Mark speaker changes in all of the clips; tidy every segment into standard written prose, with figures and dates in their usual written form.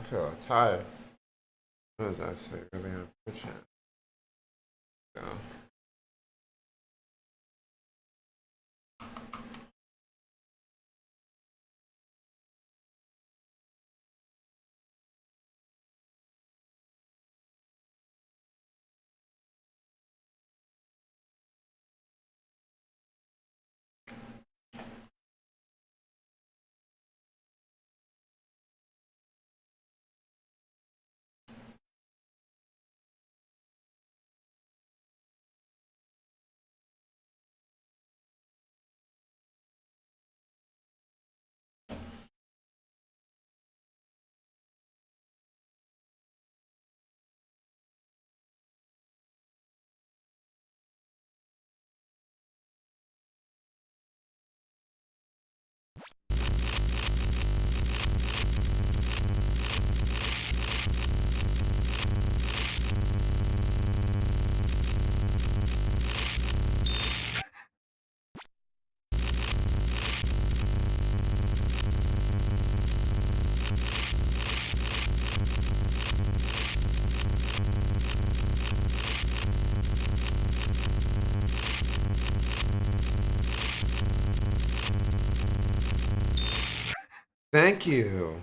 Speaker 1: feel tired. What is actually really unfortunate. So, thank you.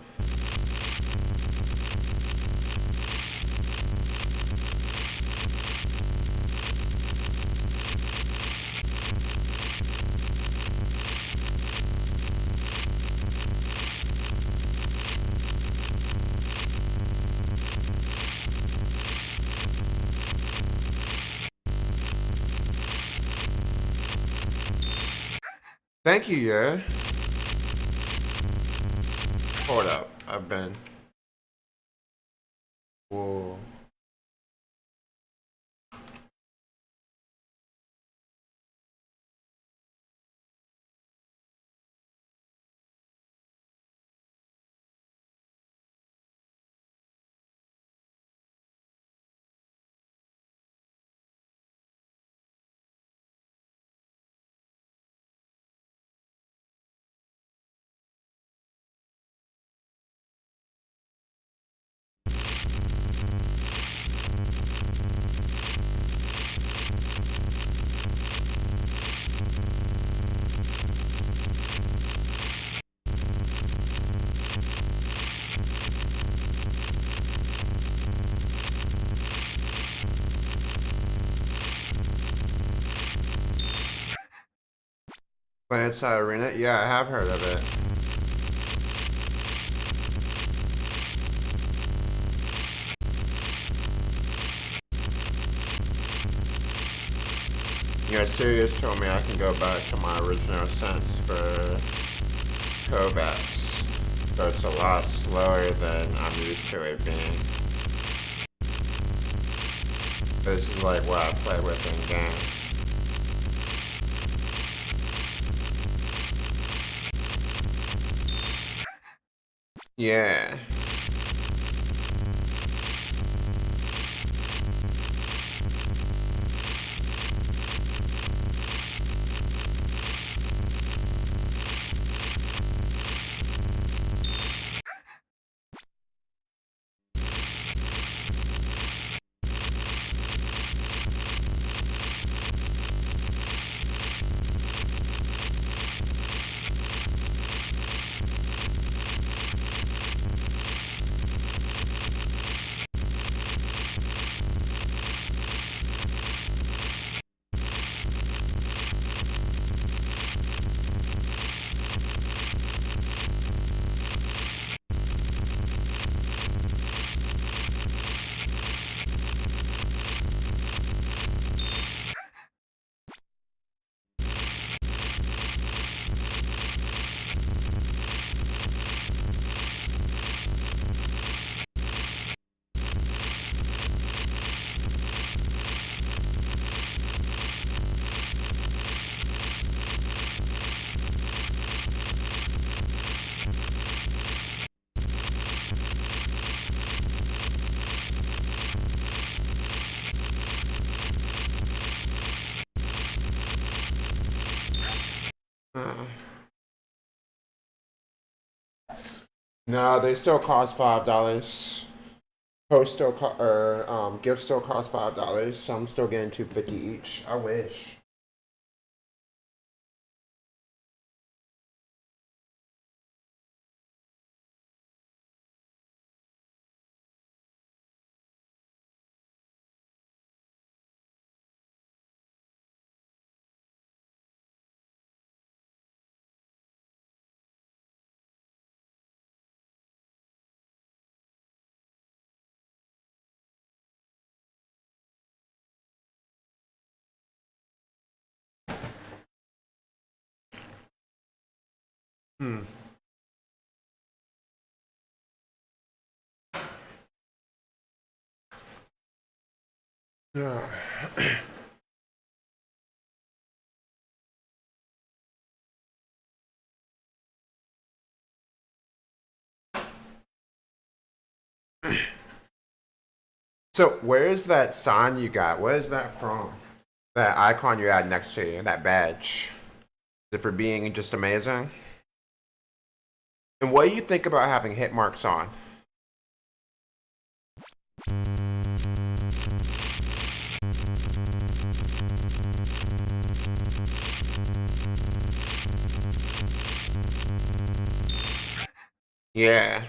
Speaker 1: Thank you, yeah. Hold up. I've been. Whoa. Landside Arena? Yeah, I have heard of it. Yeah, Sirius told me I can go back to my original sense for Kovacs. So it's a lot slower than I'm used to it being. This is like what I play with in game. Yeah. No, they still cost $5. Post still or gifts still cost $5. So I'm still getting 250 each. I wish. Hmm. Yeah. So where is that sign you got? Where is that from? That icon you had next to you, that badge. Is it for being just amazing? And what do you think about having hit marks on? Yeah.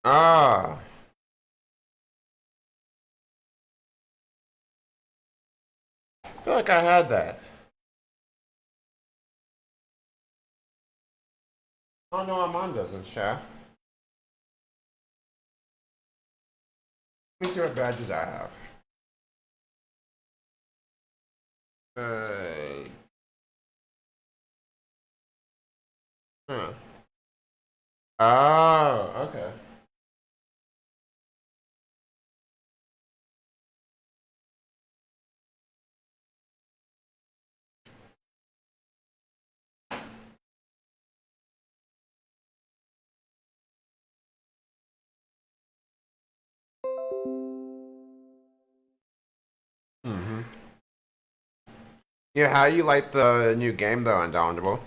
Speaker 1: Ah. I feel like I had that. Oh no, mine doesn't, Sha. Let me see what badges I have. Uh, huh. Oh, okay. Mm-hmm. Yeah, how you like the new game though, Indomitable?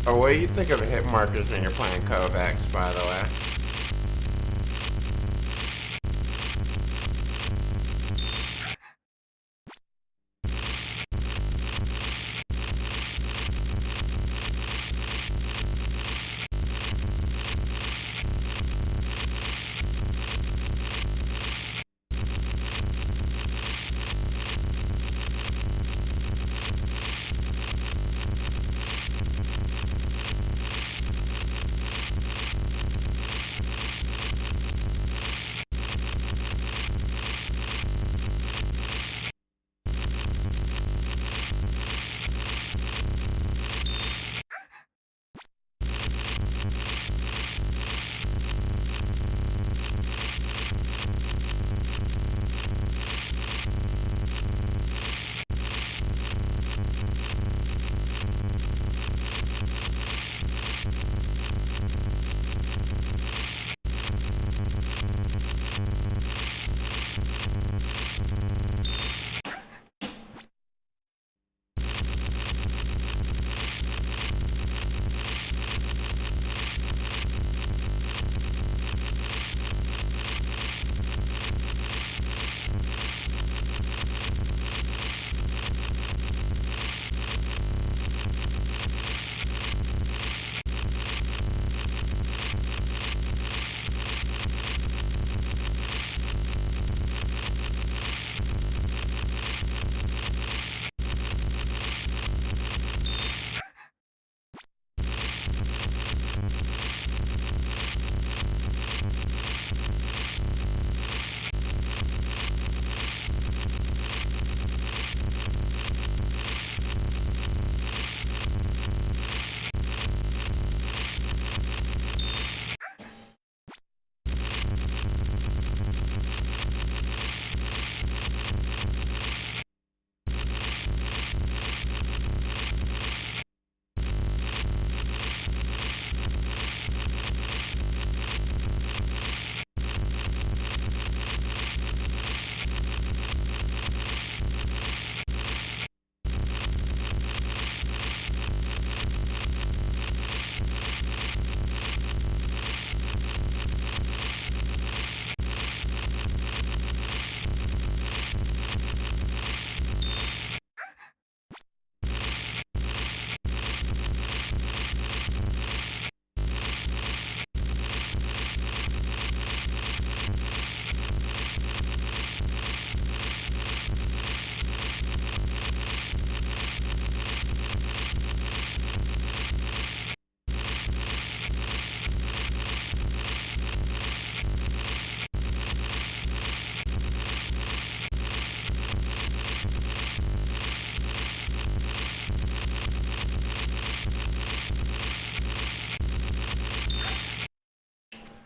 Speaker 1: Oh, what do you think of hit markers when you're playing Kovacs, by the way?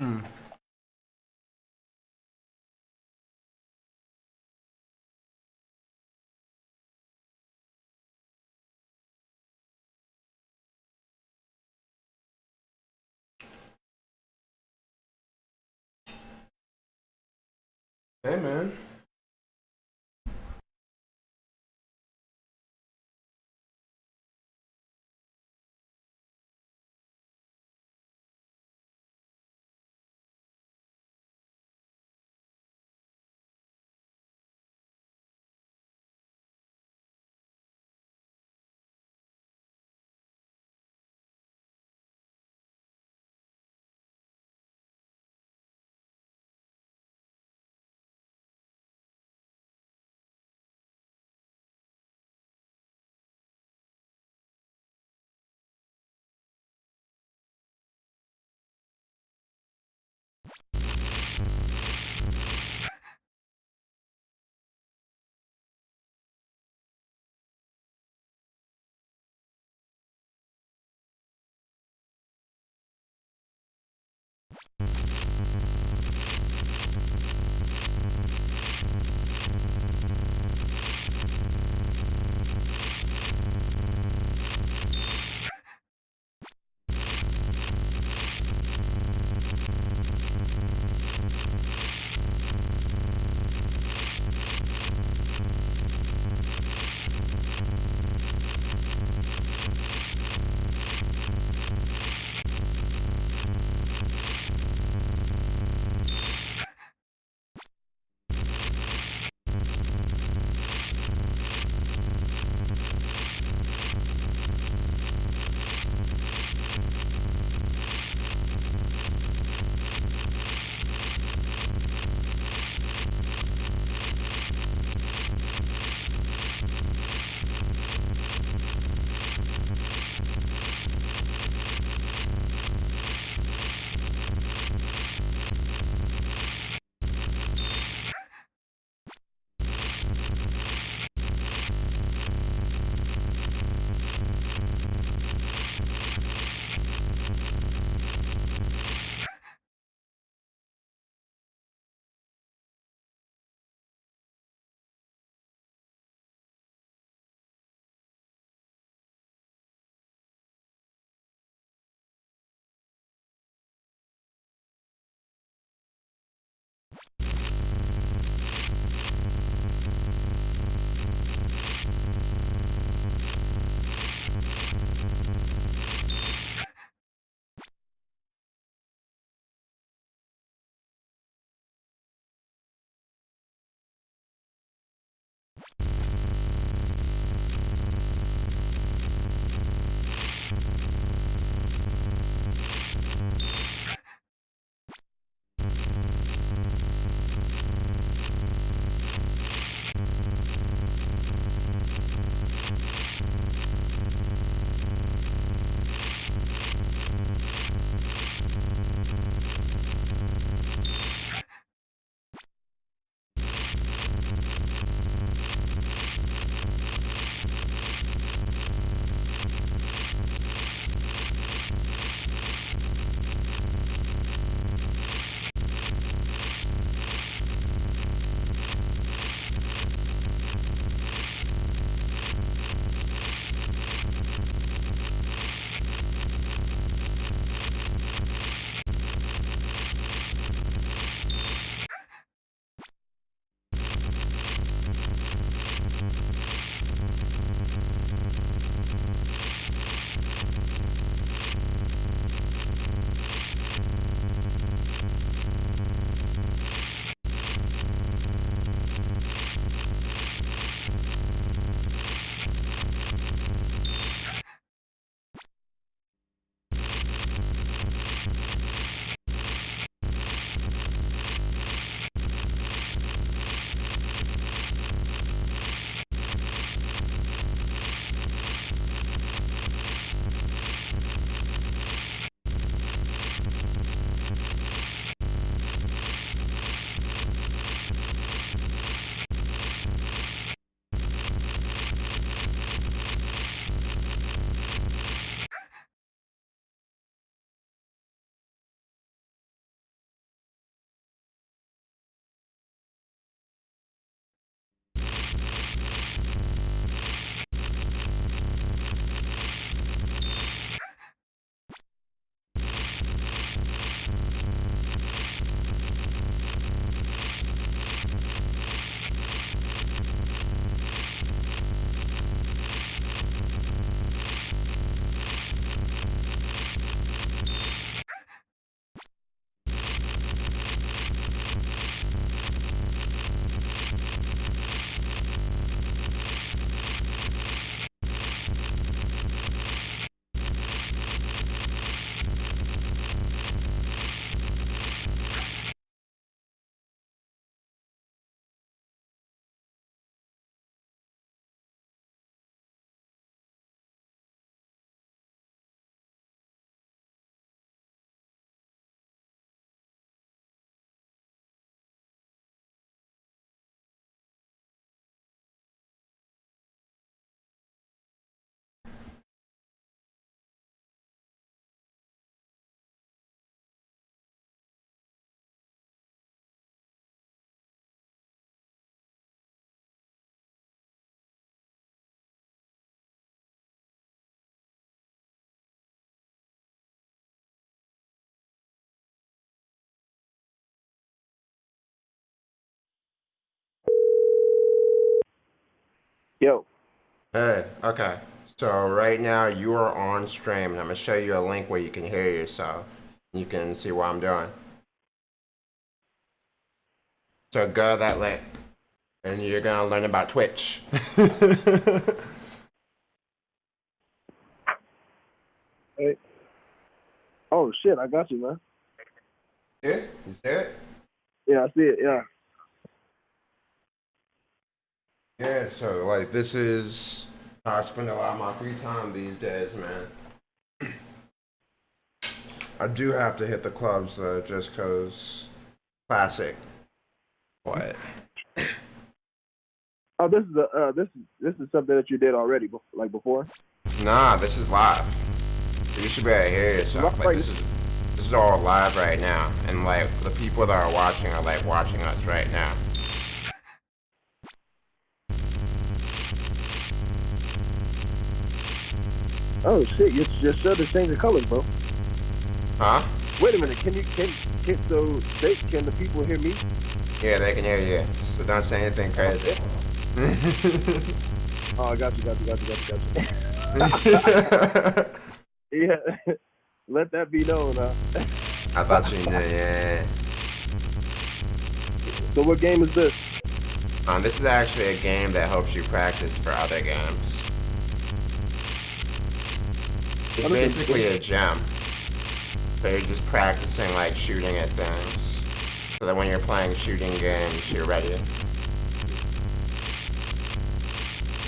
Speaker 1: Mm. Hey, man.
Speaker 2: Yo,
Speaker 1: Hey, okay. So right now you are on stream, and I'm gonna show you a link where you can hear yourself. You can see what I'm doing. So go to that link, and you're gonna learn about Twitch.
Speaker 2: hey. Oh shit, I got you, man.
Speaker 1: Yeah, you see it?
Speaker 2: Yeah, I see it. Yeah.
Speaker 1: Yeah. So like, this is how I spend a lot of my free time these days, man. I do have to hit the clubs though, just 'cause classic. What?
Speaker 2: Oh, this is something that you did already, like before.
Speaker 1: Nah, this is live. You should be able to hear yourself. Like
Speaker 2: Right.
Speaker 1: this is all live right now, and like the people that are watching are like watching us right now.
Speaker 2: Oh shit, your shirt is changing colors, bro.
Speaker 1: Huh?
Speaker 2: Wait a minute. Can so they can the people hear me?
Speaker 1: Yeah, they can hear you. So don't say anything
Speaker 2: Oh,
Speaker 1: crazy.
Speaker 2: oh, I got you. Yeah. Let that be known.
Speaker 1: I thought you knew. Yeah.
Speaker 2: So what game is this?
Speaker 1: This is actually a game that helps you practice for other games. It's
Speaker 2: What is
Speaker 1: basically
Speaker 2: this?
Speaker 1: a gem. So you're just practicing like shooting at things, so that when you're playing shooting games, you're ready.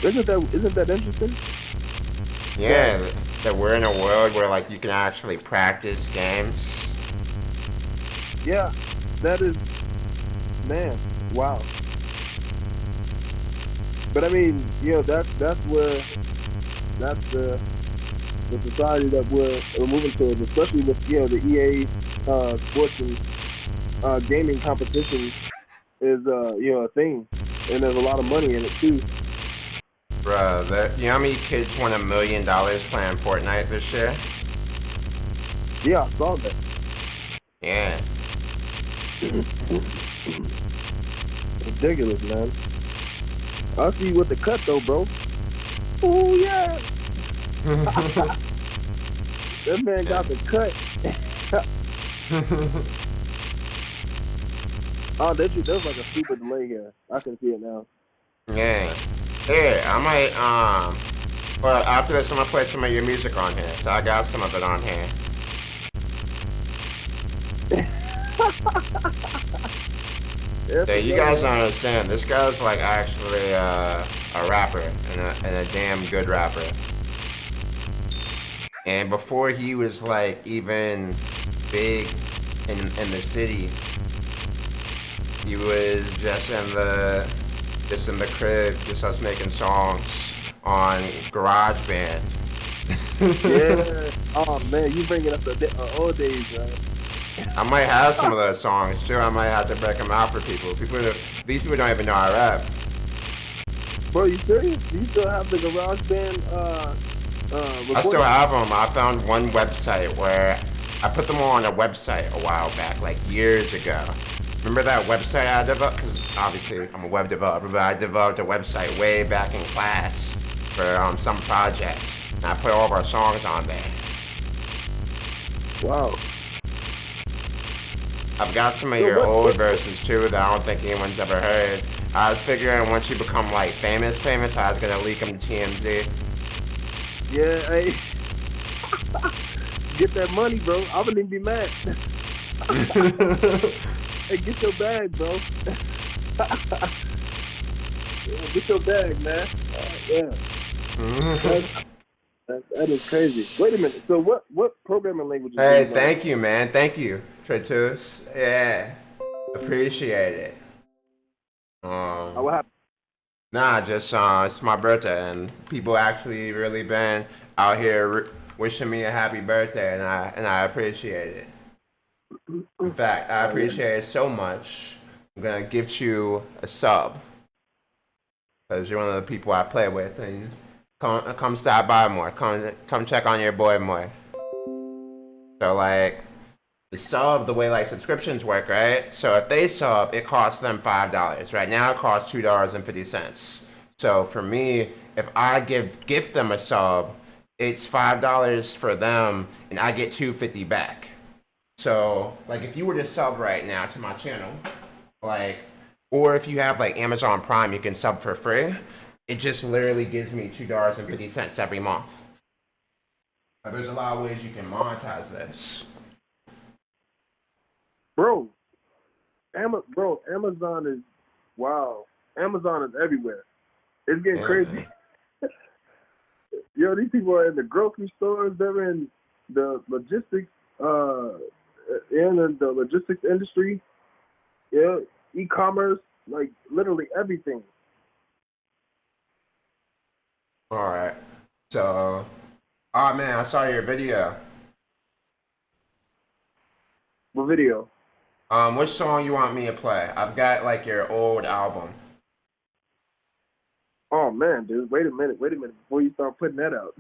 Speaker 2: Isn't that interesting?
Speaker 1: Yeah, that we're in a world where like you can actually practice games.
Speaker 2: Yeah, that is, man. Wow. But I mean, that's where that's the society that we're moving towards, especially with the EA sports and gaming competition is a thing, and there's a lot of money in it too.
Speaker 1: Bruh, you know how many kids won $1 million playing Fortnite this year?
Speaker 2: Yeah, I saw that.
Speaker 1: Yeah.
Speaker 2: Ridiculous, man. I see you with the cut though, bro. Oh yeah, that man got the cut. Oh, there's like a super delay here. I can see it now.
Speaker 1: Yeah. Here, I might, well, after this, I'm gonna play some of your music on here. So I got some of it on here.
Speaker 2: Yes,
Speaker 1: Yeah,
Speaker 2: it
Speaker 1: you
Speaker 2: does,
Speaker 1: guys
Speaker 2: man.
Speaker 1: don't understand. This guy's like actually a rapper and a damn good rapper. And before he was like even big in the city, he was just in the crib, just us making songs on GarageBand.
Speaker 2: Yeah. Oh man, you bringing up the old days, man.
Speaker 1: I might have some of those songs too. I might have to break them out for people. These people don't even know I rap.
Speaker 2: Bro, you serious? Do you still have the Garage Band
Speaker 1: I still
Speaker 2: recording?
Speaker 1: have them. I found one website where I put them all on a website a while back, like years ago. Remember that website I developed? Because obviously I'm a web developer, but I developed a website way back in class for some project. And I put all of our songs on there.
Speaker 2: Wow.
Speaker 1: I've got some of
Speaker 2: So
Speaker 1: your old
Speaker 2: what?
Speaker 1: verses too that I don't think anyone's ever heard. I was figuring once you become like famous, I was gonna leak them to TMZ.
Speaker 2: Yeah, hey, get that money, bro. I wouldn't even be mad. Hey, get your bag, bro. Yeah, get your bag, man. Yeah, that is crazy. Wait a minute. So what programming languages do you
Speaker 1: Hey,
Speaker 2: learn?
Speaker 1: thank you, man. Thank you, Tratus. Yeah, appreciate it.
Speaker 2: What happened?
Speaker 1: Nah, just it's my birthday, and people actually really been out here wishing me a happy birthday, and I appreciate it. In fact, I
Speaker 2: Oh yeah.
Speaker 1: appreciate it so much. I'm gonna gift you a sub because you're one of the people I play with, and come stop by more. Come check on your boy more. So like the sub, the way like subscriptions work, right? So if they sub, it costs them $5. Right now, it costs $2.50. So for me, if I gift them a sub, it's $5 for them, and I get $2.50 back. So like if you were to sub right now to my channel, like, or if you have like Amazon Prime, you can sub for free. It just literally gives me $2.50 every month. There's a lot of ways you can monetize this.
Speaker 2: Bro, Amazon is wow. Amazon is everywhere. It's getting crazy. Yo, these people are in the grocery stores. They're in the logistics, in the logistics industry. Yeah, e-commerce, like literally everything.
Speaker 1: All right. So, oh man, I saw your video.
Speaker 2: What video?
Speaker 1: Which song you want me to play? I've got like your old album.
Speaker 2: Oh man, dude, wait a minute before you start putting that out.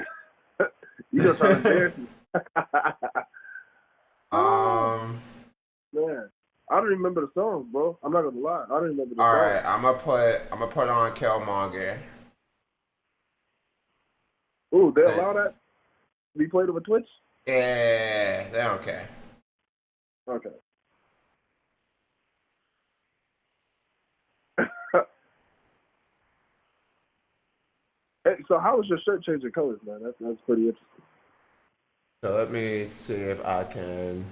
Speaker 2: You gonna try to embarrass me? Man, I don't remember the songs, bro. I'm not gonna lie, I don't remember the songs.
Speaker 1: All right, I'm gonna put on Killmonger.
Speaker 2: Ooh, they allow that to be played over Twitch?
Speaker 1: Yeah, they don't care.
Speaker 2: Okay. Hey, so how was your shirt changing colors, man? That's pretty interesting.
Speaker 1: So let me see if I can.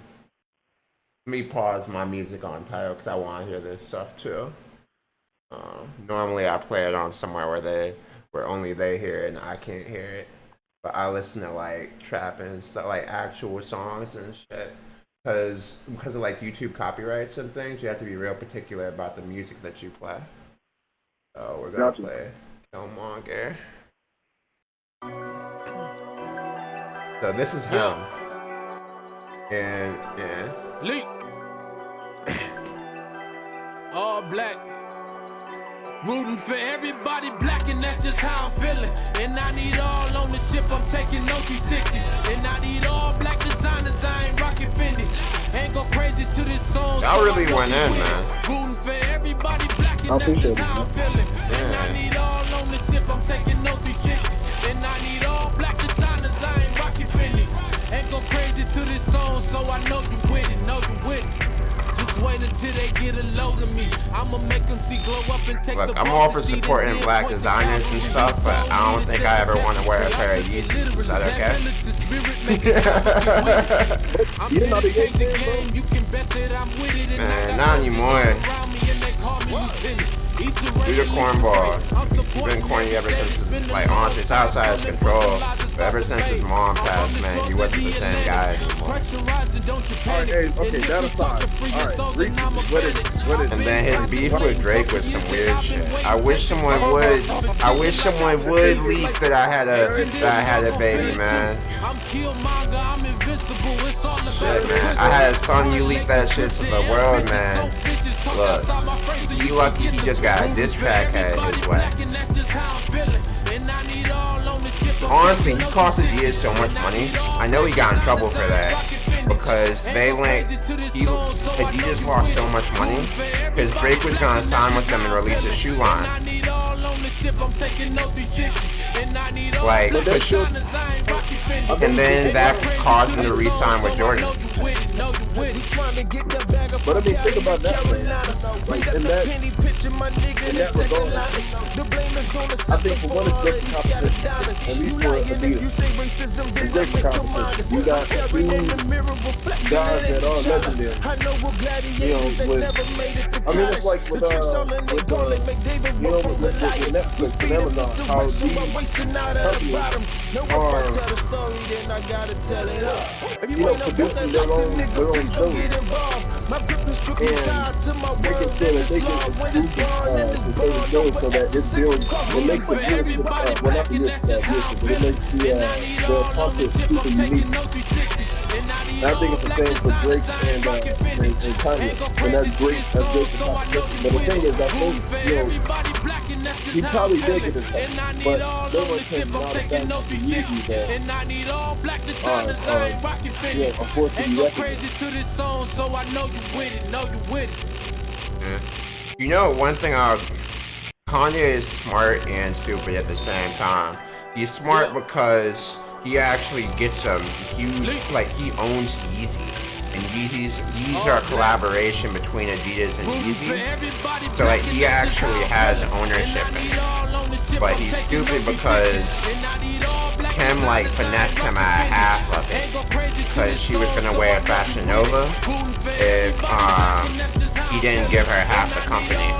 Speaker 1: Let me pause my music on title because I want to hear this stuff too. Normally I play it on somewhere where only they hear it and I can't hear it. But I listen to like trap and stuff, like actual songs and shit. Because of like YouTube copyrights and things, you have to be real particular about the music that you play. So we're gonna play Killmonger. So this is him. And yeah.
Speaker 3: Leak. All black. Rooting for everybody black, and that's just how I'm feeling. And I need all on the ship, I'm taking no 360s. And I need all black designers, I ain't rocking Fendi. Ain't go crazy to this song.
Speaker 1: Y'all really went in, man.
Speaker 3: Rooting for everybody black, and that's just how I'm feeling. And I need all on the ship, I'm taking no 360s. And I need all black designers, I ain't rocking Fendi. Ain't go crazy to this song, so I know you with it, know you with it. Wait until they get a load of me. I'ma make them see glow up and take
Speaker 1: Look,
Speaker 3: the
Speaker 1: I'm all for supporting black designers and stuff, but I don't think I ever want to wear a pair of Yeezys. Is that okay?
Speaker 2: You know the
Speaker 3: game,
Speaker 1: man, not anymore. Do the cornball. You've been corny ever since, like, honestly, it's outside his control. But ever since his mom passed, man, he wasn't the same guy anymore.
Speaker 2: Okay, that aside. Alright,
Speaker 1: and then his beef with Drake was some weird shit. I wish someone would leak that I had a baby, man. Shit, man. I had a son, you leaked that shit to the world, man. Look, you lucky he just got a diss track headed his way. Honestly, he cost Adidas so much money. I know he got in trouble for that because Adidas lost so much money because Drake was gonna sign with them and release a shoe line. Like, and then that caused him to re-sign with Jordan.
Speaker 2: But I mean, think about that, man. Like, in that regard, I think for one, it's great for competition. And we for Adidas, it's great for competition. You got two guys that are legendary. You know, I mean, it's like with Netflix and Amazon, how these companies are, producing their own shows. And making sure that they can produce shows so that it builds, it makes the viewership, well, not the viewership, but it makes the content super unique. And I think it's the same for Drake and Kanye, and that's great for competition. But the thing is, I think, you know, he probably did get his head, but they were taking a lot of things to Yeezy that unfortunately recognized.
Speaker 1: Yeah. You know, one thing I'll Kanye is smart and stupid at the same time. He's smart because he actually gets a huge, like he owns Yeezy. And Yeezys are a collaboration between Adidas and Yeezy. So like he actually has ownership in it. But he's stupid because Kim like finessed him at half of it. Because she was gonna wear Fashion Nova if he didn't give her half the company.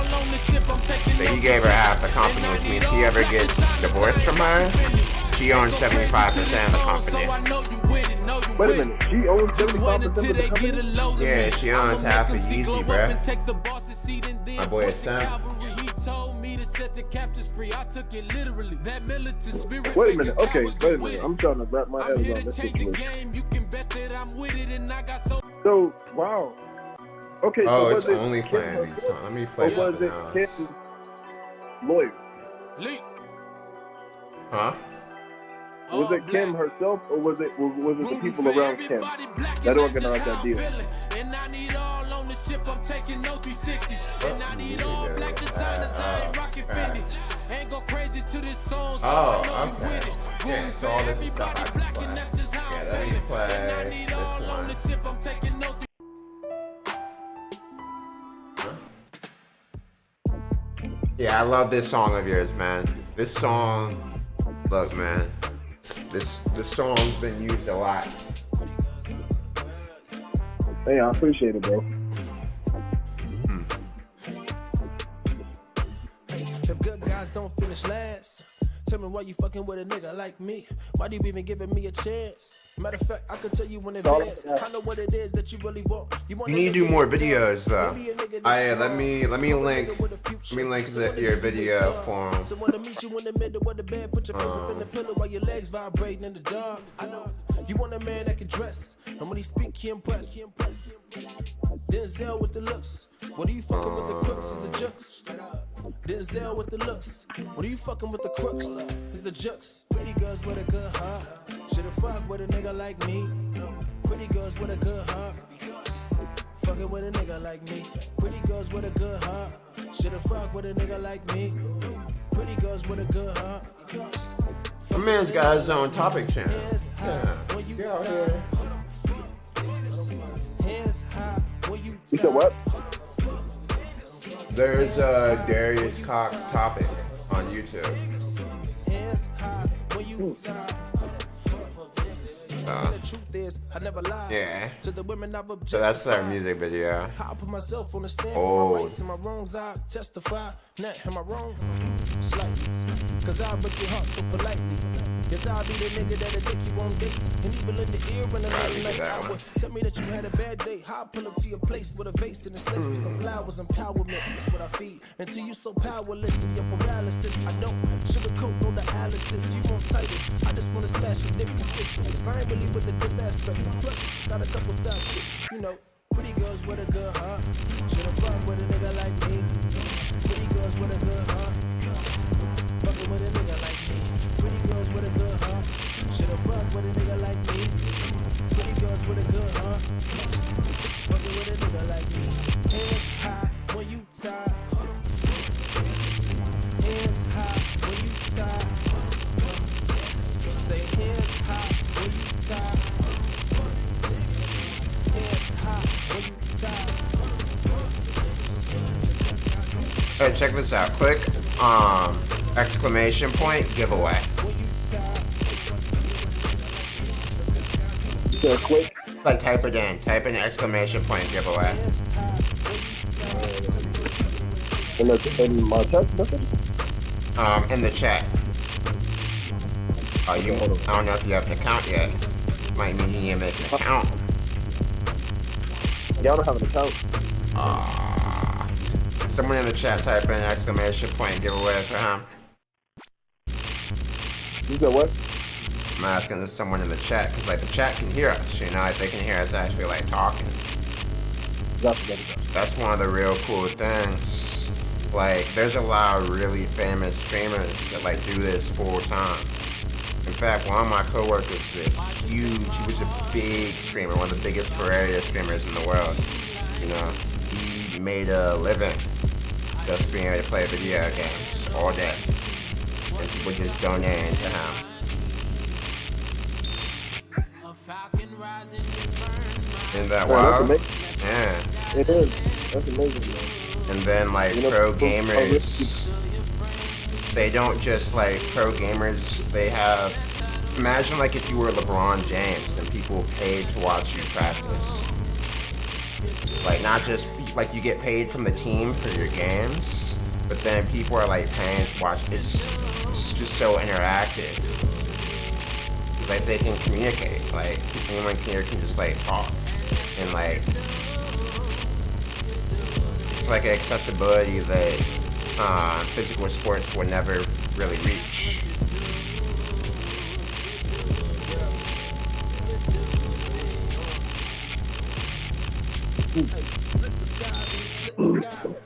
Speaker 1: So he gave her half the company, which means he ever gets divorced from her, she owns 75% of the company.
Speaker 2: Wait a minute, she owns 75% of the company?
Speaker 1: Yeah, she owns half of Yeezy, bruh. My boy is Sam.
Speaker 2: Wait a minute, okay, wait a minute. I'm trying to wrap my head around this situation. So, wow. Okay,
Speaker 1: Oh,
Speaker 2: so
Speaker 1: it's
Speaker 2: was it
Speaker 1: only
Speaker 2: Kim
Speaker 1: playing these
Speaker 2: herself,
Speaker 1: songs. Let me
Speaker 2: or
Speaker 1: play
Speaker 2: was
Speaker 1: something
Speaker 2: it
Speaker 1: else.
Speaker 2: Kim's lawyer?
Speaker 1: Huh?
Speaker 2: Was it Kim herself, or was it the people around Kim that organized that deal?
Speaker 1: Oh, okay. Yeah, so all this is stuff I can play. Yeah, let me play this one. Yeah, I love this song of yours, man. This song, look, man. This song's been used a lot.
Speaker 2: Hey, I appreciate it, bro.
Speaker 3: If good guys don't finish last, tell me why you fucking with a nigga like me. Why do you even giving me a chance? Matter of fact, I can tell you in advance. I know what it is that you really want. You
Speaker 1: need to do more videos, though. Let me link your video for him.
Speaker 3: So wanna meet you in the middle of the bed, put your face up in the pillow while your legs vibrating in the dark. I know you want a man that can dress, and when he speak, he impress. Denzel with the looks. What are you fucking with the crooks? Is the jux? Denzel with the looks. What are you fucking with the crooks? Is the jux? Pretty girls with a good heart. Should've fucked with a nigga like me. Pretty girls with a good heart. Fucking with a nigga like me. Pretty girls with a good heart. Should've fucked with a nigga like me. Pretty girls with a good heart.
Speaker 1: My man's got his own topic channel. Yeah. Get out here.
Speaker 3: Hands high when you
Speaker 2: You said what?
Speaker 1: There's Darius Cox topic on YouTube.
Speaker 3: Hands high when you the truth is, I never lie.
Speaker 1: Yeah.
Speaker 3: To the women I've objectified.
Speaker 1: So that's their music video.
Speaker 3: I put myself on the stand
Speaker 1: Oh.
Speaker 3: for my rights and my wrongs. I testify. Not am I wrong? Slightly. Cause I break your heart so politely. Yes, I'll be the nigga that'll take you on dates. And even in the ear when the night hour. Tell me that you had a bad day. How I pull up to your place with a vase and a snakes with some flowers. Empowerment, that's what I feed. Until you so powerless in your paralysis. I don't sugarcoat no dialysis. You want Titus. I just wanna smash your dick consistent. Cause I ain't really with the dip aspect. Plus, got a couple side chicks. You know, pretty girls with a good heart. Should've fucked with a nigga like me. Pretty girls with a good heart. Fucking with a nigga like me. Pretty girls with a good heart. Should've fucked with a nigga like me. Pretty girls with a good heart. Fucking with a nigga like me. Hands high when you tired. Hands high when you tired. Say hands high when you tired. Hands high when you tired.
Speaker 1: Hey, check this out. Click exclamation point giveaway.
Speaker 2: You said click.
Speaker 1: Like type it in. Type in exclamation point giveaway.
Speaker 2: In my text message?
Speaker 1: In the chat. I don't know if you have an account yet. Might mean you need to make an account.
Speaker 2: Yeah, I don't have an account.
Speaker 1: Someone in the chat type in exclamation point giveaway for him.
Speaker 2: You said what?
Speaker 1: I'm asking this someone in the chat because like the chat can hear us, you know, like they can hear us actually like talking.
Speaker 2: Gotcha.
Speaker 1: That's one of the real cool things. Like there's a lot of really famous streamers that like do this full time. In fact, one of my coworkers is huge. He was a big streamer, one of the biggest Terraria streamers in the world. You know, he made a living just being able to play video games. all day. And people just donating to him. Isn't that
Speaker 2: Man, that's
Speaker 1: wild?
Speaker 2: amazing.
Speaker 1: Yeah.
Speaker 2: It is. That's amazing, man.
Speaker 1: And then like
Speaker 2: You know,
Speaker 1: pro
Speaker 2: people are really-
Speaker 1: gamers, they don't just like pro gamers, they have, imagine like if you were LeBron James and people paid to watch you practice. Like not just, like you get paid from the team for your games, but then people are like paying to watch, it's just so interactive. Like they can communicate, like anyone here can just like talk, and like it's like an accessibility that physical sports would never really reach.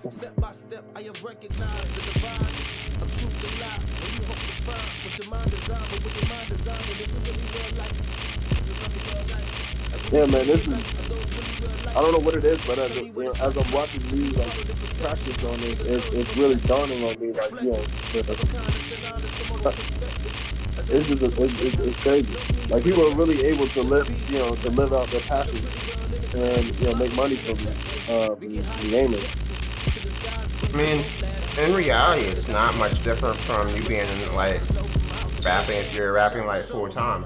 Speaker 3: Step by step, I have recognized the divine of truth and lie. When you hope to find what your mind desires, but what your mind desires, is it really real life?
Speaker 2: Yeah, man, this is. I don't know what it is, but as I'm watching these like practice on it, it's really dawning on me. Like, it's just it's crazy. Like people are really able to live out their passion and make money from gaming.
Speaker 1: I mean, in reality, it's not much different from you being like rapping if you're rapping like full time.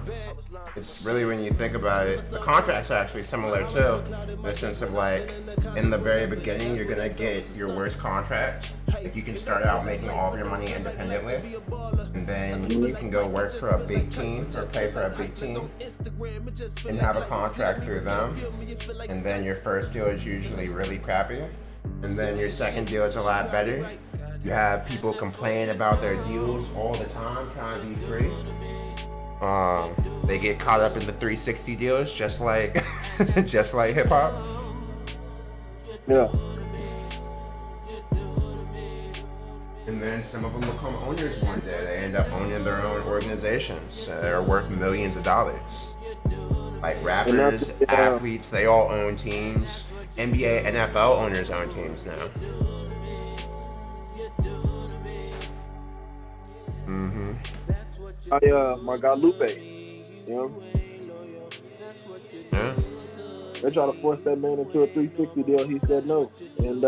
Speaker 1: It's really, when you think about it, the contracts are actually similar too, in the sense of like, in the very beginning, you're gonna get your worst contract. If you can start out making all of your money independently, and then you can go work for a big team or play for a big team and have a contract through them. And then your first deal is usually really crappy, and then your second deal is a lot better. You have people complain about their deals all the time, trying to be free. They get caught up in the 360 deals, just like just like hip hop.
Speaker 2: Yeah.
Speaker 1: And then some of them become owners one day. They end up owning their own organizations that are worth millions of dollars. Like rappers, athletes, they all own teams. NBA, NFL owners own teams now. Mm-hmm.
Speaker 2: My guy Lupe,
Speaker 1: Yeah.
Speaker 2: they tried to force that man into a 360 deal. He said no, and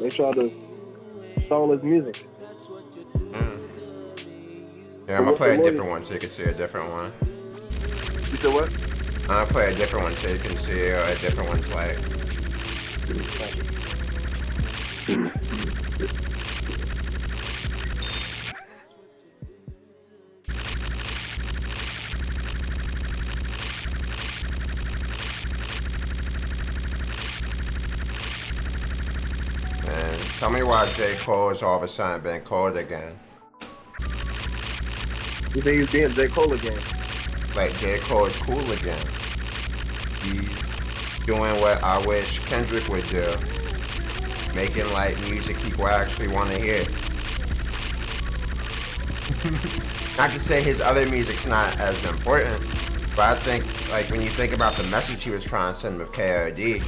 Speaker 2: they tried to stall his music.
Speaker 1: Yeah, I'm gonna play a different one so you can see a different one.
Speaker 2: You said what?
Speaker 1: I'm gonna play a different one so you can see a different one's like. And tell me why J. Cole has all of a sudden been cold again.
Speaker 2: You think he's being J. Cole again?
Speaker 1: Like J. Cole is cool again. He's doing what I wish Kendrick would do. Making like music people actually want to hear. Not to say his other music's not as important, but I think like when you think about the message he was trying to send with KOD,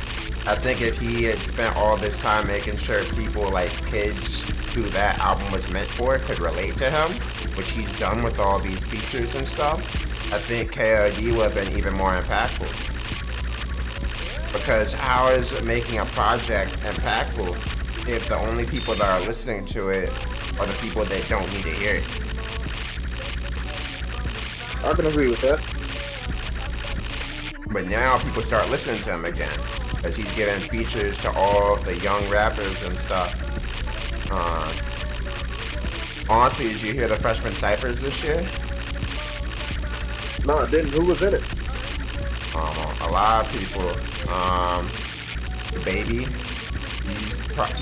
Speaker 1: I think if he had spent all this time making sure people like kids who that album was meant for could relate to him, which he's done with all these features and stuff, I think KOD would have been even more impactful. Because how is making a project impactful if the only people that are listening to it are the people that don't need to hear it?
Speaker 2: I can agree with that.
Speaker 1: But now people start listening to him again, because he's giving features to all the young rappers and stuff. Honestly, did you hear the Freshman Cyphers this year?
Speaker 2: No, I didn't. Who was in it?
Speaker 1: A lot of people. Baby.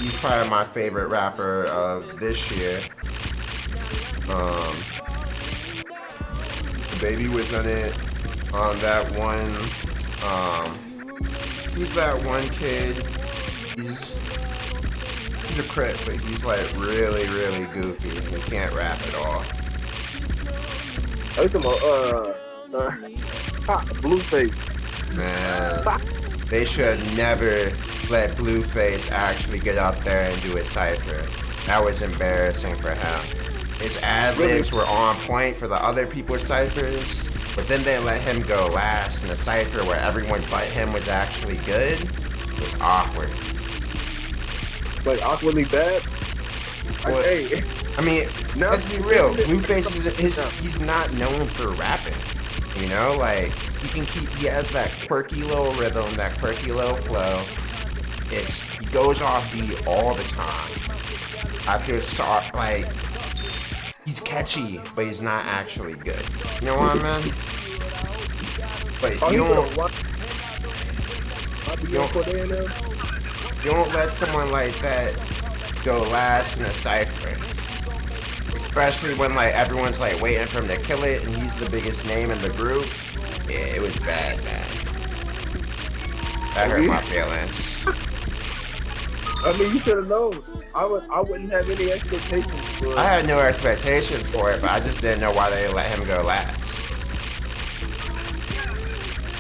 Speaker 1: He's probably my favorite rapper of this year. Baby was in it. That one. Who's that one kid? He's a Crip, but he's like really, really goofy. He can't rap at all.
Speaker 2: I was talking about Blueface.
Speaker 1: Man, they should never let Blueface actually get up there and do a cypher. That was embarrassing for him. His ad libs were on point for the other people's ciphers, but then they let him go last in a cipher where everyone but him was actually good. It was awkward.
Speaker 2: Like awkwardly bad.
Speaker 1: Well,
Speaker 2: Hey,
Speaker 1: I mean,
Speaker 2: now-
Speaker 1: let's be real. Blueface he's not known for rapping. You know, like he has that quirky little rhythm, that quirky little flow. He goes off beat all the time. I feel like he's catchy, but he's not actually good. You know what I mean? But you don't let someone like that go last in a cipher. Especially when like everyone's like waiting for him to kill it and he's the biggest name in the group. Yeah, it was bad, man. That hurt my feelings.
Speaker 2: I mean, you should have known. I wouldn't have any expectations for it.
Speaker 1: I had no expectations for it, but I just didn't know why they let him go last.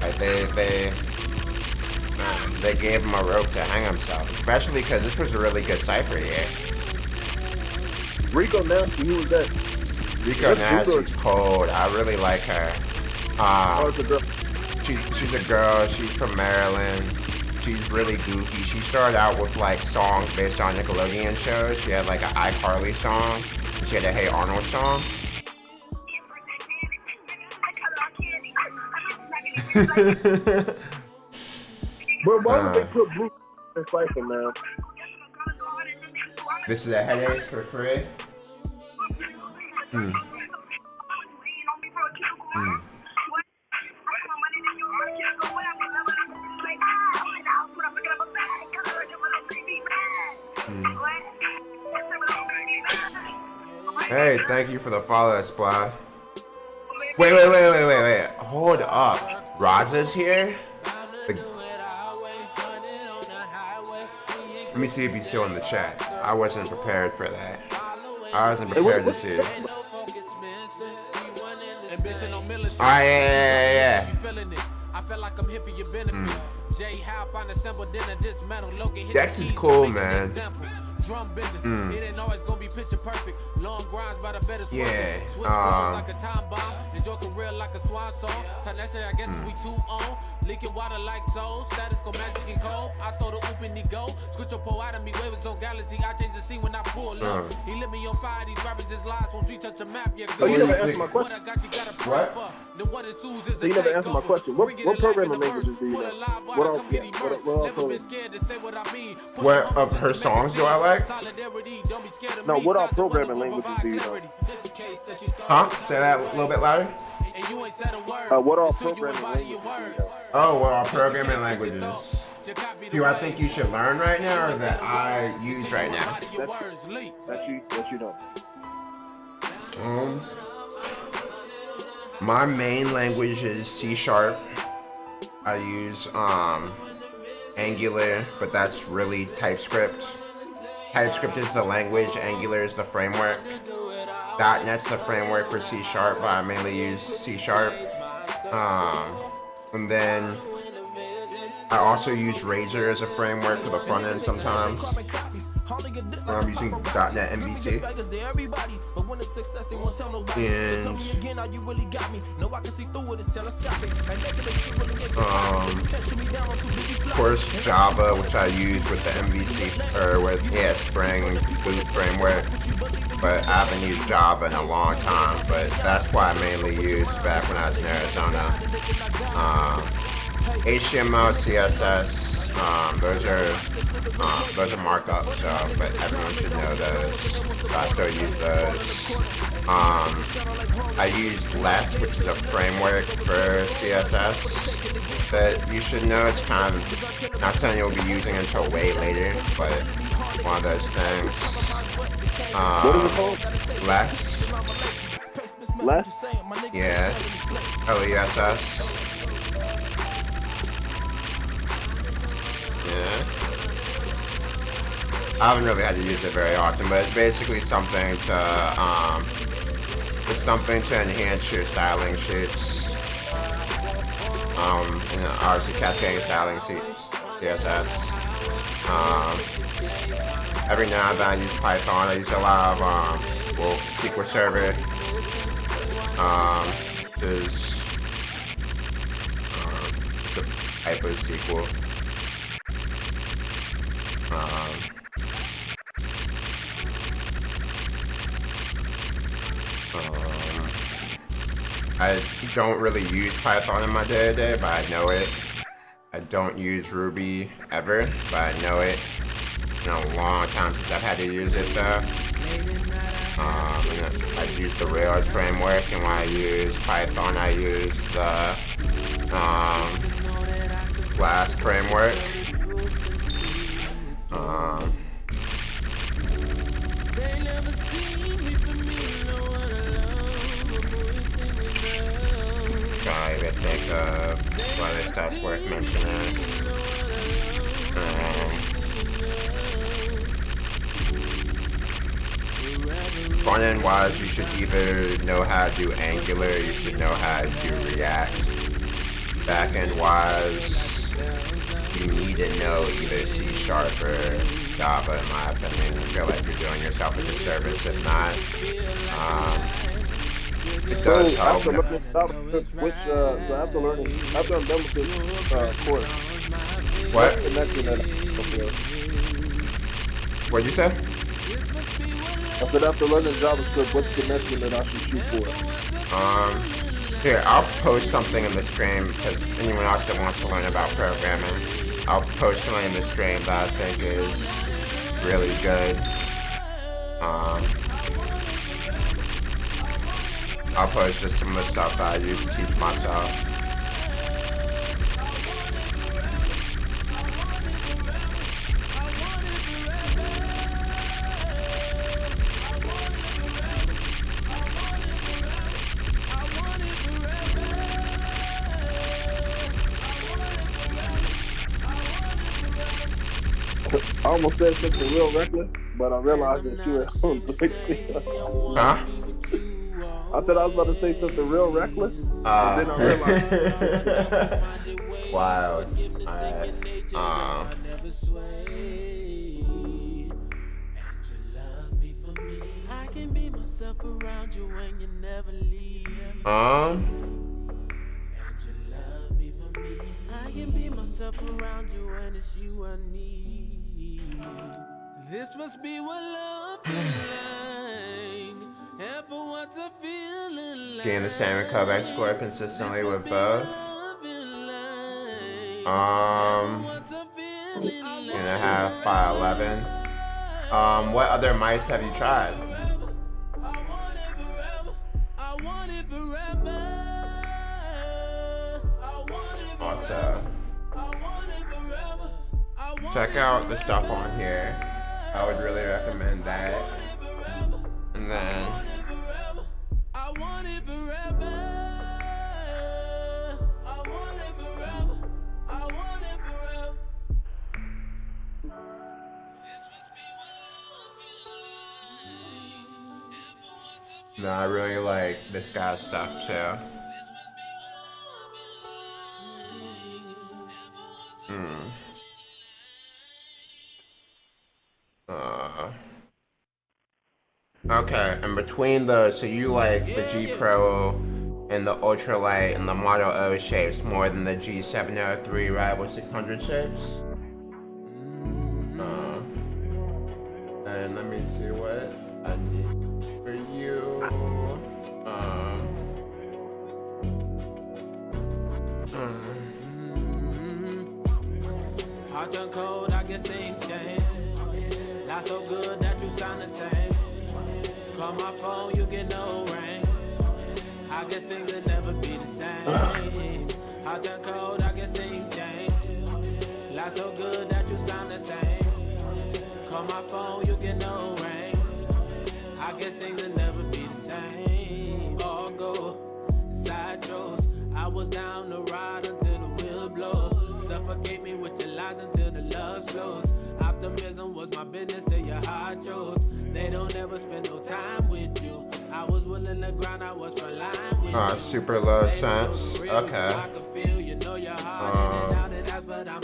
Speaker 1: Like they gave him a rope to hang himself, especially because this was a really good cipher here.
Speaker 2: Rico Nasty, who was that?
Speaker 1: Rico Nasty's cold. I really like her.
Speaker 2: It's a girl.
Speaker 1: She's a girl. She's from Maryland. She's really goofy. She started out with like songs based on Nickelodeon shows. She had like an iCarly song. She had a Hey Arnold song.
Speaker 2: But why would they put Bruce in Cypher, man?
Speaker 1: This is a headache for free. Hey, thank you for the follow, Splat. Wait. Hold up. Raza's here? Let me see if he's still in the chat. I wasn't prepared for that. I wasn't prepared to see it. Yeah. Dex is cool, man. It ain't always gonna be picture perfect. Long grinds by the better swing. Yeah. Like a time bomb. Enjoy career like a swan song. Tanesha, I guess we too on. Leaking water like soul. Status go magic and cold. I throw the open the go. Switch your pull out of me. Waves on galaxy. I change the scene when I pull up. He lit me on fire. These rappers is lies. Won't you touch a map? Yeah,
Speaker 2: you never answered my question.
Speaker 1: What?
Speaker 2: So you never answered my question. What programming languages do you know? What
Speaker 1: of her songs do I like?
Speaker 2: No, what all programming languages do you know?
Speaker 1: Huh? Say that a little bit louder.
Speaker 2: What all programming languages do you know?
Speaker 1: Oh, what all programming languages do I think you should learn right now, or that I use right now?
Speaker 2: That you know.
Speaker 1: My main language is C#. I use Angular, but that's really TypeScript. TypeScript is the language, Angular is the framework. .NET's the framework for C#, but I mainly use C#. And then I also use Razor as a framework for the front end sometimes. I'm using .NET MVC. And of course Java, which I use with the MVC, or with Spring Boot framework. But I haven't used Java in a long time, but that's what I mainly used back when I was in Arizona. HTML, CSS, those are markups, so, but everyone should know those. So I still use those. I use Less, which is a framework for CSS that you should know. It's kind of not something you'll be using until way later, but one of those things.
Speaker 2: What is it called?
Speaker 1: Less.
Speaker 2: Less?
Speaker 1: Yeah. LESS. Yeah. I haven't really had to use it very often, but it's basically something to enhance your styling sheets. Obviously cascading styling sheets, CSS. every now and then I use Python. I use a lot of well, SQL Server. Is the type of SQL. I don't really use Python in my day-to-day, but I know it. I don't use Ruby ever, but I know it. It's been a long time since I've had to use it though. And I use the Rails framework, and when I use Python, I use the Flask framework. Trying to think of what other stuff worth mentioning. Front-end wise, you should either know how to do Angular, you should know how to do React. Back-end wise, you need to know either C# or Java, in my opinion. I feel like you're doing yourself a disservice if not. It does help.
Speaker 2: After I'm done with this course,
Speaker 1: What?
Speaker 2: connection that
Speaker 1: What'd you say?
Speaker 2: I said after learning JavaScript, what's the connection that I should shoot for?
Speaker 1: Here, I'll post something in the stream, because anyone else that wants to learn about programming, I'll post something in the stream that I think is really good. I'll post just some of the stuff that I use to teach myself.
Speaker 2: I almost said something real reckless, but I realized that you were on 60.
Speaker 1: Huh?
Speaker 2: I thought I was about to say something real reckless, and then I realized.
Speaker 1: Wild.
Speaker 3: I can be myself around you and it's you I need. This must be what love feels like. Ever want to feel alive.
Speaker 1: Gain the same recovery score consistently with both. 2.5 by 11. What other mice have you tried? Also, check out the stuff on here. I would really recommend that. And then no, I really like this guy's stuff too. Okay, and between those, so you like the G Pro and the Ultralight and the Model O shapes more than the G703 Rival 600 shapes? And let me see what I need for you.
Speaker 3: Hot and cold, I guess things change. Not so good that you sound the same. Call my phone, you get no ring. I guess things will never be the same. Hot and cold, I guess things change. Not so good that you sound the same. Call my phone, you get no ring. I guess things will never be the same. All go side shows. I was down the ride until the wheel blows. Suffocate me with your lies until the love slows. Optimism was my business till your heart chose. They don't ever spend no time with you. I was willing to grind, I was for line with you.
Speaker 1: Super low sense. Okay.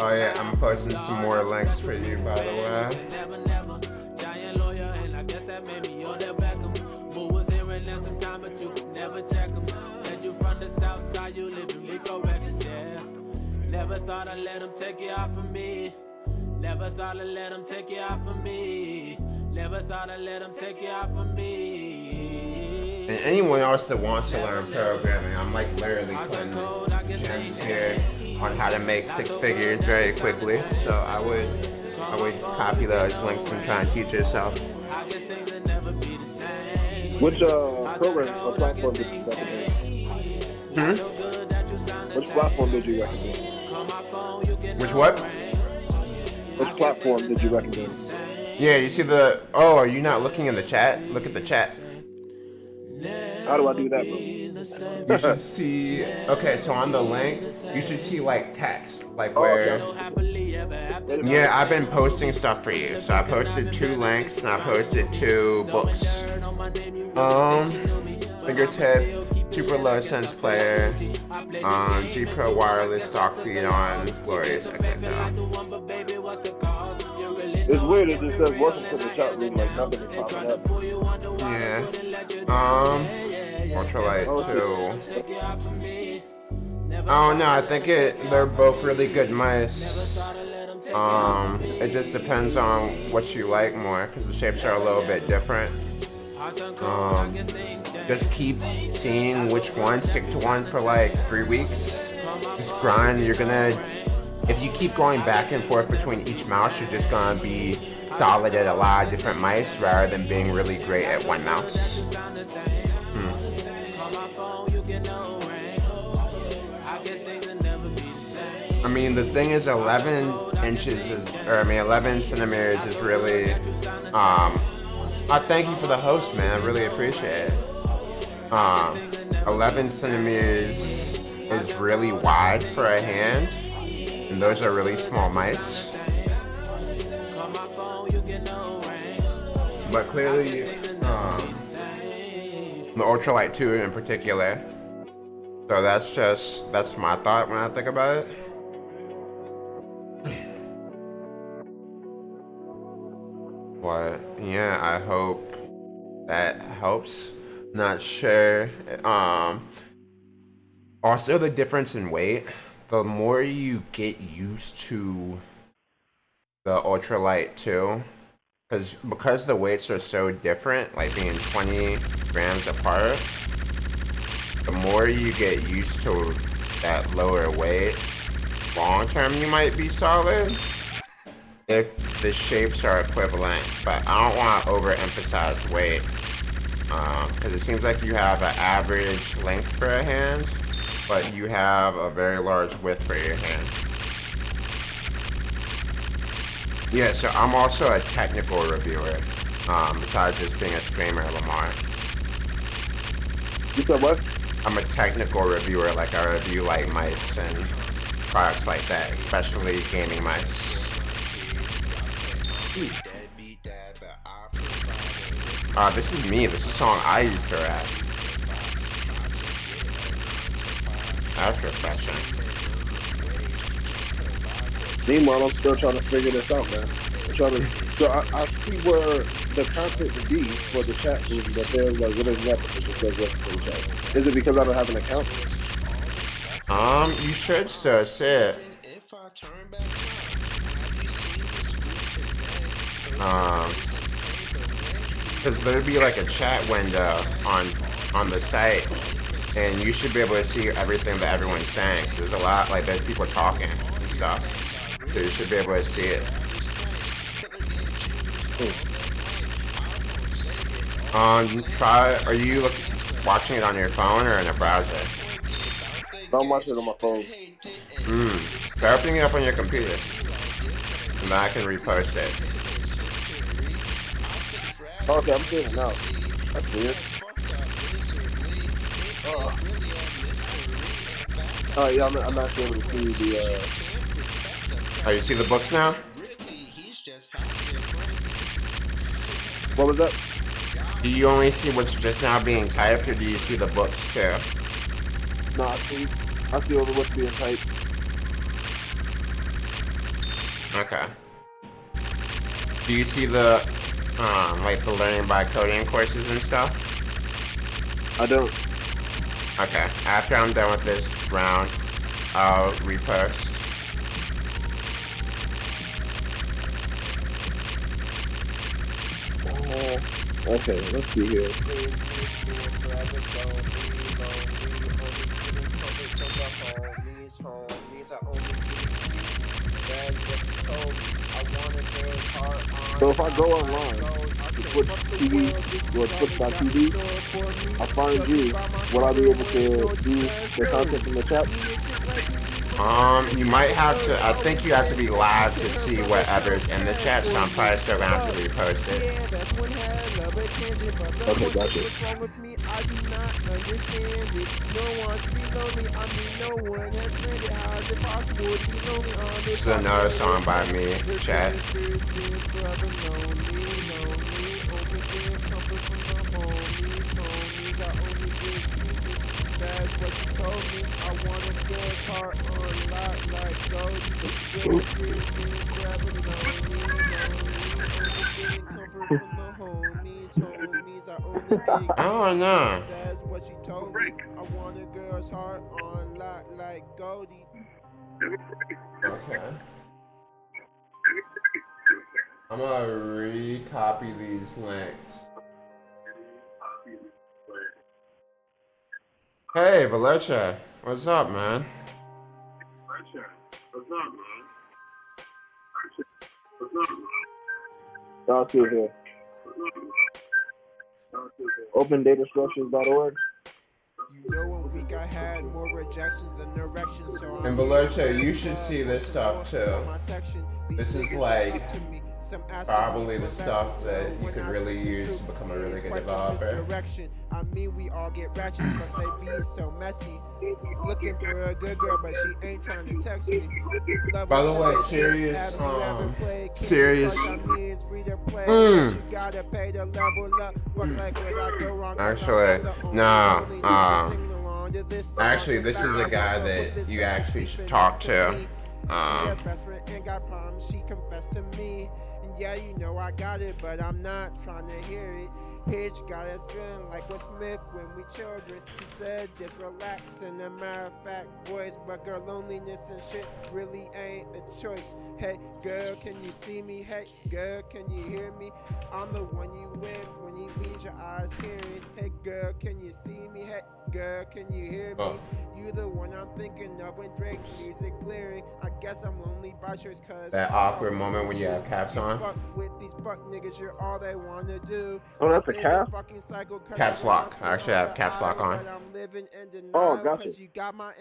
Speaker 1: Oh yeah, I'm posting some more links for you, by the way.
Speaker 3: Never thought I'd let them take it off of me. Never thought I'd let them take it off of me. Never thought I'd let them take it off of me.
Speaker 1: And anyone else that wants to learn programming, I'm like literally putting gems here on how to make six figures very quickly. So I would copy those links and try and teach yourself.
Speaker 2: Which program or platform did you recommend? Which platform did you recommend?
Speaker 1: Which what?
Speaker 2: Which platform did you recommend?
Speaker 1: Yeah, you see the... Oh, are you not looking in the chat? Look at the chat.
Speaker 2: How do I do that, bro?
Speaker 1: You should see... Okay, so on the link, you should see like text. Like where... Yeah, I've been posting stuff for you. So I posted 2 links and I posted 2 books. Fingertip, Super Low Sense Player, G Pro Wireless Stock Feed on Glorious XXL.
Speaker 2: It's weird, it just says welcome to the chat room, like nothing is popping up.
Speaker 1: Yeah. Ultralight 2. Oh no, I think they're both really good mice. It just depends on what you like more, because the shapes are a little bit different. Just keep seeing which one, stick to one for like 3 weeks. Just grind, if you keep going back and forth between each mouse, you're just gonna be solid at a lot of different mice rather than being really great at one mouse. I mean, the thing is 11 centimeters is really, I thank you for the host, man. I really appreciate it. 11 centimeters is really wide for a hand, and those are really small mice. But clearly, the Ultralight 2 in particular. So that's my thought when I think about it. But yeah, I hope that helps. Not sure. Also, the difference in weight. The more you get used to the Ultralight 2, because the weights are so different, like being 20 grams apart, the more you get used to that lower weight, long term you might be solid if the shapes are equivalent. But I don't want to overemphasize weight, because it seems like you have an average length for a hand, but you have a very large width for your hand. Yeah, so I'm also a technical reviewer, besides just being a streamer, Lamar.
Speaker 2: You said what?
Speaker 1: I'm a technical reviewer, like I review like mice and products like that, especially gaming mice. This is me. This is a song I used to rap. That's refreshing.
Speaker 2: Meanwhile, I'm still trying to figure this out, man. So I see where the content would be for the chat room, but there's like, what is that? It just says welcome to the chat. Is it because I don't have an account?
Speaker 1: You should still see it. Because there'd be like a chat window on the site, and you should be able to see everything that everyone's saying. There's a lot, like there's people talking and stuff, so you should be able to see it. Are you watching it on your phone or in a browser?
Speaker 2: I'm watching it on my phone.
Speaker 1: Start opening it up on your computer, and then I can repost it.
Speaker 2: Okay, I'm seeing it now. That's weird. Yeah, I'm not able to see the.
Speaker 1: Oh, you see the books now?
Speaker 2: What was that?
Speaker 1: Do you only see what's just now being typed, or do you see the books too?
Speaker 2: No, I see over what's being typed.
Speaker 1: Okay. Do you see the like the learning by coding courses and stuff?
Speaker 2: I don't.
Speaker 1: Okay. After I'm done with this round, I'll repost.
Speaker 2: Okay, let's see here. So if I go online to Twitch TV or Twitch.tv, I find you, will I be able to do the content from the chat?
Speaker 1: You might have to, I think you have to be live to see whatever's in the chat, so I'm probably still gonna have to repost it.
Speaker 2: Okay, gotcha.
Speaker 1: This is another song by me, chat. I don't know.
Speaker 3: That's what she told me. I want a girl's heart on lock like Goldie.
Speaker 1: Okay. I'm gonna recopy these links. Hey, Valecha. What's up, man?
Speaker 2: I'll see here. OpenDataStructures.org.
Speaker 3: You know, one week I had more rejections than erections, so
Speaker 1: And Valecha, you should see this stuff too. This is like probably the stuff that you could really use to become a really good developer.
Speaker 3: I mean, we all get ratchet, but they be so messy. Looking for a good girl, but she ain't trying to text me.
Speaker 1: By the way, serious. Actually, no. Actually, this is a guy that you actually should talk to.
Speaker 3: She confessed to me. Yeah, you know I got it, but I'm not trying to hear it. Hitch got us feeling like Will Smith when we children. She said just relax, and a matter of fact voice, but girl, loneliness and shit really ain't a choice. Hey girl, can you see me? Hey girl, can you hear me? I'm the one you with when you leave your eyes peering. Hey girl, can you see me? Hey girl, can you hear me? You the one I'm thinking of when Drake's music blaring. I guess I'm lonely by choice, cause
Speaker 1: that awkward moment when you have caps on.
Speaker 3: With these fuck niggas, you're all they wanna do.
Speaker 2: Oh, that's a cap?
Speaker 1: Caps lock. I actually have caps lock on.
Speaker 2: Oh, gotcha. I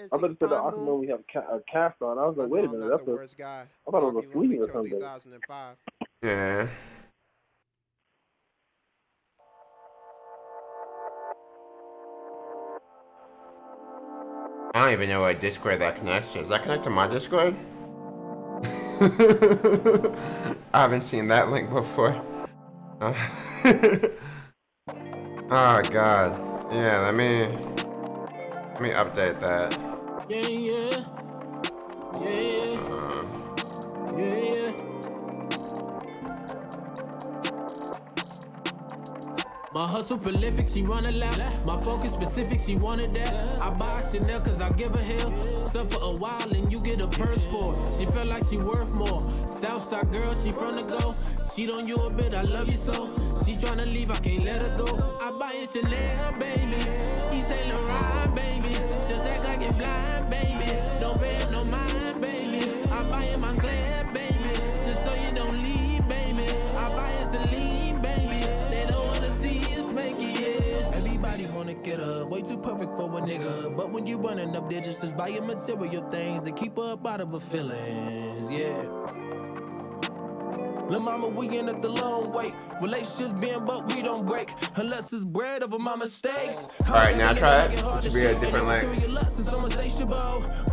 Speaker 2: thought you said the Aquaman we have a cast on. I was like, wait a minute, that's a. I thought it was a sleeve or something.
Speaker 1: Yeah. I don't even know what Discord that connects to. Does that connect to my Discord? I haven't seen that link before. Oh god. Yeah, let me update that.
Speaker 3: Yeah. My hustle prolific, she run a lap. My focus specific, she wanted that. I buy Chanel cause I give a hell. Suffer a while and you get a purse for it. She felt like she worth more. Southside girl, she from the go. Cheat on you a bit, I love you so. She tryna leave, I can't let her go. I buy a Chanel, baby. East Saint Laurent, baby. Just act like you're blind, baby. Don't pay no mind, baby. I buy a Montclair, baby. Just so you don't leave, baby. I buy a Celine, baby. They don't wanna see us make it, yeah. Everybody wanna get her, way too perfect for a nigga. But when you running up digits, just buying material things that keep her up out of her feelings, yeah. Lil' mama, we in it the long way. Relationships bend, but we don't break. Unless it's bread over my mistakes.
Speaker 1: Alright, now try it. This will be a different link.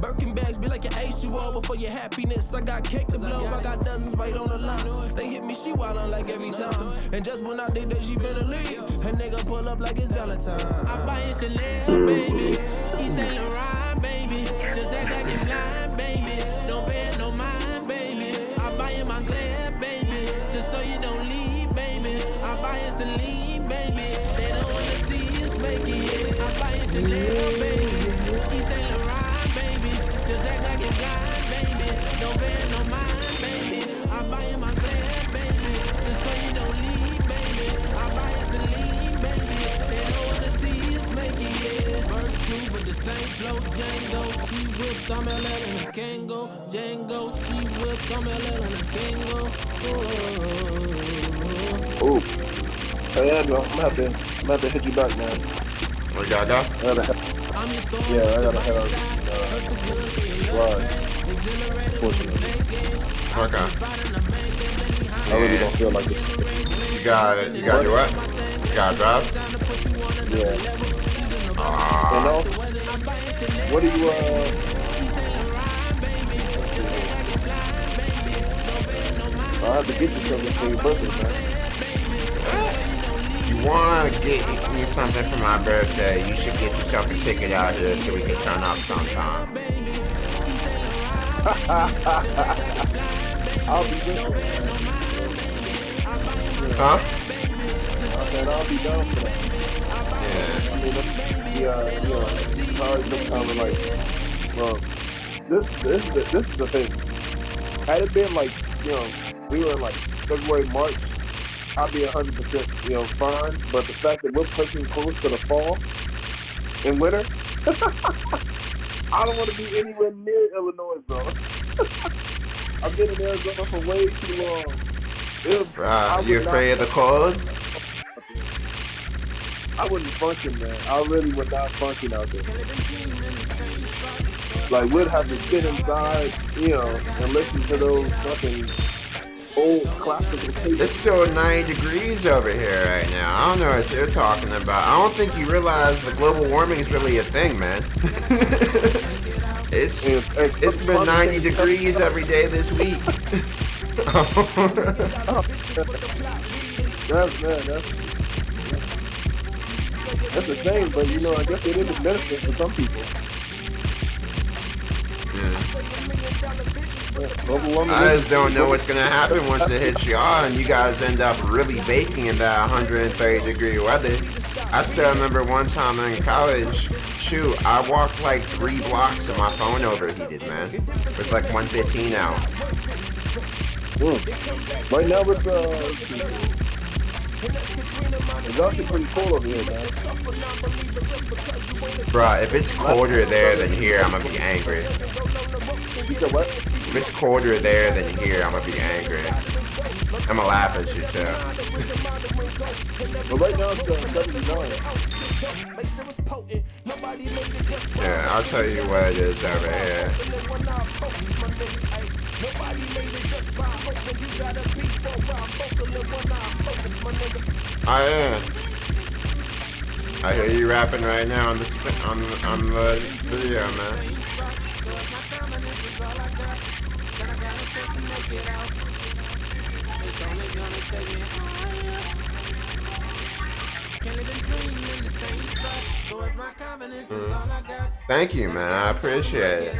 Speaker 3: Birkin bags be like your H2O. But for your happiness, I got cake to blow. I got dozens right on the line. They hit me, she wildin' like every time. And just when I think that she finna leave, a nigga pull up like it's Valentine. I buy a Chanel, baby. East Saint Laurent, baby. Just act like you're blind, baby. Don't pay no mind, baby. I buy a Montclair, baby. Just so you don't leave, baby. I buy a Celine, baby. They don't wanna see us make it, yeah. I buy a Chanel, baby. East Saint Laurent, baby. Just act like you're blind, baby. Don't pay no mind, baby. I buy a Montclair, baby. Just so you don't leave, baby.
Speaker 2: Oh, yeah, no, I'm gonna have to hit you back, man.
Speaker 1: We gotta go?
Speaker 2: I gotta, yeah, I gotta head out. Right. Fortunately,
Speaker 1: Okay.
Speaker 2: I really don't feel like it.
Speaker 1: You gotta do what? You gotta drive?
Speaker 2: Yeah. And also, what do you I have to get you something for your birthday, man.
Speaker 1: You wanna get me something for my birthday, you should get yourself a ticket out here so we can turn up sometime.
Speaker 2: I'll be there.
Speaker 1: Huh?
Speaker 2: I said I'll be down for that.
Speaker 1: Yeah.
Speaker 2: I mean, cars look kind of like, well, this is the thing. Had it been like, we were in like February, March, I'd be 100%, fine. But the fact that we're pushing close to the fall and winter, I don't want to be anywhere near Illinois, bro. I've been in Arizona for way too long.
Speaker 1: You afraid of the cold?
Speaker 2: I wouldn't function, man. I really would not function out there. Like, we'd have to sit inside, and listen to those fucking old classical tapes.
Speaker 1: It's still 90 degrees over here right now. I don't know what you're talking about. I don't think you realize the global warming is really a thing, man. It's been 90 degrees every day this week.
Speaker 2: That's a shame, but I guess it is a benefit for some people.
Speaker 1: I just don't know what's gonna happen once it hits y'all and you guys end up really baking in that 130 degree weather. I still remember one time in college, shoot, I walked like 3 blocks and my phone overheated, man. It was like 115 out.
Speaker 2: Right now it's actually pretty cold over here, man.
Speaker 1: Bruh, if it's colder there than here, I'm gonna be angry.
Speaker 2: You said what?
Speaker 1: If it's colder there than here, I'm gonna be angry. I'm gonna laugh at you too.
Speaker 2: But right now it's 79.
Speaker 1: Yeah, I'll tell you what it is over here. I am. I hear you rapping right now on the video, man. Thank you, man. I appreciate it.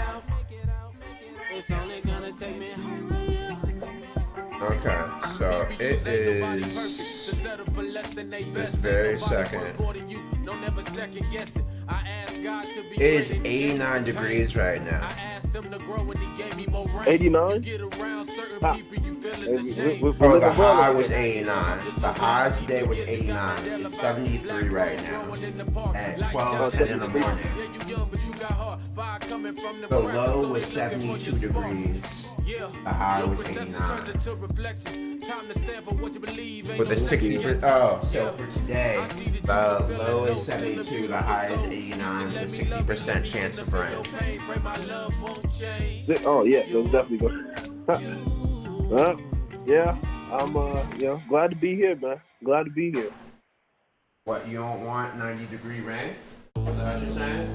Speaker 1: Okay, so it is this very second. It is 89 degrees right now.
Speaker 2: 89?
Speaker 1: Oh, the high was 89. The high today was 89. It's 73 right now at 12:10 in the morning. The low was 72 degrees. The high was 89. With the 60%, so for today, the low is 72, the high is 89, with a 60% chance of rain.
Speaker 2: Oh, yeah, that's definitely good. Well, yeah, I'm, glad to be here, man. Glad to be here.
Speaker 1: What, you don't want 90-degree rain? Is that what you're saying?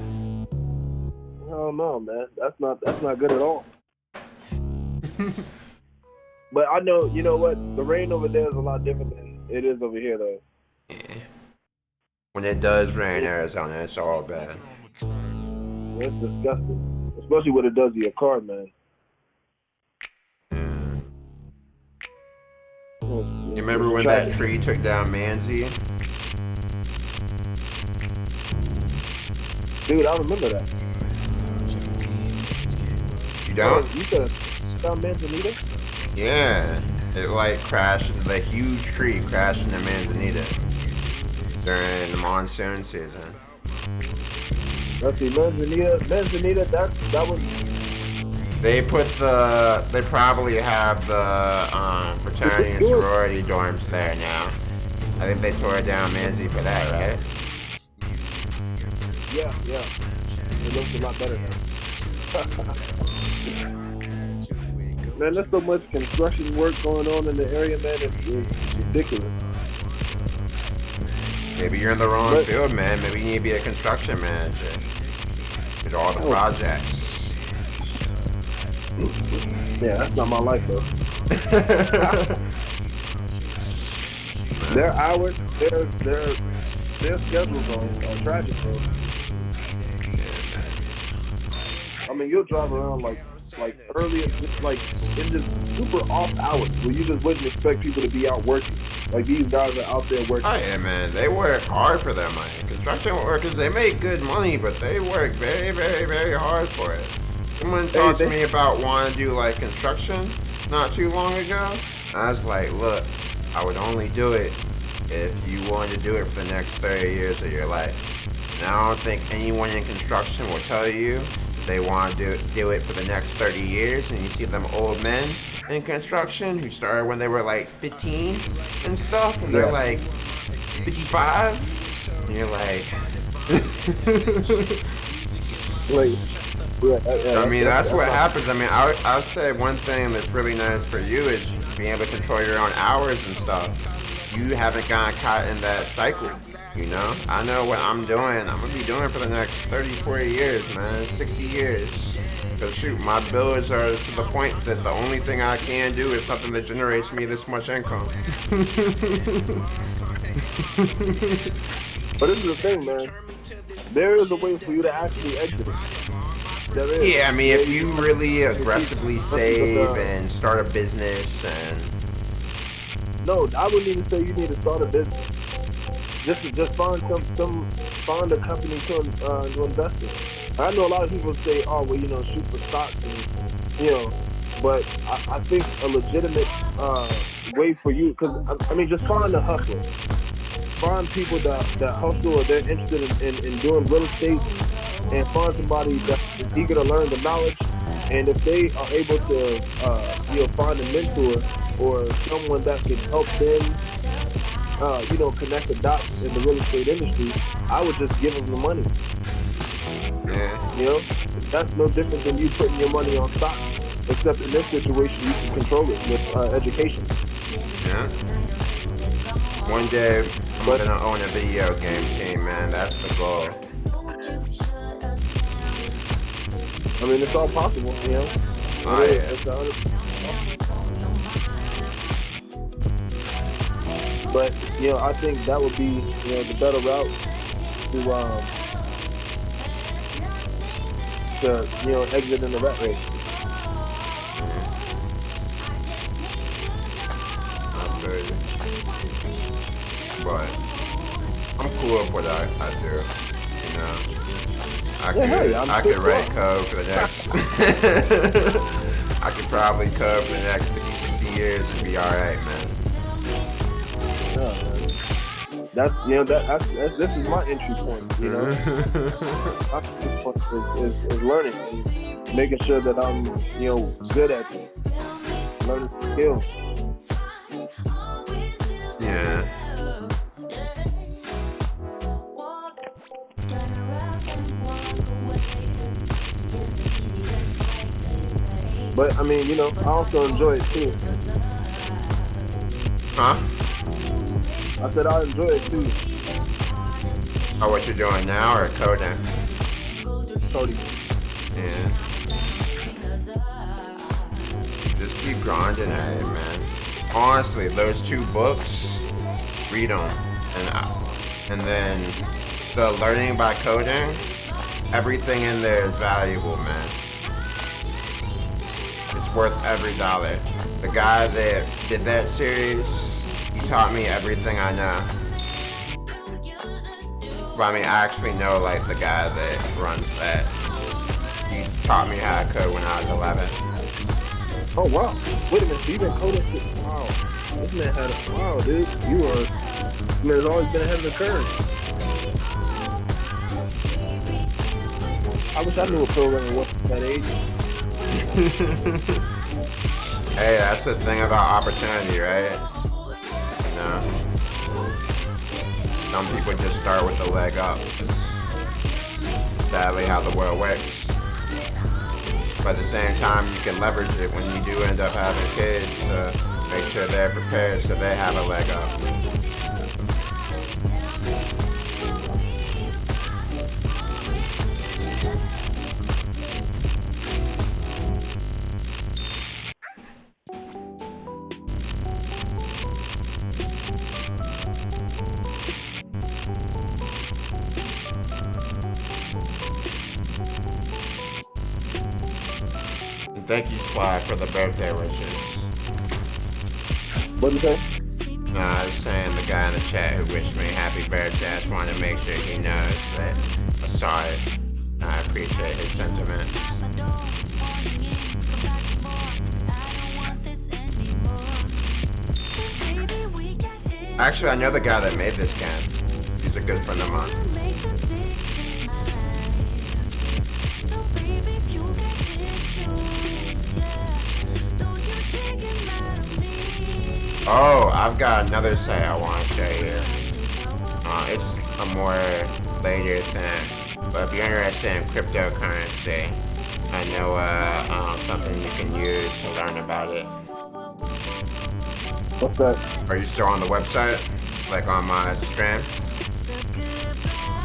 Speaker 2: Oh, no, man. That's not good at all. But I know, you know what? The rain over there is a lot different than it is over here, though.
Speaker 1: Yeah. When it does rain in Arizona, it's all bad.
Speaker 2: It's disgusting. Especially what it does to your car, man.
Speaker 1: You remember when that tree took down Manzi?
Speaker 2: Dude, I remember that.
Speaker 1: You don't?
Speaker 2: You said down Manzanita?
Speaker 1: Yeah. It like crashed, the huge tree crashed into Manzanita during the monsoon season.
Speaker 2: Let's see, Manzanita, that was
Speaker 1: They probably have the fraternity and sorority dorms there now. I think they tore down Manzi for that, right?
Speaker 2: Yeah. It looks a lot better now. Man, there's so much construction work going on in the area, man. It's ridiculous.
Speaker 1: Maybe you're in the wrong field, man. Maybe you need to be a construction manager. With all the projects.
Speaker 2: Yeah, that's not my life, though. Their hours, their schedules are tragic, though. I mean, you'll drive around like early, just like in just super off hours where you just wouldn't expect people to be out working. Like these guys are out there working.
Speaker 1: Oh yeah, man, they work hard for their money. Construction workers, they make good money, but they work very, very, very hard for it. Someone talked to me about wanting to do like construction not too long ago. I was like, look, I would only do it if you wanted to do it for the next 30 years of your life. And I don't think anyone in construction will tell you they want to do it for the next 30 years. And you see them old men in construction who started when they were like 15 and stuff, and they're like 55, and you're like, I mean, that's what happens. I mean, I would say one thing that's really nice for you is being able to control your own hours and stuff. You haven't gotten caught in that cycle, you know? I know what I'm doing. I'm going to be doing for the next 30, 40 years, man, 60 years. Because shoot, my bills are to the point that the only thing I can do is something that generates me this much income.
Speaker 2: But this is the thing, man. There is a way for you to actually exit it.
Speaker 1: Yeah, I mean, if you really aggressively save and start a business and...
Speaker 2: No, I wouldn't even say you need to start a business. Just find find a company to invest in. I know a lot of people say, oh, well, you know, shoot for stocks and, you know, but I think a legitimate way for you, because, I mean, just find a hustler. Find people that hustle or they're interested in doing real estate, and find somebody that's eager to learn the knowledge. And if they are able to, you know, find a mentor or someone that can help them, you know, connect the dots in the real estate industry, I would just give them the money.
Speaker 1: Yeah.
Speaker 2: You know, that's no different than you putting your money on stock, except in this situation, you can control it with education.
Speaker 1: Yeah. One day, I'm gonna own a video game team, man. That's the goal.
Speaker 2: I mean, it's all possible, you know.
Speaker 1: Oh, yeah.
Speaker 2: But, you know, I think that would be, you know, the better route to you know, exit in the rat race.
Speaker 1: Absolutely. But I'm cool with what I do, you know. I could write code for the next I could probably code for the next 50, 60 years and be alright, man.
Speaker 2: That's, you know, this is my entry point, you know. My entry point is learning and making sure that I'm, you know, good at it. Learning skills.
Speaker 1: Yeah.
Speaker 2: But I mean, you know, I also enjoy it too.
Speaker 1: Huh?
Speaker 2: I said I enjoy it too.
Speaker 1: Oh, what you're doing now or coding?
Speaker 2: Coding.
Speaker 1: Yeah. Just keep grinding at it, man. Honestly, those 2 books, read them. And then the learning by coding, everything in there is valuable, man. It's worth every dollar. The guy that did that series, he taught me everything I know. Well, I mean, I actually know, like, the guy that runs that. He taught me how to code when I was 11.
Speaker 2: Oh, wow. Wait a minute, so you've been coding since, wow. This man had a, wow, dude. You are, this man has always been ahead of the curve. I wish I knew what programming was at that age.
Speaker 1: Hey, that's the thing about opportunity, right? You know, some people just start with the leg up. Sadly, how the world works. But at the same time, you can leverage it when you do end up having kids to make sure they're prepared so they have a leg up. And thank you, Sly, for the birthday wishes.
Speaker 2: What did you say?
Speaker 1: No, I was saying the guy in the chat who wished me happy birthday. I just wanted to make sure he knows that I saw it. I appreciate his sentiments. Actually, I know the guy that made this game. He's a good friend of mine. Oh, I've got another site I want to show you. It's a more later thing, but if you're interested in cryptocurrency, I know something you can use to learn about it.
Speaker 2: What's that?
Speaker 1: Are you still on the website? Like on my stream?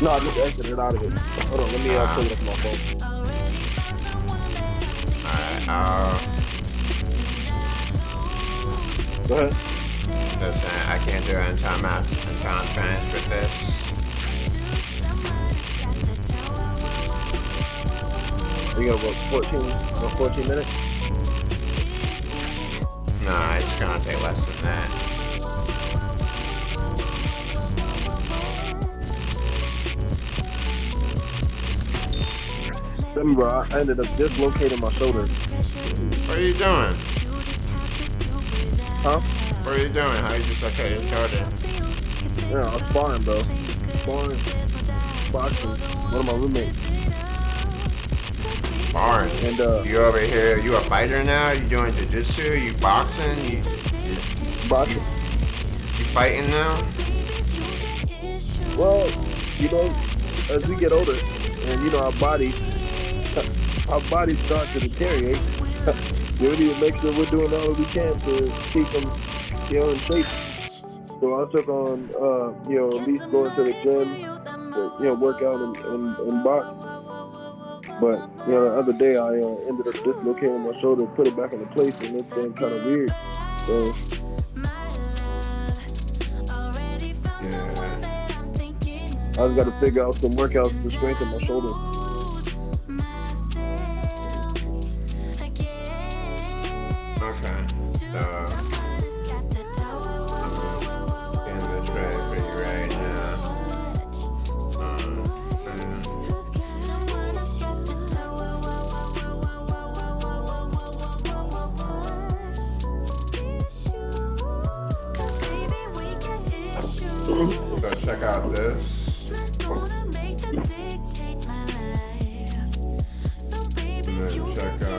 Speaker 2: No, I just exited out of it. Hold on, let me pull it up on my phone.
Speaker 1: Alright,
Speaker 2: Go ahead.
Speaker 1: listen, I can't do it until I'm finished with this.
Speaker 2: We got what, 14 minutes?
Speaker 1: No, it's gonna take less than that.
Speaker 2: Remember, I ended up dislocating my shoulder.
Speaker 1: What are you doing?
Speaker 2: Huh?
Speaker 1: What are you doing? How you just okay your shoulder?
Speaker 2: Yeah, I was sparring, bro. Sparring. Boxing. One of my roommates.
Speaker 1: Sparring.
Speaker 2: And,
Speaker 1: you over here, you a fighter now? You doing jiu-jitsu? You boxing? You
Speaker 2: boxing.
Speaker 1: you fighting now?
Speaker 2: Well, you know, as we get older, and you know, our bodies start to deteriorate. We need to make sure we're doing all that we can to keep them, you know, in shape. So I took on, you know, at least going to the gym, to, you know, work out and box. But, you know, the other day I ended up dislocating my shoulder, put it back into place, and it's been kind of weird. So,
Speaker 1: Yeah.
Speaker 2: I just got to figure out some workouts to strengthen my shoulder.
Speaker 1: Okay. So in the tray for you right now. So check out this. And then check out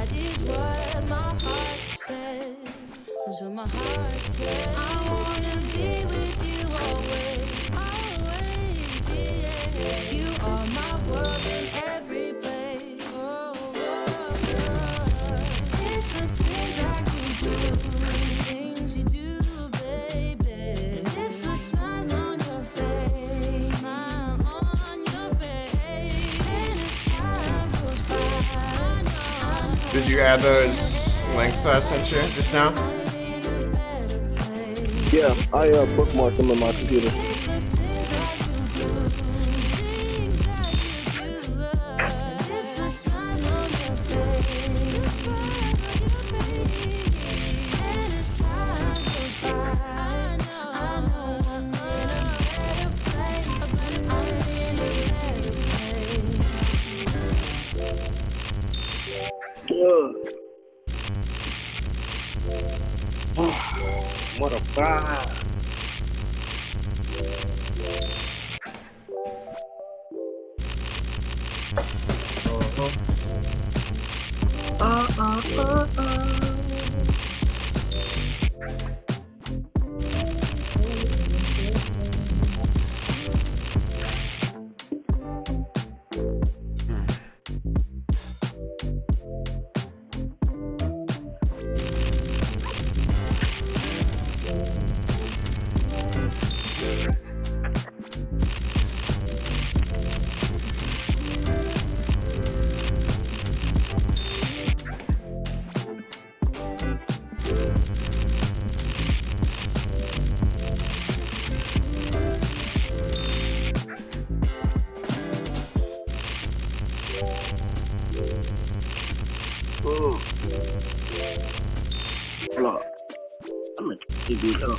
Speaker 3: That is what my heart says. That's what my heart says. I wanna be with you always, always, yeah. You are my world in every place. Oh, oh, oh. It's the things I can do, things you do, baby. It's the smile on your face, smile on your face. And as time goes by, I know.
Speaker 1: Did you add those links that I sent you just now?
Speaker 2: Yeah, I bookmarked them on my computer. What a vibe. Look, I'm gonna give you some.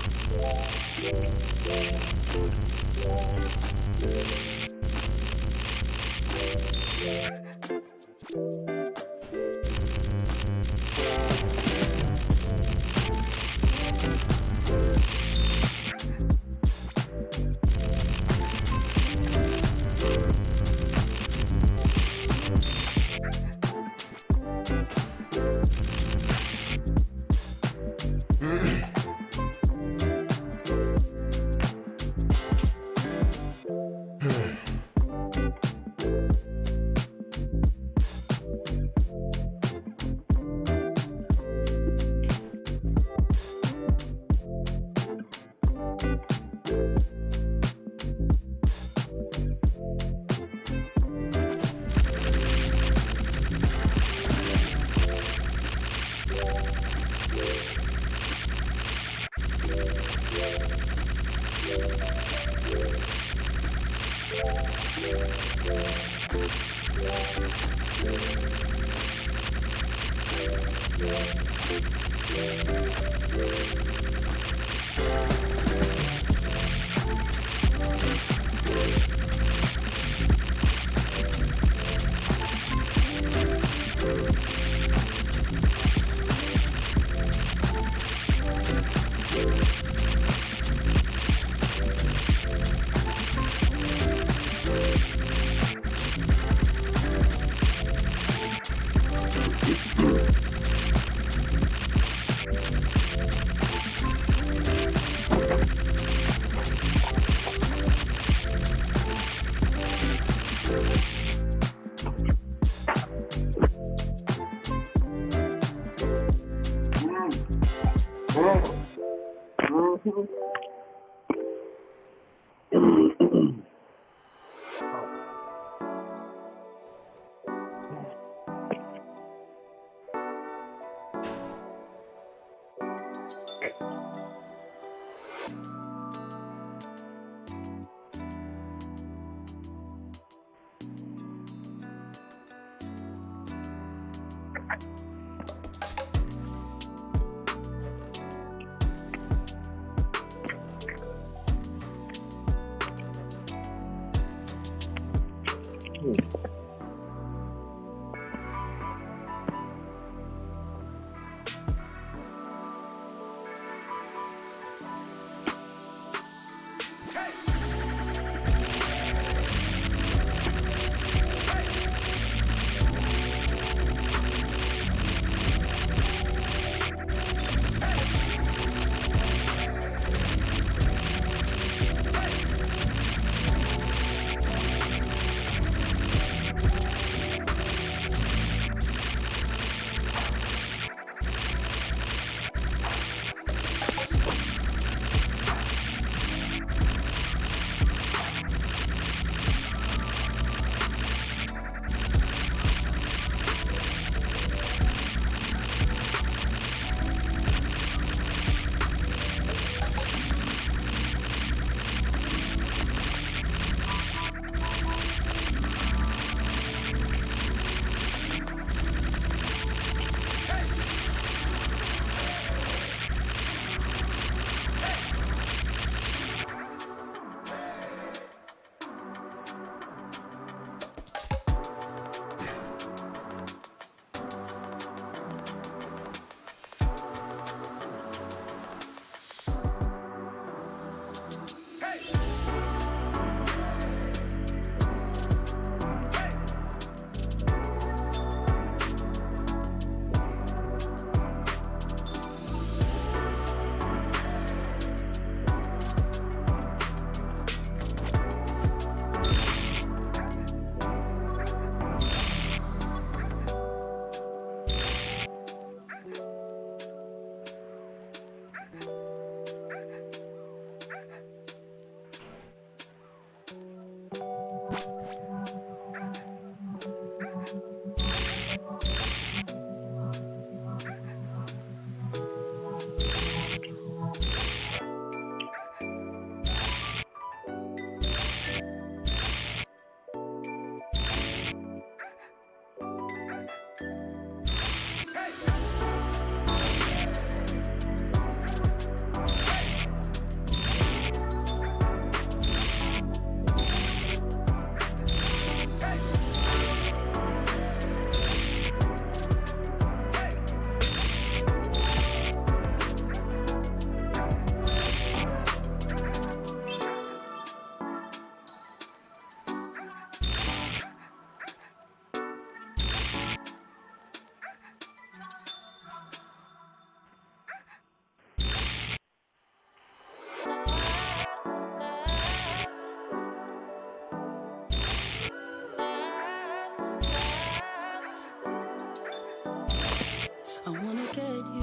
Speaker 4: wanna get you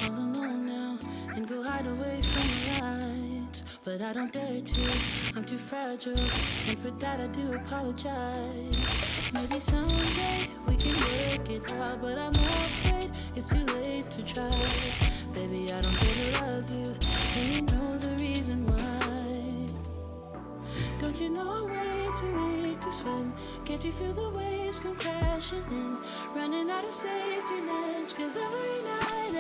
Speaker 4: all alone now and go hide away from the lights, but I don't dare to. I'm too fragile, and for that I do apologize. Maybe someday we can work it out, but I'm afraid it's too late to try. Baby, I don't dare to love you, and you know the reason why. Don't you know I'm way too weak to swim? Can't you feel the waves come crashing in? Running out of safety nets, 'cause every night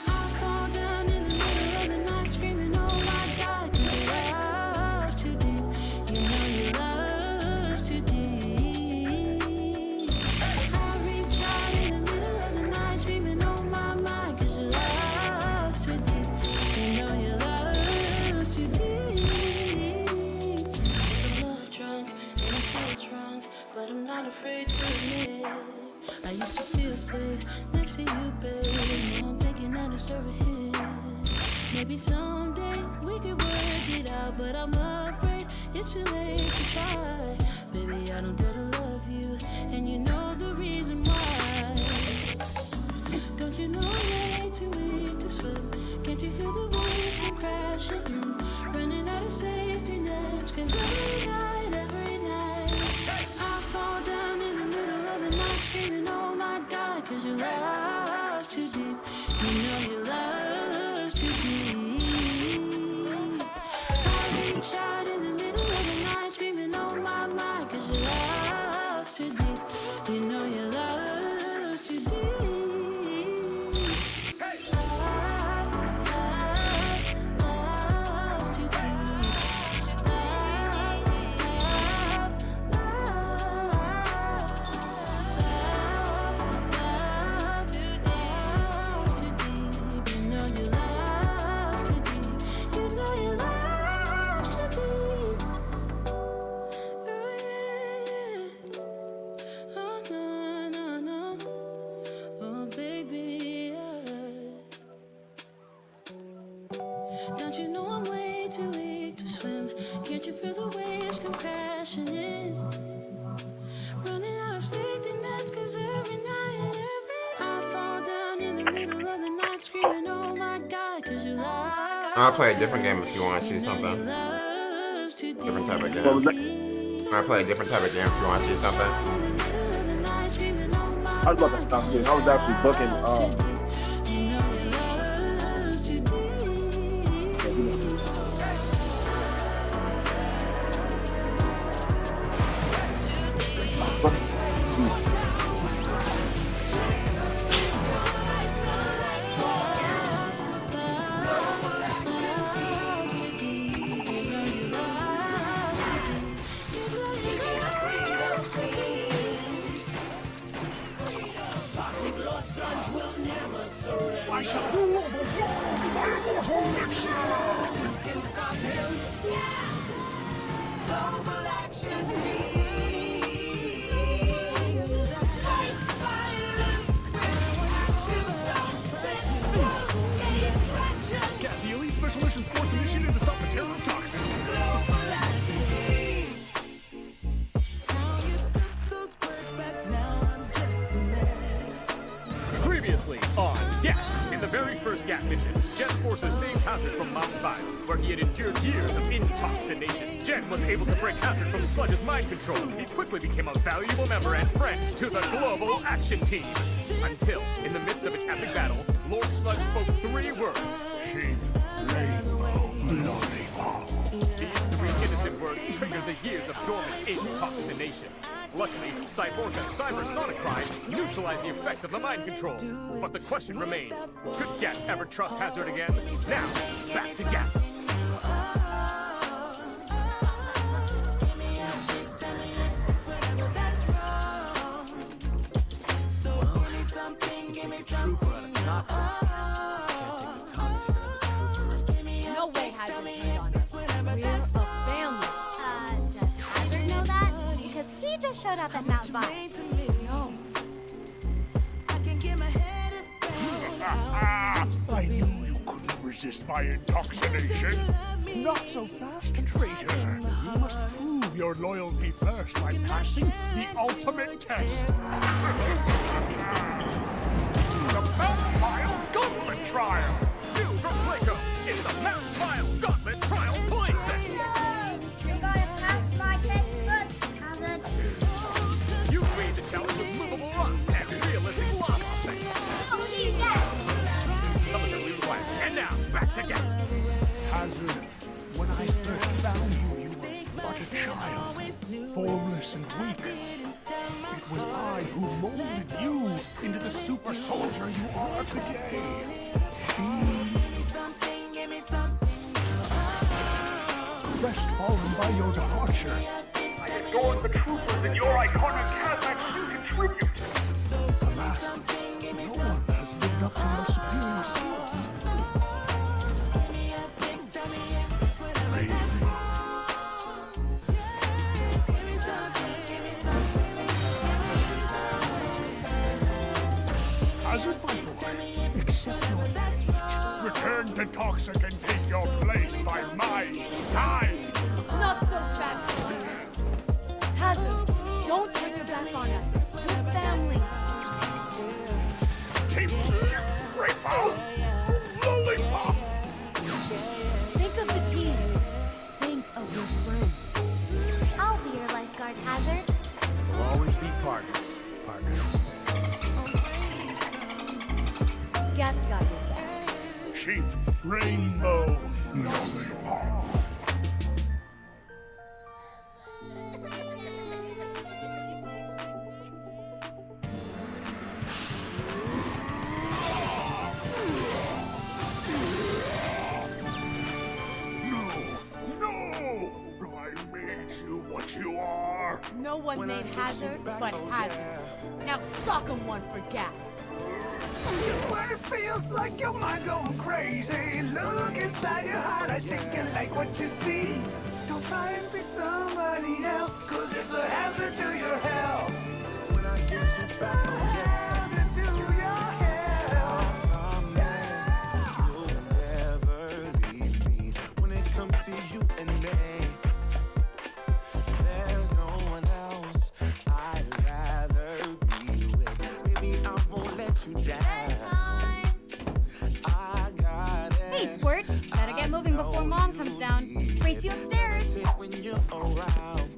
Speaker 4: I fall down in the middle of the night screaming, oh my God, 'cause your love's too deep. You know your love's too deep. I reach out in the middle of the night screaming, oh my, 'cause your love's too deep. You know your love's too deep. But I'm not afraid to admit I used to feel safe next to you, babe. Now I'm thinking I deserve a hit. Maybe someday we could work it out, but I'm afraid it's too late to try. Baby, I don't dare to love you, and you know the reason why. Don't you know I'm way too weak to swim? Can't you feel the waves come crashing in? Running out of safety nets, 'cause every night I fall down in the middle of the night screaming, oh my God, 'cause your love's too deep. You know your love's too deep. I reach out in the middle of the night screaming, oh my, 'cause your love's too deep. You know your love's too deep. Don't you know I'm way too weak to swim? Can't you feel the waves come crashing in? Running out of safety nets, 'cause every night I fall down in the middle of the night screaming, oh my God, 'cause you love.
Speaker 1: I'll play a different game if you want to see something. Different type of game. I'll play a different type of game if you want to see something.
Speaker 2: I was about to stop this. I was actually booking.
Speaker 5: I shall rule over my immortal elixir! You can stop him! Global action team! Fight violence! Action don't set traction!
Speaker 6: Cat, the Elite Special Missions Force initiated to stop the terror of toxin.
Speaker 5: Global action team! How you put those words back now, I'm just a mess.
Speaker 6: Previously on GAT. In the very first GAT mission, Jen forces saved Hazard from Mount 5, where he had endured years of intoxination. Jen was able to break Hazard from Sludge's mind control. He quickly became a valuable member and friend to the Global Action Team. Until, in the midst of an epic battle, Lord Sludge spoke 3 words.
Speaker 5: King, Rainbow, Lollipop.
Speaker 6: These 3 innocent words triggered the years of dormant intoxination. Luckily, Cyborga Cybersonicry neutralized the effects of the mind control. But the question remained, could GAT ever trust Hazard again? Now, back to GAT.
Speaker 7: No way Hazard turned on us. We're a family.
Speaker 8: Does Hazard know that? Because he just showed up at Mount Vine.
Speaker 7: No.
Speaker 5: I knew you couldn't resist my intoxication. Not so fast, traitor. You must prove your loyalty first by passing the ultimate test. trial.
Speaker 6: New from Playco, it's the Mount Vile Gauntlet Trial Playset.
Speaker 8: You gotta pass my test first, Hazard.
Speaker 6: You create the challenge with movable rocks and realistic lava effects.
Speaker 8: What do you get?
Speaker 6: Some of them we require. And now, back to Get.
Speaker 5: Hazard, when I first found you, you were but a child, formless and weak. It was I who molded you into the super soldier you are today. Crestfallen by your departure, I adored the troopers in your iconic Kazakh you contribute. Alas, no one has lived up to your superior skills. Hazard, my boy, accept your fate. Return to Toxic and take your place by my side.
Speaker 7: Not so fast, Sludge. Hazard, don't turn your back on us. We're family.
Speaker 5: Keep grape out, lollipop.
Speaker 7: Think of the team. Think of your friends.
Speaker 8: I'll be your lifeguard, Hazard.
Speaker 6: We'll always be partners, partner.
Speaker 7: Gat's got your back.
Speaker 5: Cheap rainbow lollipop. No! I made you what you are.
Speaker 7: No one made Hazard but Hazard. Now sock him one for Gat.
Speaker 9: Just when it feels like your mind's going crazy, look inside your heart, I think you like what you see. Don't try and be somebody else, cause it's a hazard to your health. When I get you back, hazard to your health. I promise you'll never leave me. When it comes to you and me, there's no one else I'd rather be with. Baby, I won't let you down.
Speaker 8: Hey, Squirt. Better get moving before Mom comes down. Race you upstairs.
Speaker 9: When you're around,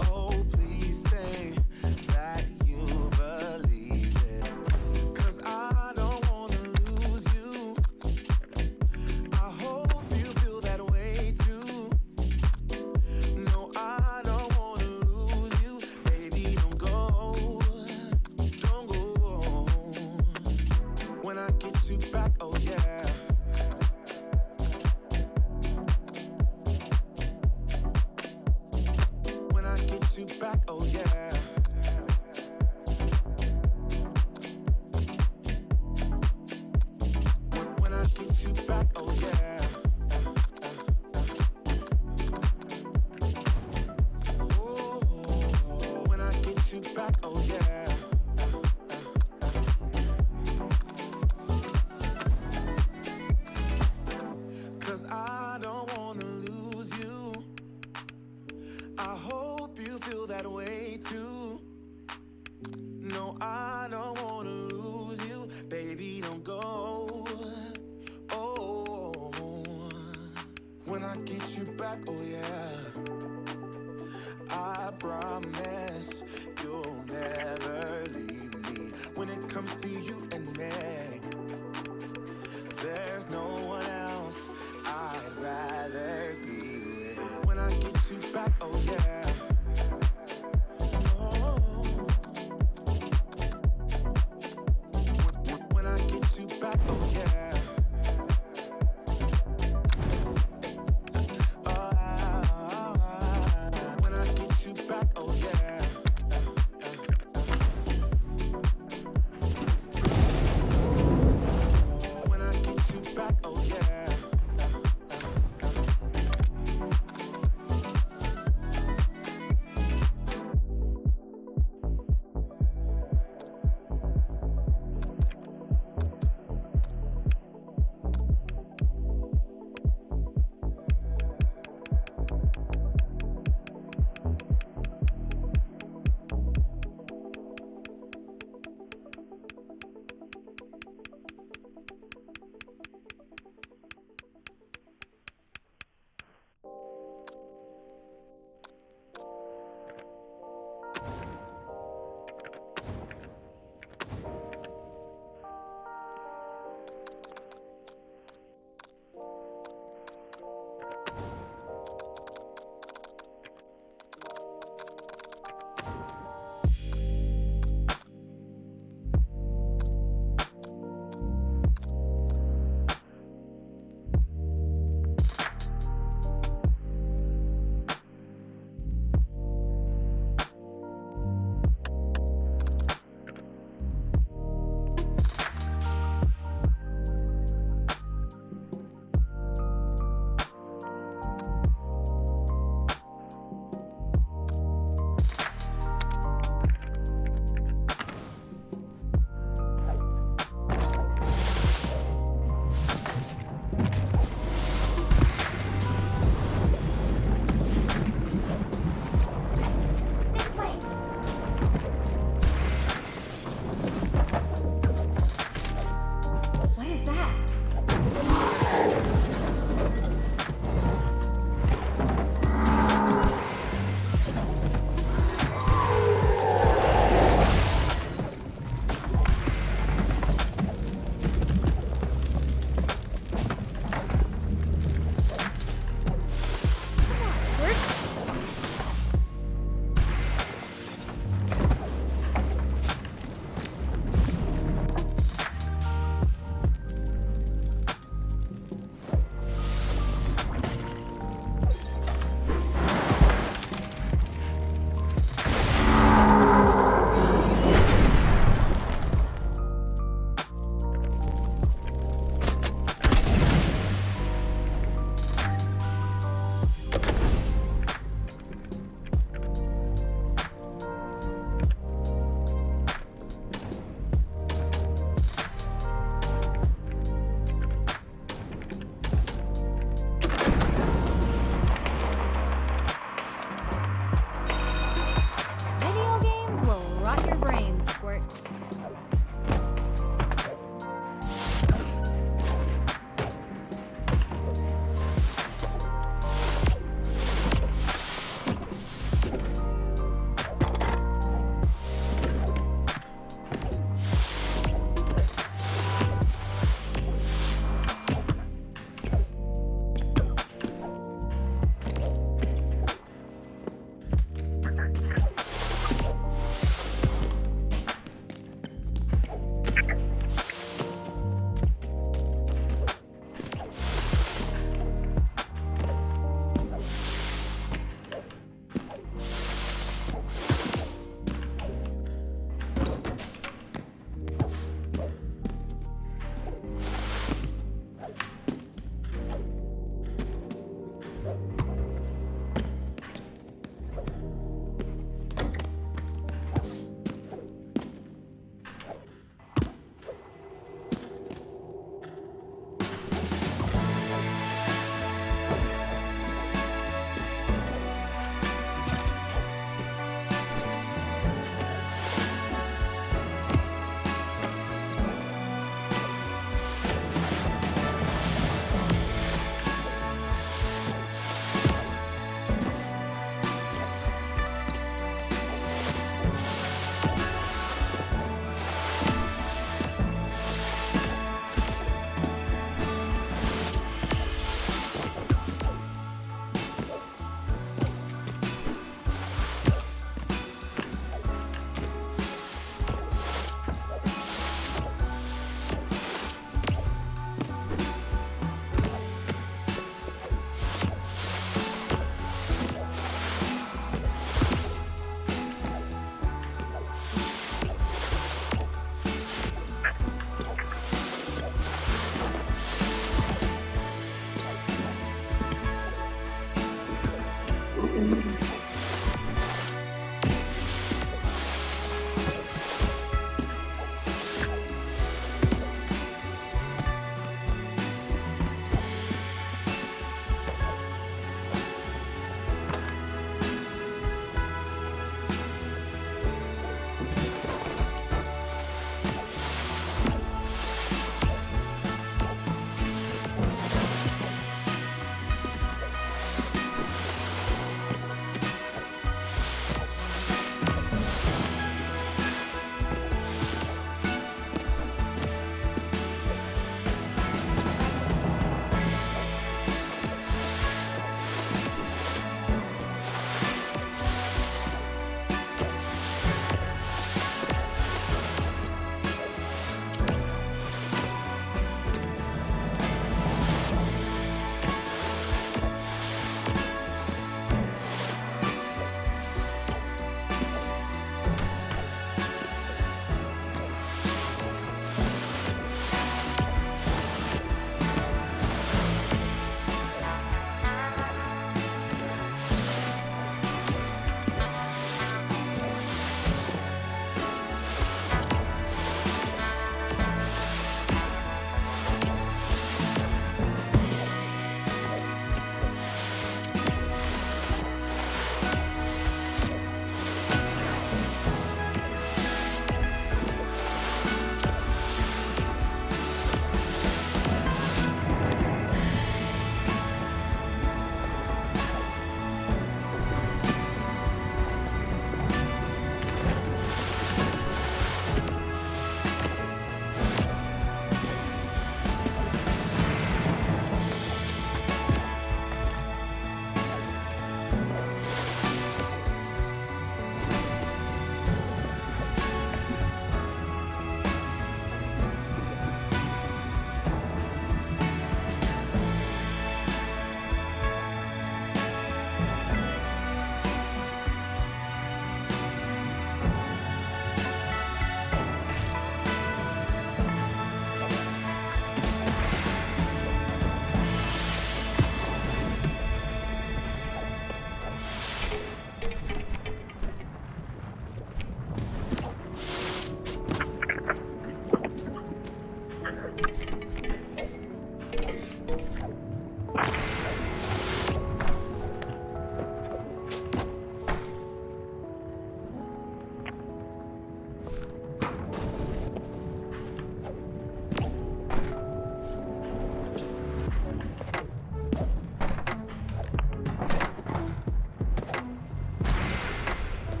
Speaker 9: oh, please say that you believe it. 'Cause I don't wanna lose you. I hope you feel that way too. No, I don't wanna lose you. Baby, don't go. Don't go. When I get you back, oh yeah. When I get you back, oh yeah. When I get you back, oh yeah. Oh, when I get you back, oh yeah. Cause I don't wanna lose you. I hope you feel that way too. No, I don't wanna lose you. Baby, don't go. Oh, when I get you back, oh yeah. I promise you'll never leave me. When it comes to you and me, there's no one else I'd rather be with. When I get you back, oh yeah. Oh. When I get you back, oh yeah. When I get you back, oh yeah. When I get you back, oh yeah.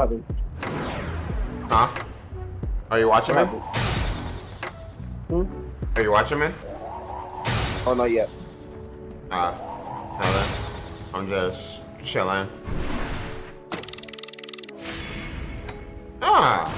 Speaker 2: happened?
Speaker 1: Huh? Are you watching
Speaker 2: What
Speaker 1: me?
Speaker 2: happened?
Speaker 1: Are you watching me?
Speaker 2: Oh, not yet.
Speaker 1: No then. I'm just chilling. Ah!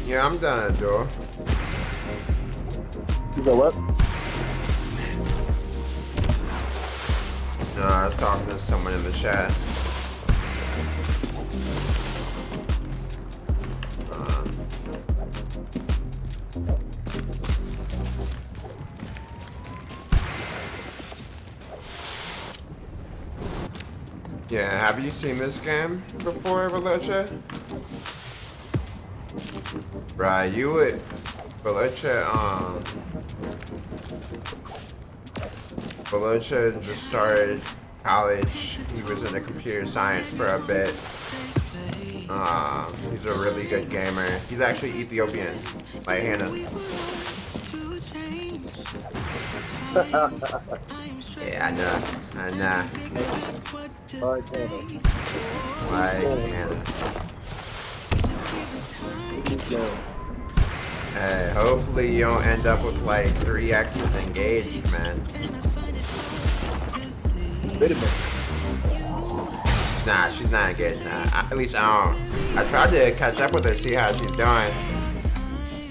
Speaker 1: Yeah, I'm done at door.
Speaker 2: You said what?
Speaker 1: No, I was talking to someone in the chat. Yeah, have you seen this game before, Veloce? Right, you would, Veloce, Belucha just started college. He was into computer science for a bit. He's a really good gamer. He's actually Ethiopian, like Hannah. Yeah, I know. Like Hannah. Hey, hopefully you don't end up with like 3 exes engaged, man.
Speaker 2: Wait a minute.
Speaker 1: Nah, she's not engaged now. At least I don't. I tried to catch up with her, see how she's doing.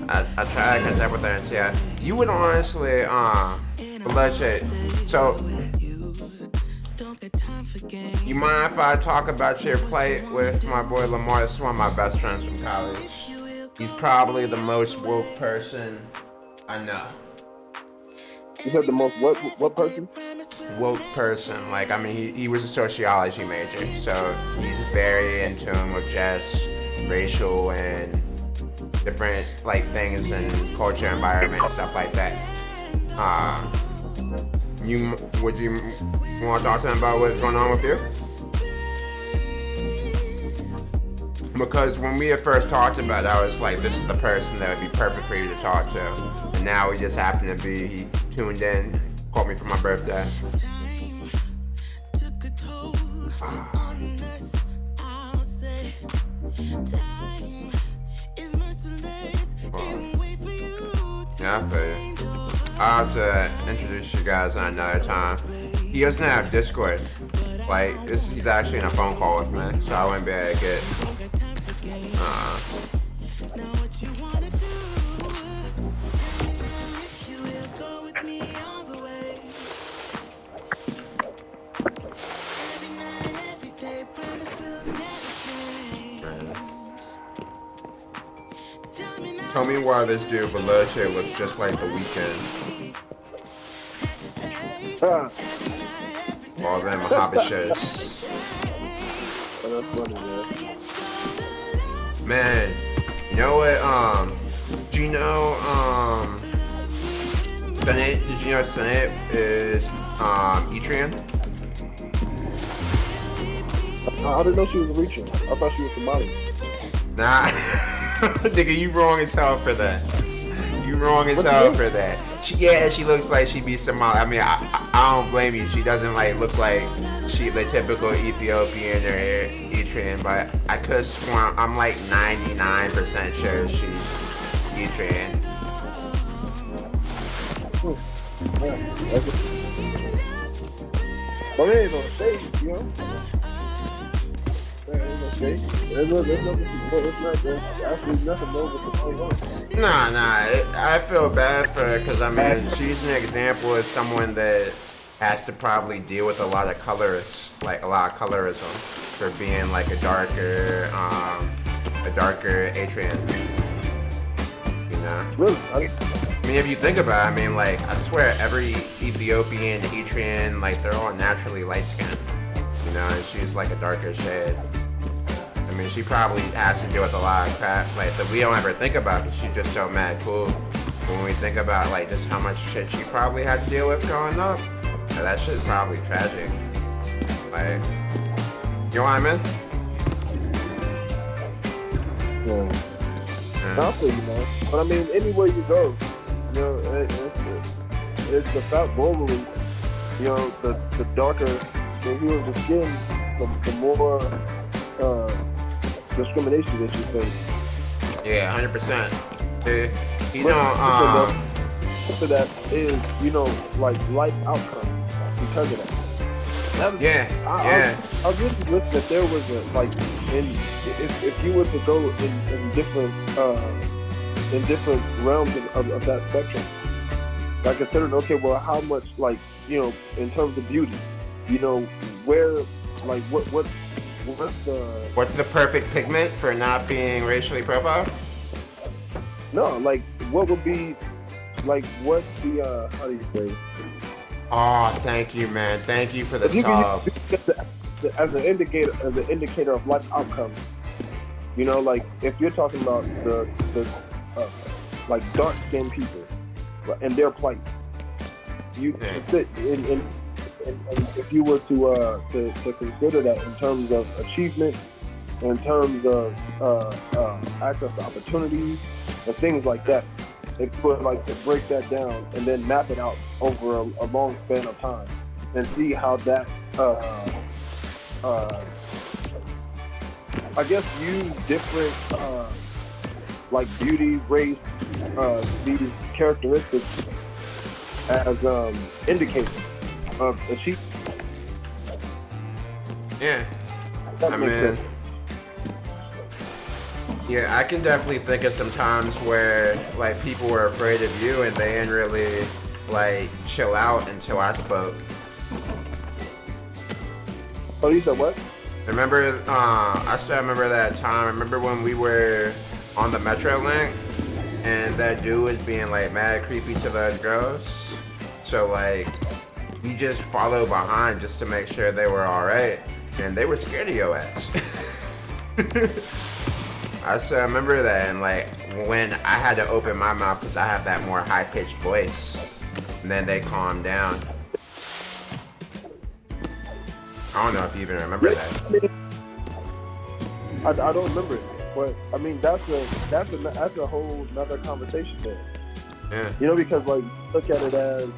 Speaker 1: I tried to catch up with her and see how. You would honestly, bloodshed. So, you mind if I talk about your plight with my boy Lamar? This is one of my best friends from college. He's probably the most woke person I know.
Speaker 2: You said the most what person?
Speaker 1: Woke person. Like, I mean, he was a sociology major, so he's very in tune with just racial and different like things and culture, environment, stuff like that. Would you want to talk to him about what's going on with you? Because when we had first talked about it, I was like, this is the person that would be perfect for you to talk to. And now he just happened to be, he tuned in, called me for my birthday. Yeah, I feel you. I'll have to introduce you guys another time. He doesn't have Discord. Like, he's actually in a phone call with me, so I wouldn't be able to get. Tell me why this dude Belucha looks just like The Weeknd. All them Hobbit shows.
Speaker 2: Oh, that's funny,
Speaker 1: Man, you know what? Do you know Senate? Did you know Senate is Etrian?
Speaker 2: I didn't know she was Eritrean. I thought she was Somali.
Speaker 1: Nah, nigga, you wrong as hell for that. You wrong as hell for that. She looks like she be Somali. I mean, I don't blame you. She doesn't like look like she the typical Ethiopian or Eritrean, but I could sworn I'm like 99% sure she's Eritrean.
Speaker 2: But it ain't no stage, you know? There's nothing wrong with the whole one.
Speaker 1: Nah, I feel bad for her because I mean she's an example of someone that has to probably deal with a lot of colorism for being like a darker Eritrean. You know?
Speaker 2: Really?
Speaker 1: I mean, if you think about it, I mean, like I swear every Ethiopian, Eritrean, like they're all naturally light skinned. You know, and she's like a darker shade. I mean, she probably has to deal with a lot of crap like that we don't ever think about because she's just so mad cool. When we think about like just how much shit she probably had to deal with growing up, that shit's probably tragic. Like, you know what I mean?
Speaker 2: Yeah. I feel you, man. But I mean, anywhere you go, you know, it's the fact globally, you know, the darker the hue of the skin, the more discrimination that you face.
Speaker 1: Yeah, 100%. You
Speaker 2: But
Speaker 1: know,
Speaker 2: so that is, you know, like life outcome because of that. I really wish that there was a like if you were to go in different realms of that spectrum, like considering well how much like you know in terms of beauty, you know where like
Speaker 1: what's the perfect pigment for not being racially profiled?
Speaker 2: No, like what would be like what's the how do you say?
Speaker 1: Oh, thank you, man. Thank you for the sub.
Speaker 2: As an indicator of life outcomes, you know, like if you're talking about the like dark skinned people and their plight, you and if you were to consider that in terms of achievement, in terms of access to opportunities and things like that, if you would like to break that down and then map it out over a long span of time and see how that I guess use different like beauty, race, these characteristics as indicators of achievement.
Speaker 1: Yeah.
Speaker 2: That
Speaker 1: I
Speaker 2: makes
Speaker 1: mean,
Speaker 2: sense.
Speaker 1: yeah, I can definitely think of some times where like people were afraid of you and they didn't really like chill out until I spoke.
Speaker 2: Oh, you said what?
Speaker 1: Remember, I still remember that time. Remember when we were on the Metrolink and that dude was being like mad creepy to those girls? So like, we just followed behind just to make sure they were alright. And they were scared of your ass. I still remember that, and like when I had to open my mouth because I have that more high-pitched voice, and then they calmed down. I don't know if you even remember that.
Speaker 2: I don't remember it, but I mean that's a whole nother conversation there.
Speaker 1: Yeah.
Speaker 2: You know, because like look at it as,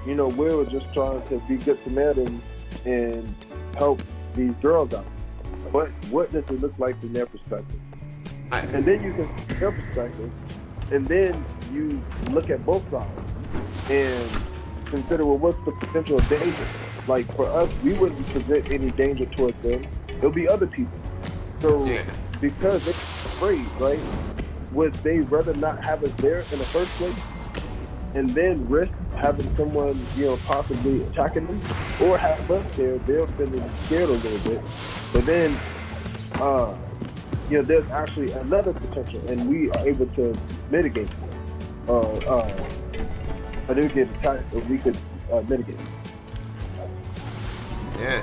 Speaker 2: you know, Will just trying to be good Samaritan and help these girls out. But what does it look like from their perspective? And then you can see their perspective, and then you look at both sides and consider, well, what's the potential danger? Like for us, we wouldn't present any danger towards them. It'll be other people. So because they're afraid, right? Would they rather not have us there in the first place, and then risk having someone, you know, possibly attacking them, or have us there? They're feeling scared a little bit, but then, you know, there's actually another potential, and we are able to mitigate. I do get attacked, or we could mitigate.
Speaker 1: Yeah.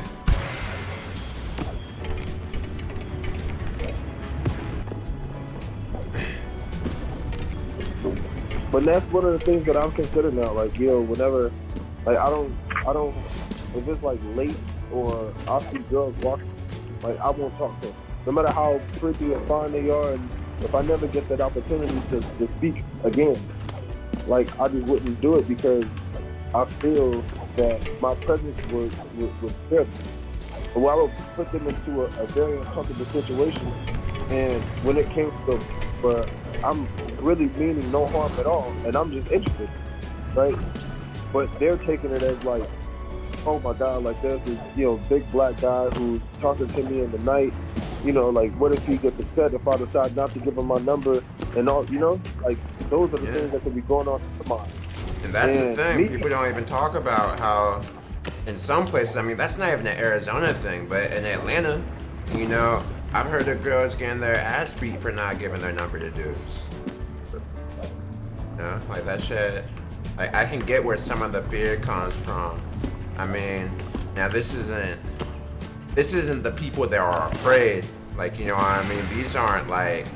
Speaker 2: But that's one of the things that I'm considering now. Like, you know, whenever, like, I don't, if it's like late or I see girls walking, like, I won't talk to them. No matter how pretty or fine they are, and if I never get that opportunity to speak again, like, I just wouldn't do it because I feel that my presence would scare them. Well, I would put them into a very uncomfortable situation, and when it came to, but I'm really meaning no harm at all, and I'm just interested, right? But they're taking it as like, oh my God, like there's this, you know, big black guy who's talking to me in the night. You know, like what if he gets upset if I decide not to give him my number and all, you know? Like those are the things that could be going on in my mind.
Speaker 1: And that's the thing, people don't even talk about how in some places, I mean, that's not even an Arizona thing, but in Atlanta, you know, I've heard of girls getting their ass beat for not giving their number to dudes. You know, like that shit, like I can get where some of the fear comes from. I mean, now this isn't the people that are afraid, like, you know what I mean? These aren't like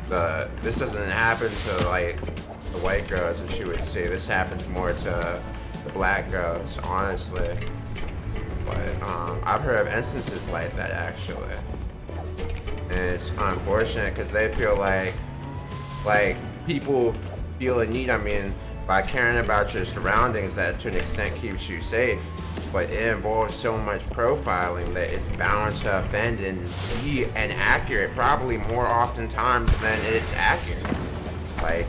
Speaker 1: this doesn't happen to like the white girls, and she would say this happens more to the black girls, honestly. But I've heard of instances like that actually, and it's unfortunate because they feel like people feel a need. I mean, by caring about your surroundings, that to an extent keeps you safe. But it involves so much profiling that it's bound to offend and be inaccurate, probably more oftentimes than it's accurate. Like,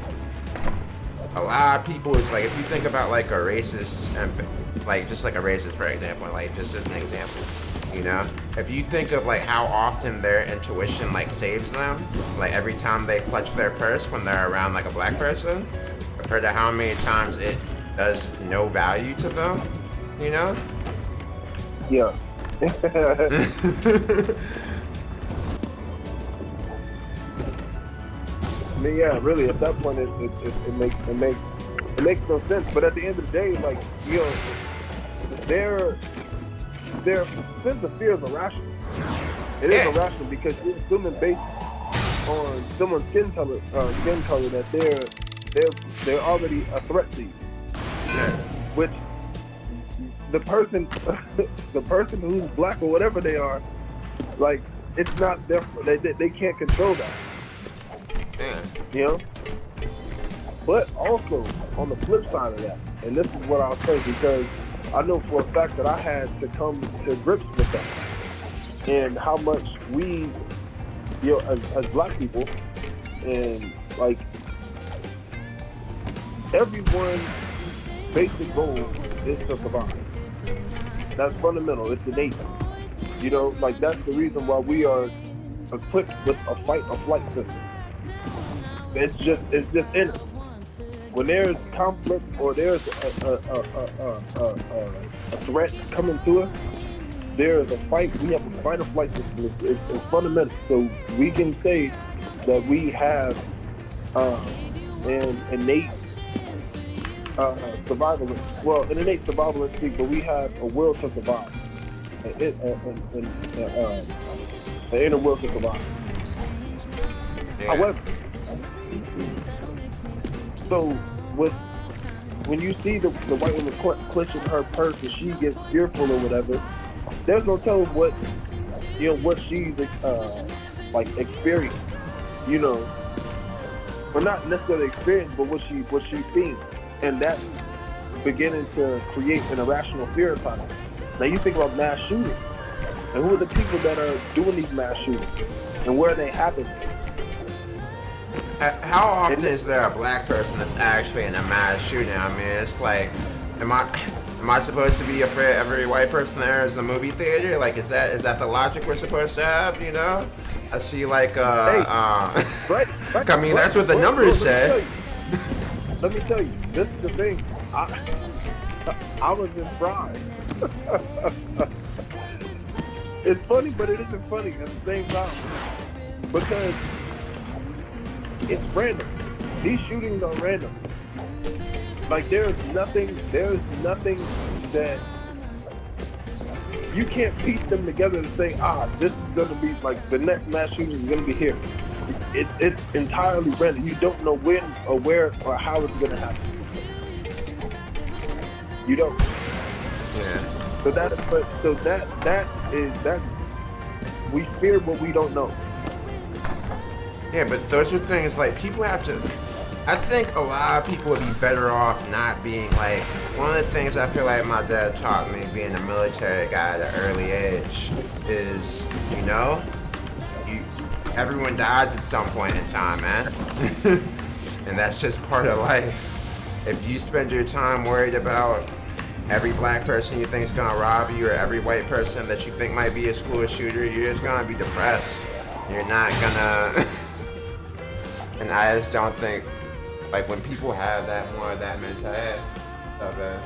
Speaker 1: a lot of people, it's like, if you think about like a racist, like just like a racist, for example, like just as an example, you know, if you think of like how often their intuition like saves them, like every time they clutch their purse when they're around like a black person, compared to how many times it does no value to them, you know?
Speaker 2: Yeah. I mean, yeah, really, at that point, it makes no sense. But at the end of the day, like, you know, their sense of fear is irrational. It is irrational because you're assuming based on someone's skin color that they're already a threat to you. which the person, the person who's black or whatever they are, like it's not their. They can't control that.
Speaker 1: Yeah.
Speaker 2: You know. But also on the flip side of that, and this is what I'll say because I know for a fact that I had to come to grips with that and how much we, you know, as black people, and like everyone's basic goal is to survive. That's fundamental. It's innate. You know, like that's the reason why we are equipped with a fight or flight system. It's just in us. When there's conflict or there's a threat coming to us, there is a fight. We have a fight or flight system. It's fundamental. So we can say that we have an innate survivalist. Well, an innate survival instinct, but we have a will to survive. An inner will to survive.
Speaker 1: Yeah.
Speaker 2: However, so when you see the white woman clenching her purse and she gets fearful or whatever, there's no telling what she's like experienced, you know, or not necessarily experienced, but what she's seen, and that's beginning to create an irrational fear inside her. Now you think about mass shootings, and who are the people that are doing these mass shootings, and where they happen?
Speaker 1: How often is there a black person that's actually in a mass shooting? I mean, it's like, am I supposed to be afraid every white person there is a movie theater? Like, is that the logic we're supposed to have? You know, I see like
Speaker 2: right,
Speaker 1: I mean, that's what the numbers say.
Speaker 2: Let me tell you, this is the thing. I was in Pride. It's funny, but it isn't funny at the same time because it's random. These shootings are random. Like there's nothing that you can't piece them together to say, this is gonna be like the next mass shooting is gonna be here. It's entirely random. You don't know when or where or how it's gonna happen. You don't.
Speaker 1: Yeah.
Speaker 2: So that we fear what we don't know.
Speaker 1: Yeah, but those are things like people have to. I think a lot of people would be better off not being like. One of the things I feel like my dad taught me, being a military guy at an early age, is everyone dies at some point in time, man, and that's just part of life. If you spend your time worried about every black person you think is gonna rob you, or every white person that you think might be a school shooter, you're just gonna be depressed. You're not gonna. And I just don't think, like, when people have that more of that mentality, stop that.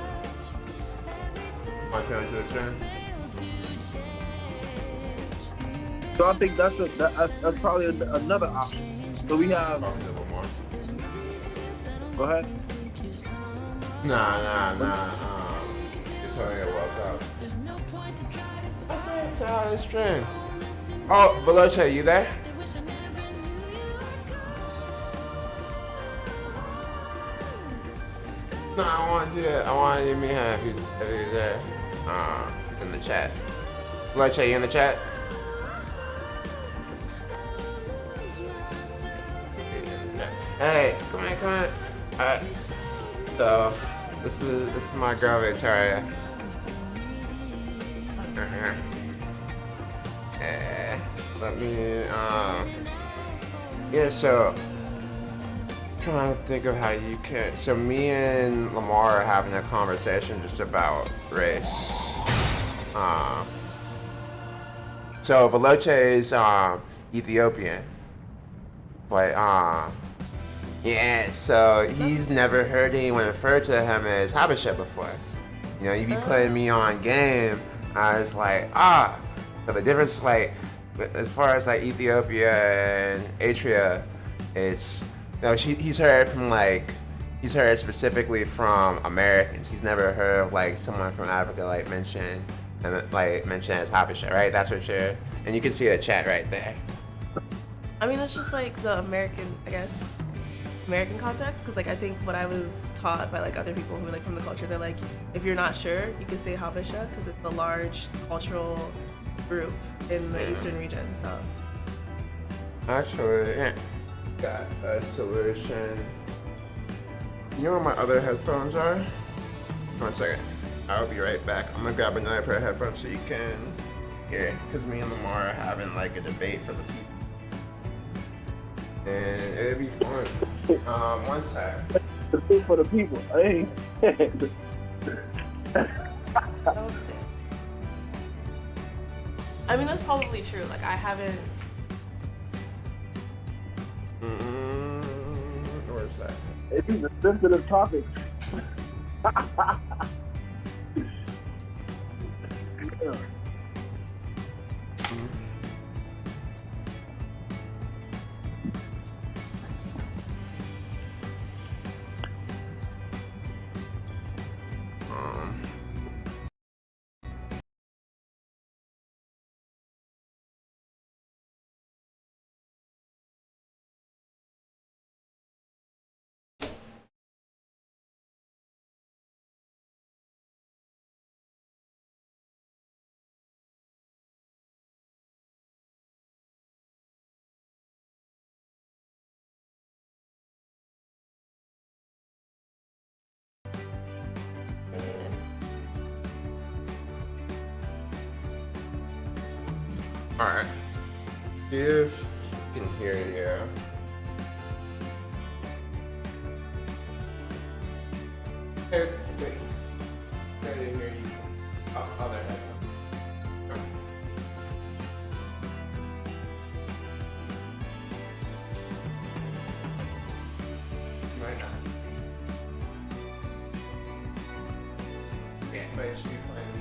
Speaker 1: Want to turn to a stream?
Speaker 2: So I think that's probably another option. So we have.
Speaker 1: Probably a little more.
Speaker 2: Go ahead.
Speaker 1: Nah. Victoria walked out. I said to the stream. Oh, Veloce, you there? No, I want you to meet him if he's there. He's in the chat. Veloce, you in the chat? Hey, come on. Alright. So, this is my girl Victoria. Let me, yeah, so, trying to think of how you can. So me and Lamar are having a conversation just about race. So Veloce is Ethiopian, but yeah. So he's never heard anyone refer to him as Habesha before. You know, you be putting me on game. I was like, So the difference, like, as far as like Ethiopia and Eritrea, it's. No, he's heard specifically from Americans. He's never heard of like someone from Africa mentioned as Habesha, right? That's what you're, and you can see the chat right there.
Speaker 10: I mean, it's just like the American context, because like I think what I was taught by like other people who like from the culture. They're like, if you're not sure, you can say Habesha because it's a large cultural group in the eastern region. So
Speaker 1: Actually, yeah, got a solution. You know where my other headphones are? One second. I'll be right back. I'm gonna grab another pair of headphones so you can hear. Because me and Lamar are having like a debate for the people. And it'd be fun. One sec.
Speaker 2: The thing for the people. Hey.
Speaker 10: I would say. I mean, that's probably true. Like, I haven't.
Speaker 1: Where's that?
Speaker 2: It's a sensitive topic. Yeah.
Speaker 1: Alright. If you can hear it here. Hey, wait. I didn't hear you from other headphones. Might not. Yeah, but it's you playing me.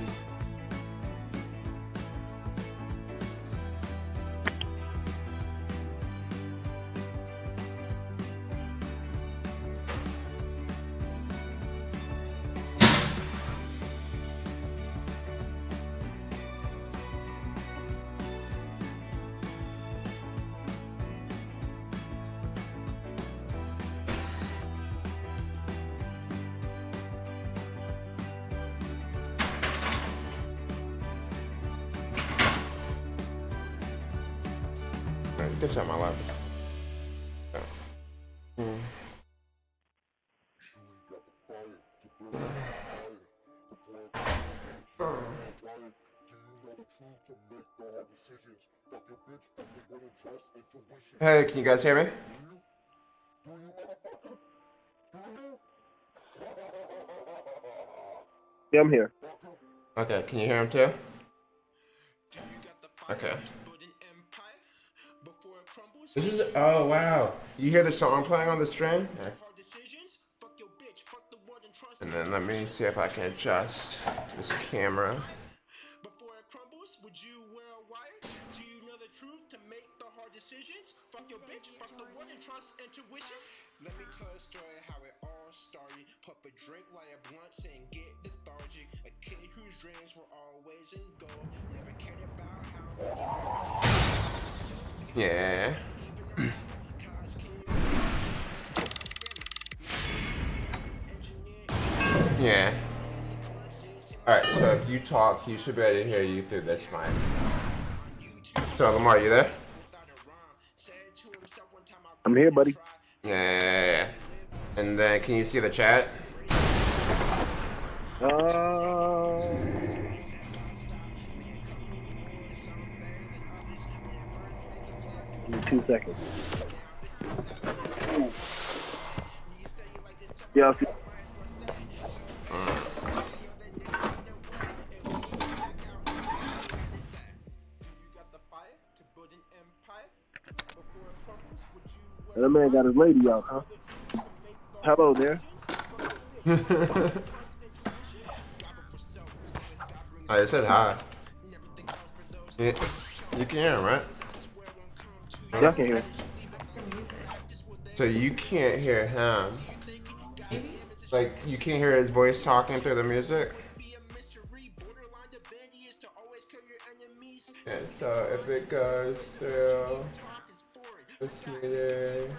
Speaker 1: This on my lap. Hey, can you guys hear me?
Speaker 2: Yeah, I'm here.
Speaker 1: Okay, can you hear him too? Okay. This is, oh wow. You hear the song playing on the stream? Yeah. And then let me see if I can adjust this camera.
Speaker 9: Before it crumbles, would you wear a wire? Do you know the truth to make the hard decisions? Fuck your bitch, fuck the word and trust intuition. Let me tell a story how it all started. Pop a drink, light a blunt, and get lethargic. A kid whose dreams were always in goal. Never cared about how.
Speaker 1: Yeah. Yeah. Alright, so if you talk, you should be able to hear you through this mic. So, Lamar, you there?
Speaker 2: I'm here, buddy.
Speaker 1: Yeah. And then, can you see the chat?
Speaker 2: Give me 2 seconds. Yeah, I'll see. That man got his lady out, huh? Hello there.
Speaker 1: I said hi. You can hear him, right?
Speaker 2: Yeah, I can hear.
Speaker 1: So you can't hear him. Like, you can't hear his voice talking through the music? Yeah, so if it goes through this meeting,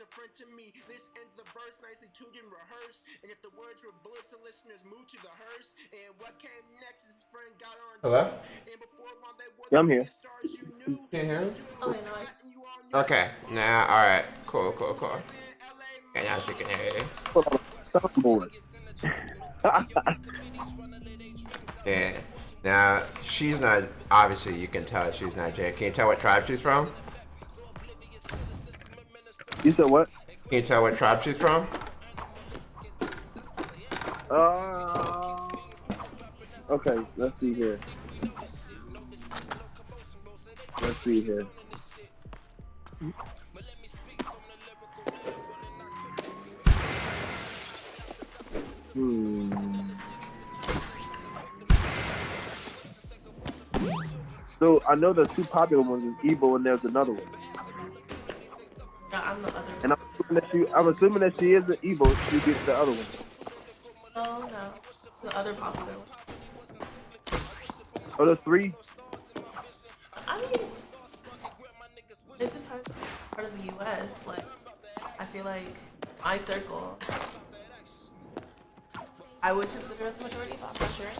Speaker 11: a friend to me. This ends the verse, nicely tuned and rehearsed. And if the words were bullets, the listeners move to the hearse. And what came next is his friend got on.
Speaker 1: Hello?
Speaker 11: And before long, they were
Speaker 2: Yeah, I'm here.
Speaker 11: the stars you knew.
Speaker 1: Can you hear me?
Speaker 10: Oh, wait, no, I...
Speaker 1: Okay. Nah. All right. Cool. And now she can hear you.
Speaker 2: Soundboard.
Speaker 1: Yeah. Now she's not. Obviously, you can tell she's Nigerian. Can you tell what tribe she's from?
Speaker 2: You said what?
Speaker 1: Can you tell what tribe she's from?
Speaker 2: Okay, let's see here. So I know the two popular ones is Igbo and there's another one.
Speaker 10: Yeah, I'm the other.
Speaker 2: And I'm assuming that she is an Igbo. She gets the other one.
Speaker 10: No. The other popular one.
Speaker 2: Oh, there's three.
Speaker 10: I mean, it just has part of the U.S. Like, I feel like my circle, I would consider us majority, but I'm not sure.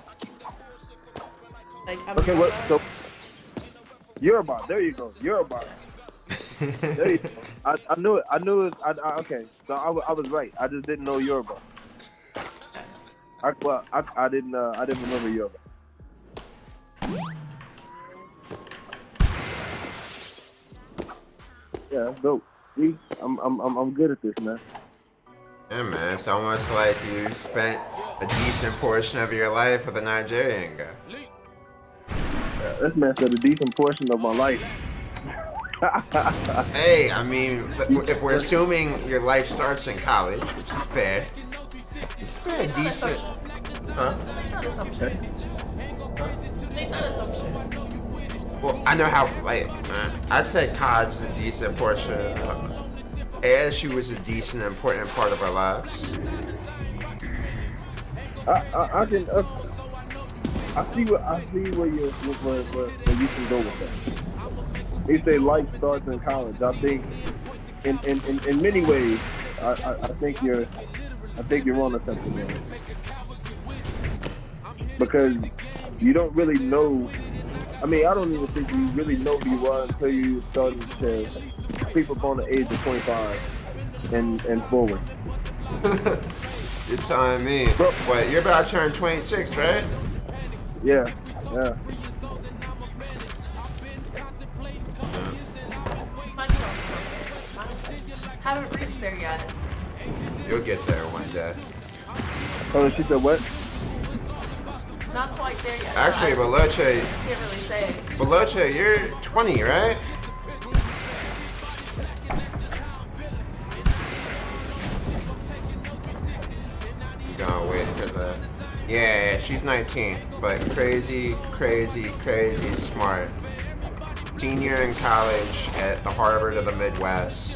Speaker 10: Like, I'm
Speaker 2: Okay, what? So Yoruba. There you go. Yoruba. There you go. I knew it. Okay, so I was right. I just didn't know Yoruba. I didn't remember Yoruba. Yeah, that's dope. See, I'm good at this, man.
Speaker 1: Yeah, man. It's almost like you spent a decent portion of your life with a Nigerian guy.
Speaker 2: This man said a decent portion of my life.
Speaker 1: Hey, I mean, if we're assuming your life starts in college, which is fair, it's fair, decent. Huh?
Speaker 10: Make that assumption. Make that assumption.
Speaker 1: Well, I know how, like, I'd say college is a decent portion. ASU is a decent, important part of our lives.
Speaker 2: I see where you can go with that. They say life starts in college. I think, in many ways, I think you're on to something there. Because you don't really know. I mean, I don't even think you really know who you are until you start to creep up on the age of 25 and forward.
Speaker 1: You're telling me. Wait, you're about to turn 26, right?
Speaker 2: Yeah.
Speaker 10: Haven't reached there yet.
Speaker 1: You'll get there one day.
Speaker 2: Oh, she said what?
Speaker 10: Not quite there yet.
Speaker 1: Actually,
Speaker 10: Baloche. Can't really say.
Speaker 1: Baloche, you're 20, right? You're gonna wait for the... Yeah, she's 19, but crazy smart. Senior in college at the Harvard of the Midwest.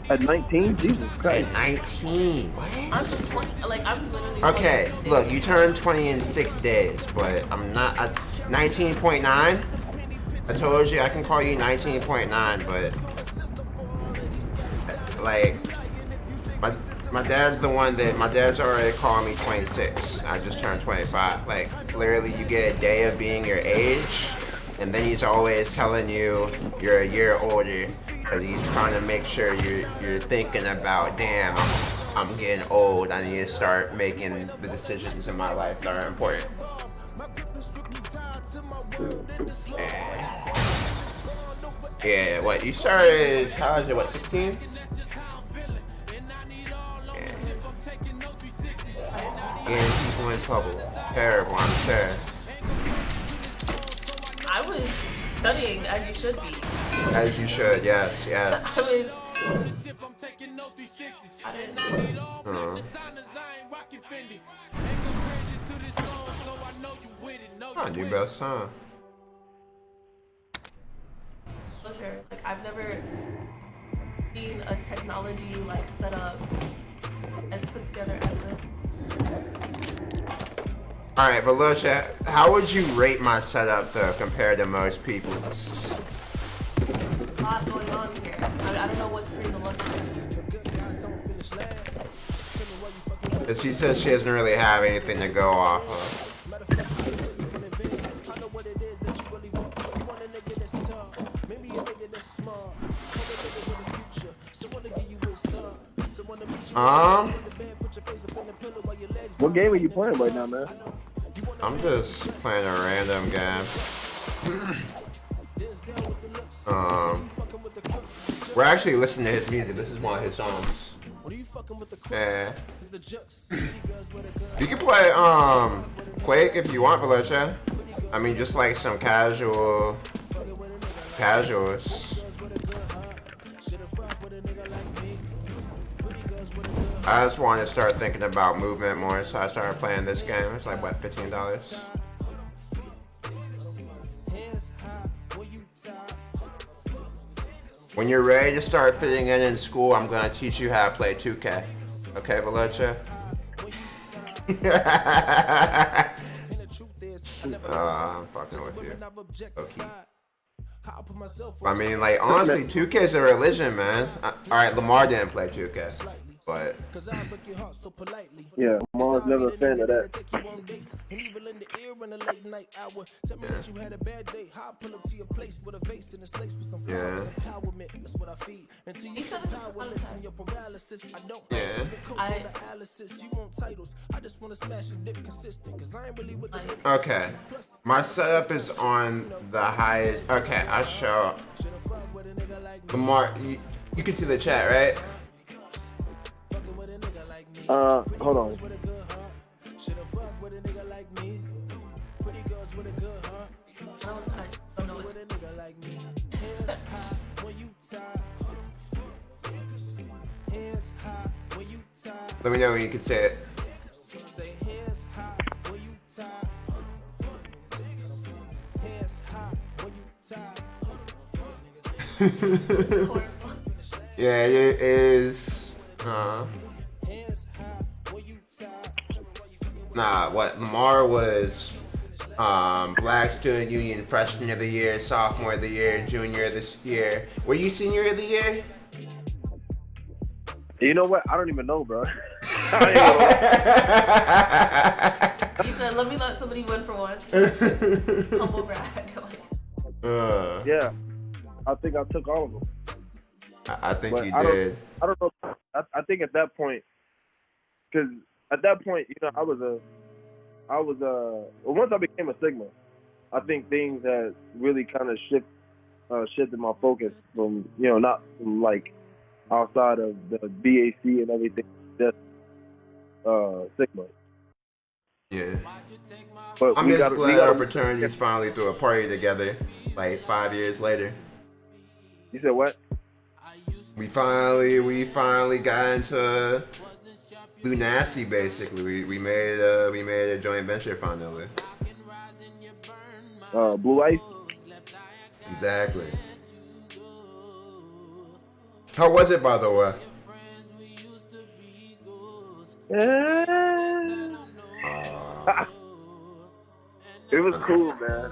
Speaker 2: At 19? Jesus Christ.
Speaker 1: At 19.
Speaker 10: I'm just 20. Like, I'm literally.
Speaker 1: Okay, look, you turned 20 in 6 days, but I'm not. 19.9? I told you I can call you 19.9, but. Like. My dad's the one that. My dad's already called me 26. I just turned 25. Like, literally, you get a day of being your age, and then he's always telling you you're a year older. Because he's trying to make sure you're thinking about, damn, I'm getting old. I need to start making the decisions in my life that are important. Yeah, what, you started college at what, 16? Yeah. Getting people in trouble. Terrible, I'm sure.
Speaker 10: I was studying as you should be.
Speaker 1: As you should, yes.
Speaker 10: I was.
Speaker 1: Your best time.
Speaker 10: Sure. Like, I've never seen a technology like set up as put together as a.
Speaker 1: All right, Volusia, how would you rate my setup though compared to most people's?
Speaker 10: A lot going on here. I but I don't know what screen to look at.
Speaker 1: And she says she doesn't really have anything to go off of.
Speaker 2: What game are you playing right now, man?
Speaker 1: I'm just playing a random game. We're actually listening to his music. This is one of his songs. Yeah. You can play Quake if you want, Valencia. I mean, just like some casuals. I just wanted to start thinking about movement more, so I started playing this game. It's like, what, $15? When you're ready to start fitting in school, I'm going to teach you how to play 2K. Okay, Valencia? I'm fucking with you. Okay. I mean, like, honestly, 2K is a religion, man. Alright, Lamar didn't play 2K, but...
Speaker 2: Yeah, Lamar's never a fan of that.
Speaker 1: Yeah.
Speaker 10: You said this all the time.
Speaker 1: Yeah. Okay. My setup is on the highest. Okay, I'll show. Lamar, you can see the chat, right?
Speaker 2: Hold on.
Speaker 10: I don't know what's
Speaker 1: Let me know when you can say it. Yeah, it is. Nah, what Lamar was Black Student Union Freshman of the Year, Sophomore of the Year, Junior of this year. Were you Senior of the Year?
Speaker 2: You know what? I don't even know, bro.
Speaker 10: He said, let me let somebody win for once. Humble brag.
Speaker 2: Yeah, I think I took all of them.
Speaker 1: I think
Speaker 2: But
Speaker 1: you
Speaker 2: I
Speaker 1: did.
Speaker 2: don't know. I think at that point, because at that point, you know, I was well, once I became a Sigma, I think things had really kind of shifted my focus from, you know, not from like outside of the BAC and everything, just Sigma.
Speaker 1: Yeah.
Speaker 2: But
Speaker 1: I'm
Speaker 2: we
Speaker 1: just
Speaker 2: gotta-
Speaker 1: glad
Speaker 2: we gotta-
Speaker 1: our fraternities finally threw a party together, like 5 years later.
Speaker 2: You said what?
Speaker 1: We finally got into Blue Nasty. Basically, we made a joint venture finally.
Speaker 2: Blue Ice.
Speaker 1: Exactly. How was it, by the way?
Speaker 2: It was cool, man.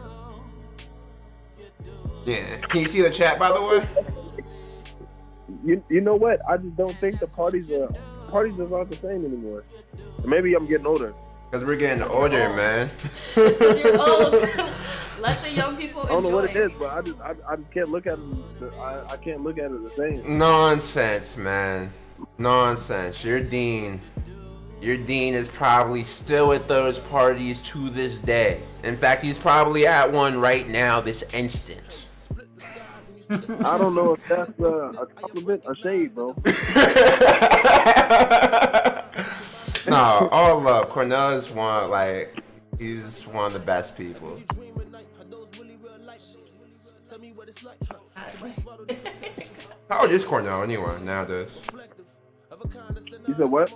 Speaker 1: Yeah. Can you see the chat, by the way?
Speaker 2: You know what? I just don't think the parties just aren't the same anymore. Maybe I'm getting older.
Speaker 1: Cause we're getting older, man.
Speaker 10: It's because you're old. Let the young people enjoy.
Speaker 2: I don't know what it is, but I can't look at it. I can't look at it the same.
Speaker 1: Nonsense, man. Nonsense. Your dean is probably still at those parties to this day. In fact, he's probably at one right now, this instant.
Speaker 2: I don't know if that's a compliment or shade, bro.
Speaker 1: No, all love. Cornell is he's one of the best people. How old is Cornell anyway nowadays?
Speaker 2: You said what?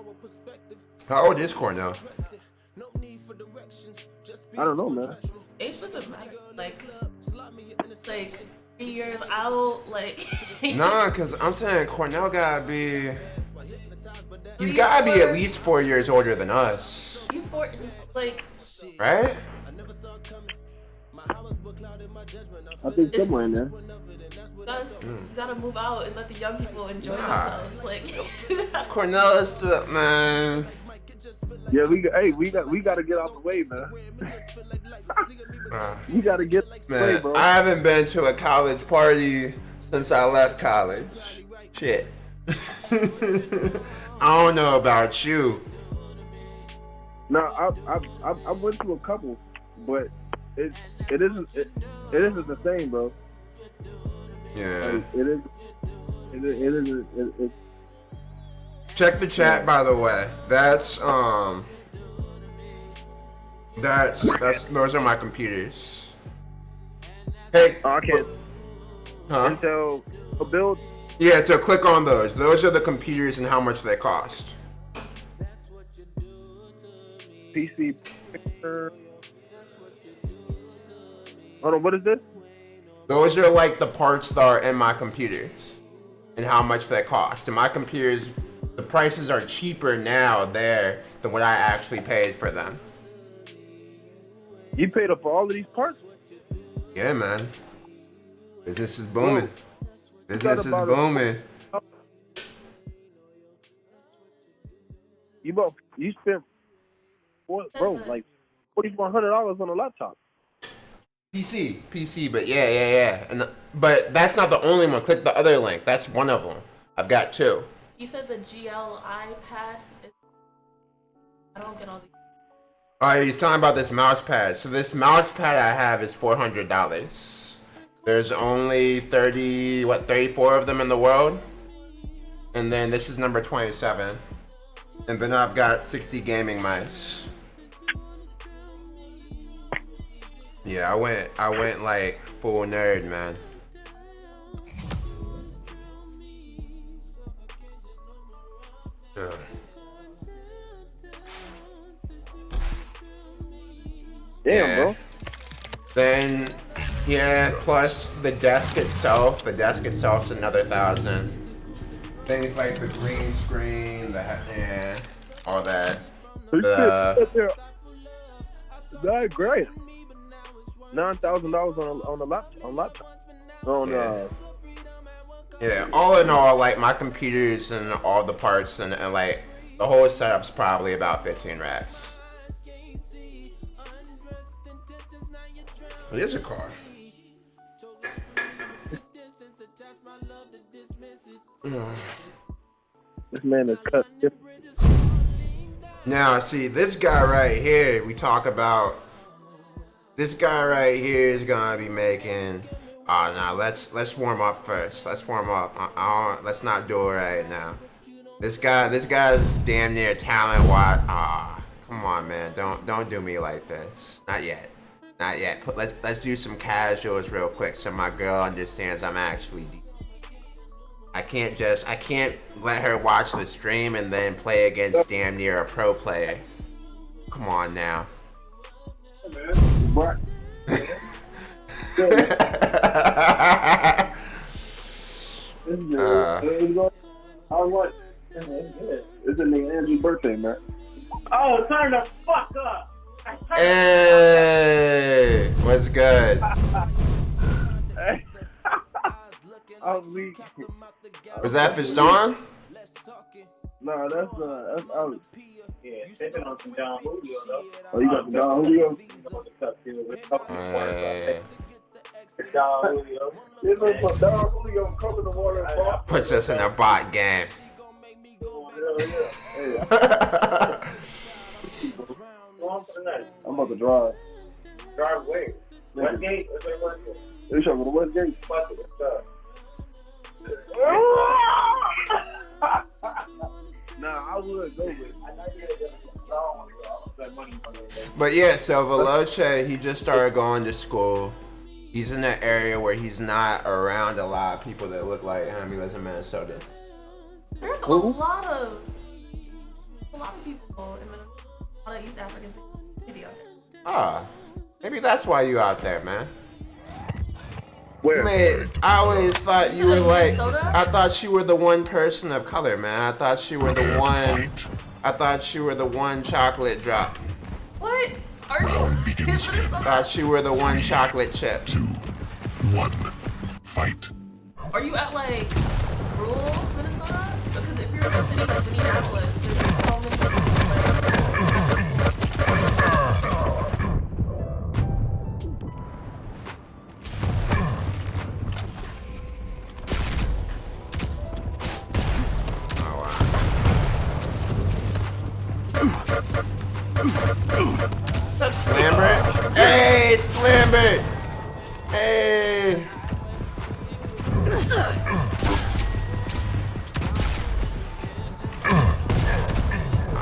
Speaker 1: How old is Cornell?
Speaker 2: I don't know, man.
Speaker 10: Age doesn't matter. Like 3 years out, like.
Speaker 1: Nah, cause I'm saying Cornell gotta be. He's gotta be at least 4 years older than us.
Speaker 10: You like.
Speaker 1: Right?
Speaker 2: I think somewhere in there.
Speaker 10: You gotta move out and let the young people enjoy themselves. Like
Speaker 1: Cornell is up, man.
Speaker 2: Yeah, we gotta get out the way, man. We gotta get out the way,
Speaker 1: Man,
Speaker 2: bro.
Speaker 1: I haven't been to a college party since I left college. Shit. I don't know about you.
Speaker 2: No, I went to a couple, but it isn't the same, bro.
Speaker 1: Yeah.
Speaker 2: Like, it isn't.
Speaker 1: Check the chat, by the way. That's those are my computers. Hey.
Speaker 2: I can't.
Speaker 1: Huh?
Speaker 2: Intel a build.
Speaker 1: Yeah, so click on those. Those are the computers and how much they cost.
Speaker 2: PC picture. Hold on, what is this?
Speaker 1: Those are like the parts that are in my computers and how much they cost. And my computers, the prices are cheaper now there than what I actually paid for them.
Speaker 2: You paid up for all of these parts?
Speaker 1: Yeah, man. Business is booming.
Speaker 2: Whoa.
Speaker 1: Business is booming.
Speaker 2: You spent bro, like $4,100 on a laptop.
Speaker 1: PC, but yeah. And but that's not the only one. Click the other link. That's one of them. I've got two.
Speaker 10: you said the GL iPad. I don't get all these.
Speaker 1: Alright, he's talking about this mouse pad. So this mouse pad I have is $400. There's only 34 of them in the world. And then this is number 27. And then I've got 60 gaming mice. Yeah, I went like full nerd, man. Yeah.
Speaker 2: Damn, bro.
Speaker 1: Then, yeah, plus the desk itself. The desk itself's another 1,000. Things like the green screen, all that.
Speaker 2: That's great. $9,000 on a laptop.
Speaker 1: Yeah, all in all, like my computers and all the parts and like the whole setup's probably about 15 racks. It is a car.
Speaker 2: This man is cut.
Speaker 1: Now, see, this guy right here, we talk about. This guy right here is gonna be making. Now let's warm up first. Let's warm up. Let's not do it right now. This guy's damn near talent wise. Come on, man. Don't do me like this. Not yet. Not yet. Let's do some casuals real quick so my girl understands I'm actually deep. I can't let her watch the stream and then play against damn near a pro player. Come on now.
Speaker 2: What? It's a nigga Andrew's birthday, man.
Speaker 12: Oh, turn the fuck up!
Speaker 1: Hey, what's good?
Speaker 2: I'm weak.
Speaker 1: Was that for Storm?
Speaker 2: No, that's out.
Speaker 12: Yeah, sipping on some Don Julio though.
Speaker 2: Oh, you got the Don Julio?
Speaker 12: Don Julio.
Speaker 2: This is for Don Julio coming to water and ball.
Speaker 1: Puts us in a bot game.
Speaker 2: I'm about to drive.
Speaker 12: Drive where? Westgate? What's that Westgate?
Speaker 2: You should go to Westgate? Nah, I would go with it.
Speaker 1: But yeah, so Veloce, he just started going to school. He's in an area where he's not around a lot of people that look like him. He lives in Minnesota.
Speaker 10: There's a lot of people in Minnesota, a lot of East African community out there.
Speaker 1: Maybe that's why you out there, man.
Speaker 2: Where?
Speaker 1: Man, I always thought you were like,
Speaker 10: Minnesota?
Speaker 1: I thought you were the one person of color, man. I thought you were the one chocolate drop.
Speaker 10: What? Are you?
Speaker 5: begins in
Speaker 1: Thought you were the one chocolate chip.
Speaker 5: 2, 1, fight.
Speaker 10: Are you at like rural Minnesota? Because if you're in a city like Minneapolis, there's so many people
Speaker 1: That's Lambert. Hey, it's Lambert. Hey.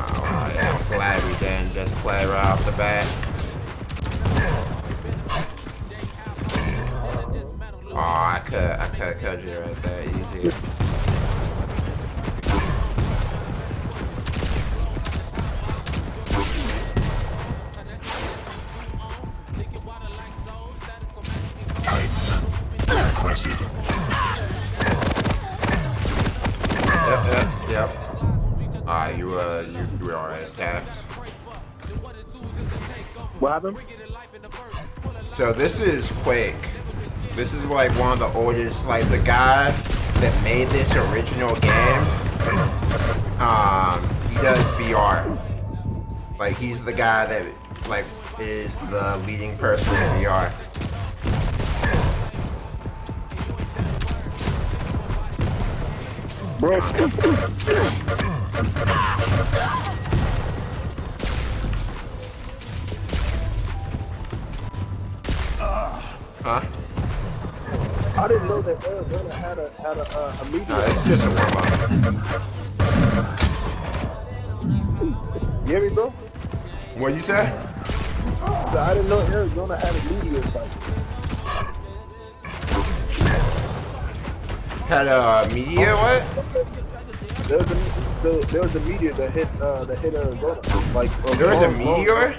Speaker 1: Oh, yeah, I'm glad we didn't just play right off the bat. Oh, I could cut you right there, easy.
Speaker 5: Impressive.
Speaker 1: Yep. You were alright, stabbed.
Speaker 2: What happened?
Speaker 1: So this is Quake. This is like one of the oldest, like the guy that made this original game. He does VR. Like he's the guy that like is the leading person in VR.
Speaker 2: Bro.
Speaker 1: Huh?
Speaker 2: I didn't know that Arizona had a media.
Speaker 1: No, it's just a warm up.
Speaker 2: You hear me, bro?
Speaker 1: What'd you say?
Speaker 2: So I didn't know Arizona had a media site.
Speaker 1: Had a media what?
Speaker 2: There was a meteor that hit Arizona. Like
Speaker 1: There was a meteor?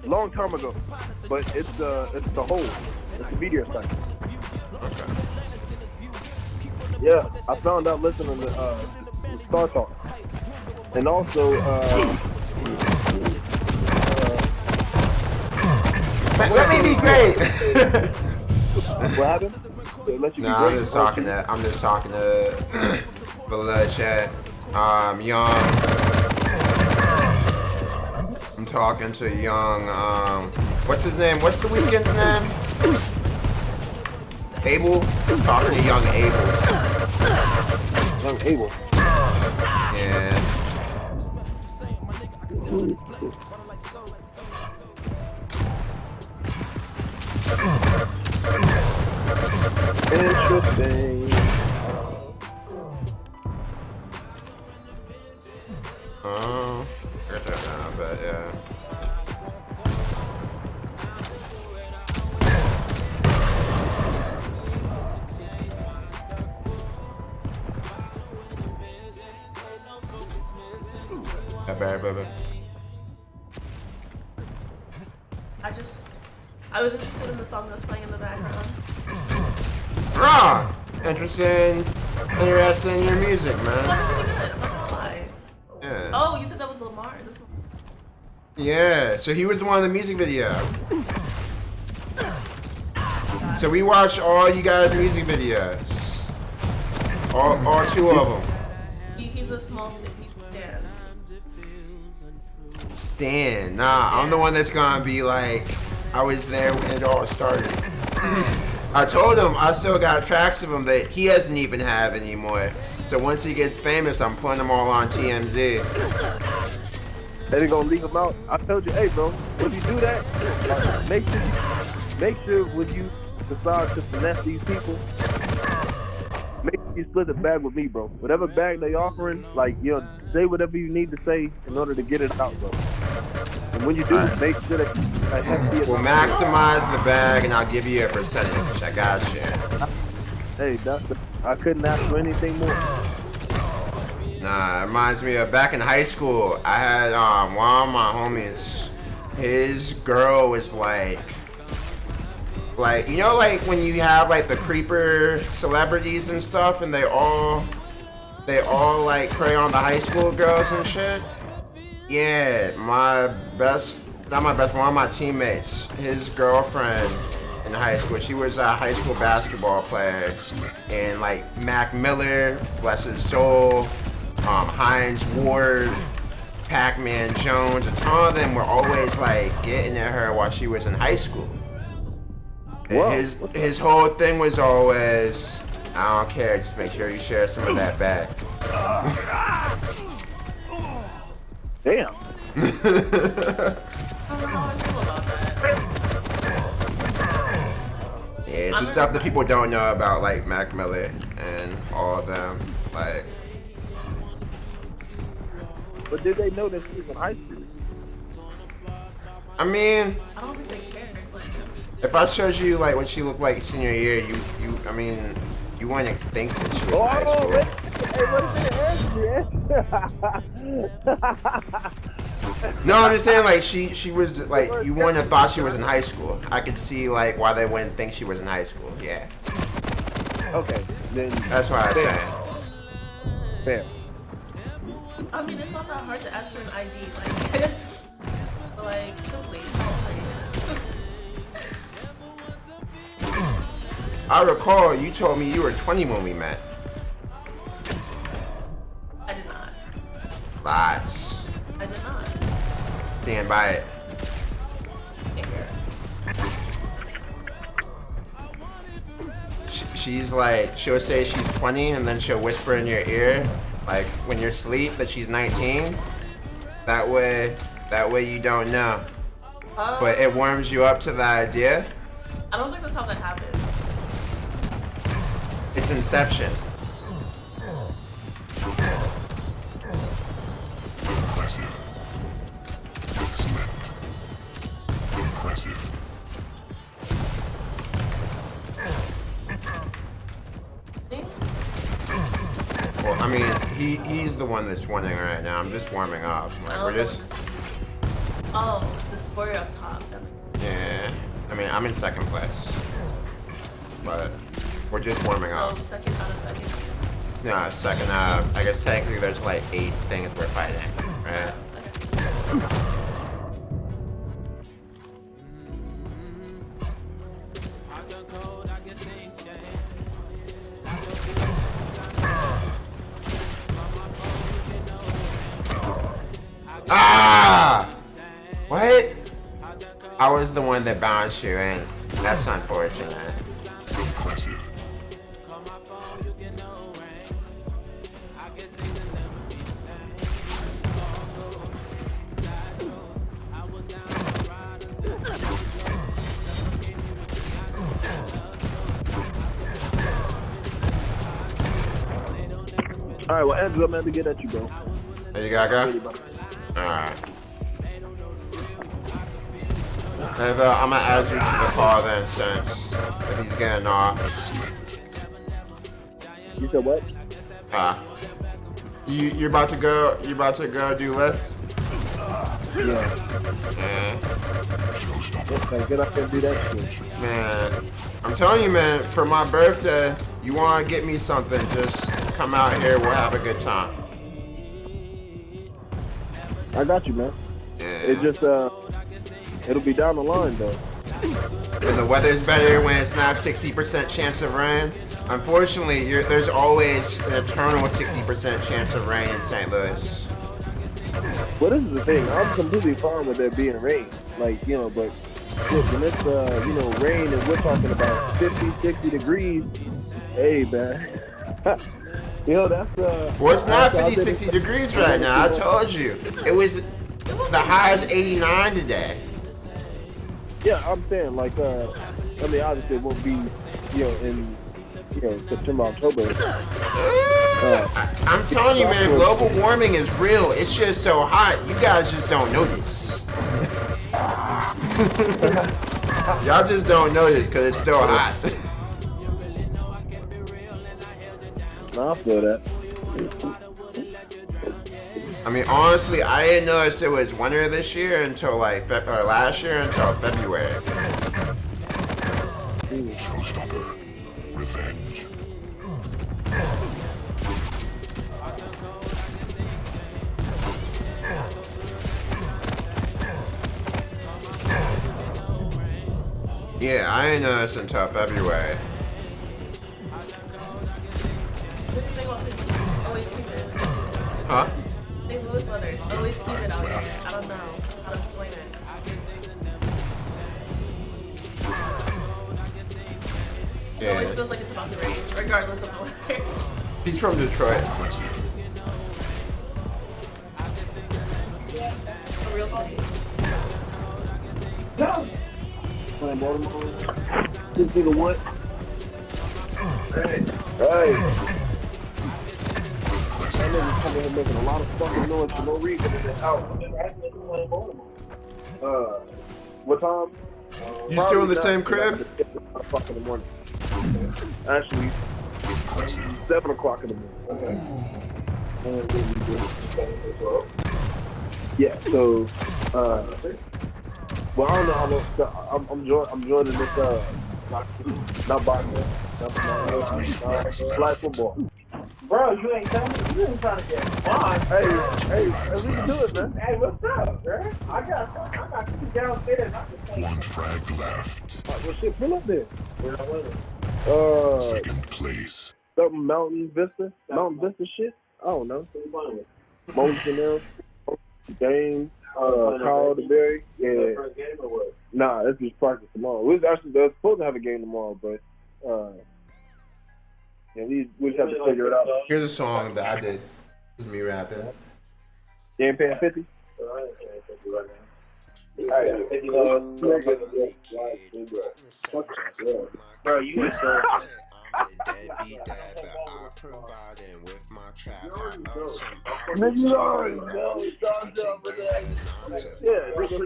Speaker 2: Long time ago, but it's the hole. It's a meteor site.
Speaker 1: Okay.
Speaker 2: Yeah, I found out listening to Star Talk, and also
Speaker 1: let me be great.
Speaker 2: What happened? Let you be
Speaker 1: Nah,
Speaker 2: great.
Speaker 1: I'm just talking to below chat. Young. I'm talking to Young. What's his name? What's the weekend's name? Abel. I'm talking to Young Abel.
Speaker 2: Young Abel.
Speaker 1: Yeah.
Speaker 2: Interesting.
Speaker 1: Oh, I got that down, but yeah. Baby.
Speaker 10: I was interested in the song that's playing in the background.
Speaker 1: Interested in your music, man.
Speaker 10: It's not really good, I'm not gonna lie.
Speaker 1: Yeah.
Speaker 10: Oh, you said that was Lamar.
Speaker 1: Yeah, so he was the one in the music video. So we watched all you guys' music videos. All two of them.
Speaker 10: He's a small stick. He's Dan.
Speaker 1: Stan. Nah, I'm the one that's gonna be like, I was there when it all started. I told him I still got tracks of him that he doesn't even have anymore. So once he gets famous, I'm putting them all on TMZ.
Speaker 2: They gonna leave them out. I told you, hey, bro, when you do that, make sure when you decide to finesse these people, make sure you split the bag with me, bro. Whatever bag they offering, like, say whatever you need to say in order to get it out, bro. And when you do, make sure that
Speaker 1: we'll maximize the bag, and I'll give you a percentage. I got you.
Speaker 2: Hey, I couldn't ask for anything more.
Speaker 1: Nah, it reminds me of back in high school. I had one of my homies. His girl was like you know, like when you have like the creeper celebrities and stuff, and they all like prey on the high school girls and shit. Yeah, my best not my best friend, one of my teammates, his girlfriend in high school, she was a high school basketball player, and like Mac Miller, bless his soul, Hines Ward, Pac-Man Jones, a ton of them were always like getting at her while she was in high school. And
Speaker 2: Whoa,
Speaker 1: his whole thing was always, I don't care, just make sure you share some of that back.
Speaker 2: Damn.
Speaker 1: Yeah, it's just stuff that people don't know about, like Mac Miller and all of them. Like,
Speaker 2: But did they know that she was in high school?
Speaker 1: I mean,
Speaker 10: I don't think they care.
Speaker 1: if I showed you like what she looked like senior year, I mean, you wouldn't think that she was in high school. No, I'm just saying, like, she was, like, you wouldn't have thought she was in high school. I could see, like, why they wouldn't think she was in high school, yeah.
Speaker 2: Okay, then.
Speaker 1: That's why I say.
Speaker 2: Fair.
Speaker 10: I mean, it's not that hard to ask for an ID, like, simply.
Speaker 1: I recall you told me you were 20 when we met.
Speaker 10: I did not.
Speaker 1: Lies.
Speaker 10: I did not.
Speaker 1: Stand by it. She's like, she'll say she's 20 and then she'll whisper in your ear, like when you're asleep, that she's 19. That way you don't know. But it warms you up to the idea.
Speaker 10: I don't think that's how that happens.
Speaker 1: It's Inception. Well, I mean, he's the one that's winning right now. I'm just warming up. Like, we're just.
Speaker 10: Oh, the score up top.
Speaker 1: Yeah. I mean, I'm in second place, but we're just warming up.
Speaker 10: So second out of second.
Speaker 1: Yeah, second. I guess technically there's like 8 things we're fighting, right? Ah! What? I was the one that bounced you in. That's unfortunate.
Speaker 2: All right, well, Andrew, I'm going to get at you, bro.
Speaker 1: There you go, go? Alright. I'm gonna add you to the call then, since if he's getting off.
Speaker 2: You said what?
Speaker 1: You're about to go do lift?
Speaker 2: Yeah. Okay, get up there and do that shit.
Speaker 1: Man, I'm telling you, man, for my birthday, you wanna get me something, just come out here, we'll have a good time.
Speaker 2: I got you, man.
Speaker 1: Yeah.
Speaker 2: It just, it'll be down the line, though.
Speaker 1: When the weather's better, when it's not 60% chance of rain. Unfortunately, there's always an eternal 60% chance of rain in St. Louis.
Speaker 2: Well, this is the thing. I'm completely fine with there being rain. Like, you know, but when it's, you know, rain and we're talking about 50, 60 degrees, hey, man. You know, that's,
Speaker 1: well, it's not 50, 60 degrees right now. I told you. It was, the high is 89 today.
Speaker 2: Yeah, I'm saying, like, I mean, obviously it won't be, you know, in, you know, September, October.
Speaker 1: I'm telling you, man, global warming is real. It's just so hot. You guys just don't notice. Y'all just don't notice because it's still hot.
Speaker 2: No, I feel that.
Speaker 1: I mean, honestly, I didn't notice it was winter this year until like last year until February.
Speaker 5: Showstopper, revenge.
Speaker 1: Yeah, I ain't noticed until February.
Speaker 10: This thing was always humid.
Speaker 1: Huh?
Speaker 10: St. Louis weather is always humid out here. I don't know how to explain it. It always
Speaker 1: Yeah.
Speaker 10: feels like it's about to rain, regardless of the weather.
Speaker 1: He's from Detroit.
Speaker 10: A real city.
Speaker 2: Playing Baltimore. This nigga what? Hey. That nigga coming here making a lot of fucking noise for no reason in this house. What time?
Speaker 1: You still in the same crib?
Speaker 2: O'clock in the morning. Actually, 7 o'clock in the morning. Okay. Yeah. So, well, I don't know how long. I'm joining this. Not boxing. Flag football.
Speaker 12: Bro, you ain't coming. You ain't trying to get fun.
Speaker 2: Hey, we can do it, man.
Speaker 12: Hey, what's up, bro? I got you downstairs. I can take
Speaker 5: One frag left.
Speaker 2: Well, shit, pull up there.
Speaker 12: We're not winning.
Speaker 5: Second place.
Speaker 2: Something Mountain Vista shit. I don't know. Moses and them. Dane, Carl DeBerry. Yeah.
Speaker 12: First game or what?
Speaker 2: Nah, it's just practice tomorrow. We're supposed to have a game tomorrow, but yeah, we just have to figure it out.
Speaker 1: Here's a song that I did. This is me rapping.
Speaker 2: You ain't paying 50?
Speaker 12: Bro, you was so.
Speaker 2: Nigga, you already know. Yeah, nigga,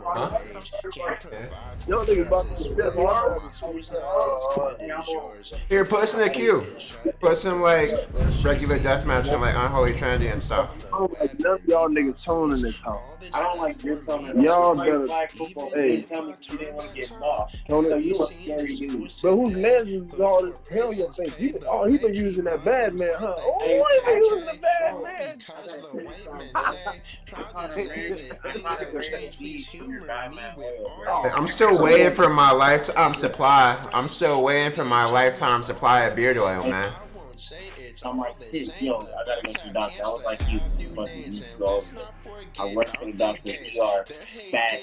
Speaker 1: Huh?
Speaker 2: y'all niggas about to step
Speaker 1: Here, put us in the queue. Put some like regular deathmatch and like Unholy Trinity and stuff.
Speaker 2: I don't like none of y'all niggas tone in this house.
Speaker 12: I don't like your tone.
Speaker 2: Y'all
Speaker 12: like
Speaker 2: better-
Speaker 12: flag football.
Speaker 2: hey.
Speaker 12: You tell me you didn't want to get lost.
Speaker 2: Tone
Speaker 12: So
Speaker 2: it.
Speaker 12: you a scary dude.
Speaker 2: But whose man is all this hell your thing? He been using that bad man, huh? Oh, he been using the bad man.
Speaker 1: I'm still waiting for my lifetime supply. I'm still waiting for my lifetime supply of beard oil, man.
Speaker 12: I'm like, shit, yo, I gotta go to the doctor. I was like, you fucking go. I went to the doctor. You are bad.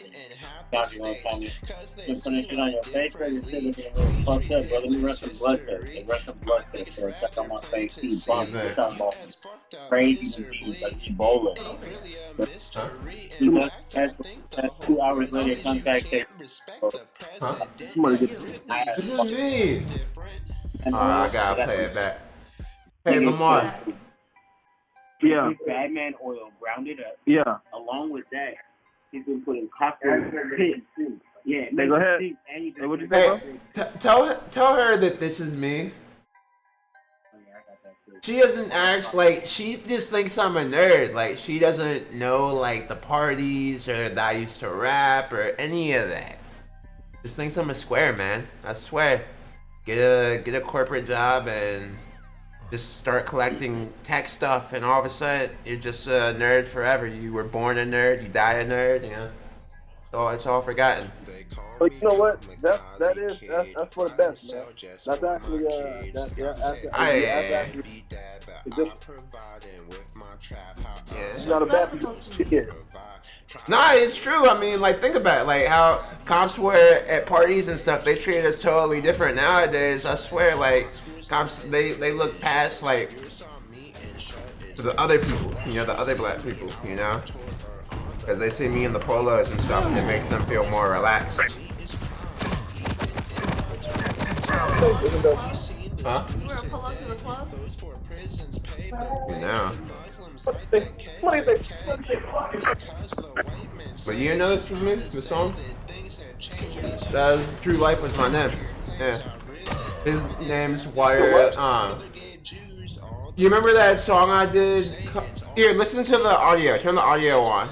Speaker 12: Doctor gonna tell me, just put this shit on your face, or your shit is really fucked up, bro. Let me run some blood tests. They run some blood tests, or check on my face, too. Bump, we're talking about crazy disease, like Ebola. That's 2 hours later, contact there.
Speaker 1: Huh?
Speaker 2: Somebody get
Speaker 1: This is me. I gotta play it back. Hey, Lamar.
Speaker 2: Yeah.
Speaker 12: Batman oil grounded up.
Speaker 2: Yeah.
Speaker 12: Along with that, he's been putting copper pit. Yeah.
Speaker 2: Hey, go ahead.
Speaker 12: Hey,
Speaker 2: what you say,
Speaker 1: Hey, tell her that this is me. She doesn't act like, she just thinks I'm a nerd. Like, she doesn't know like the parties or that I used to rap or any of that. Just thinks I'm a square, man. I swear. Get a corporate job and just start collecting tech stuff, and all of a sudden you're just a nerd forever. You were born a nerd, you die a nerd. You know, it's all forgotten.
Speaker 2: But you know what? That's for the best, man. That's actually it's not a bad thing.
Speaker 1: Nah, it's true. I mean, like, think about it. Like, how cops were at parties and stuff. They treat us totally different nowadays. I swear, like, cops, they look past, like, to the other people. You know, the other black people, you know? Because they see me in the polos and stuff, and it makes them feel more relaxed. Huh?
Speaker 10: You wear a polo to the club?
Speaker 1: You know. But you didn't know this was me? The song? True Life was my name. Yeah. His name's Wire. You remember that song I did? Here, listen to the audio. Turn the audio on.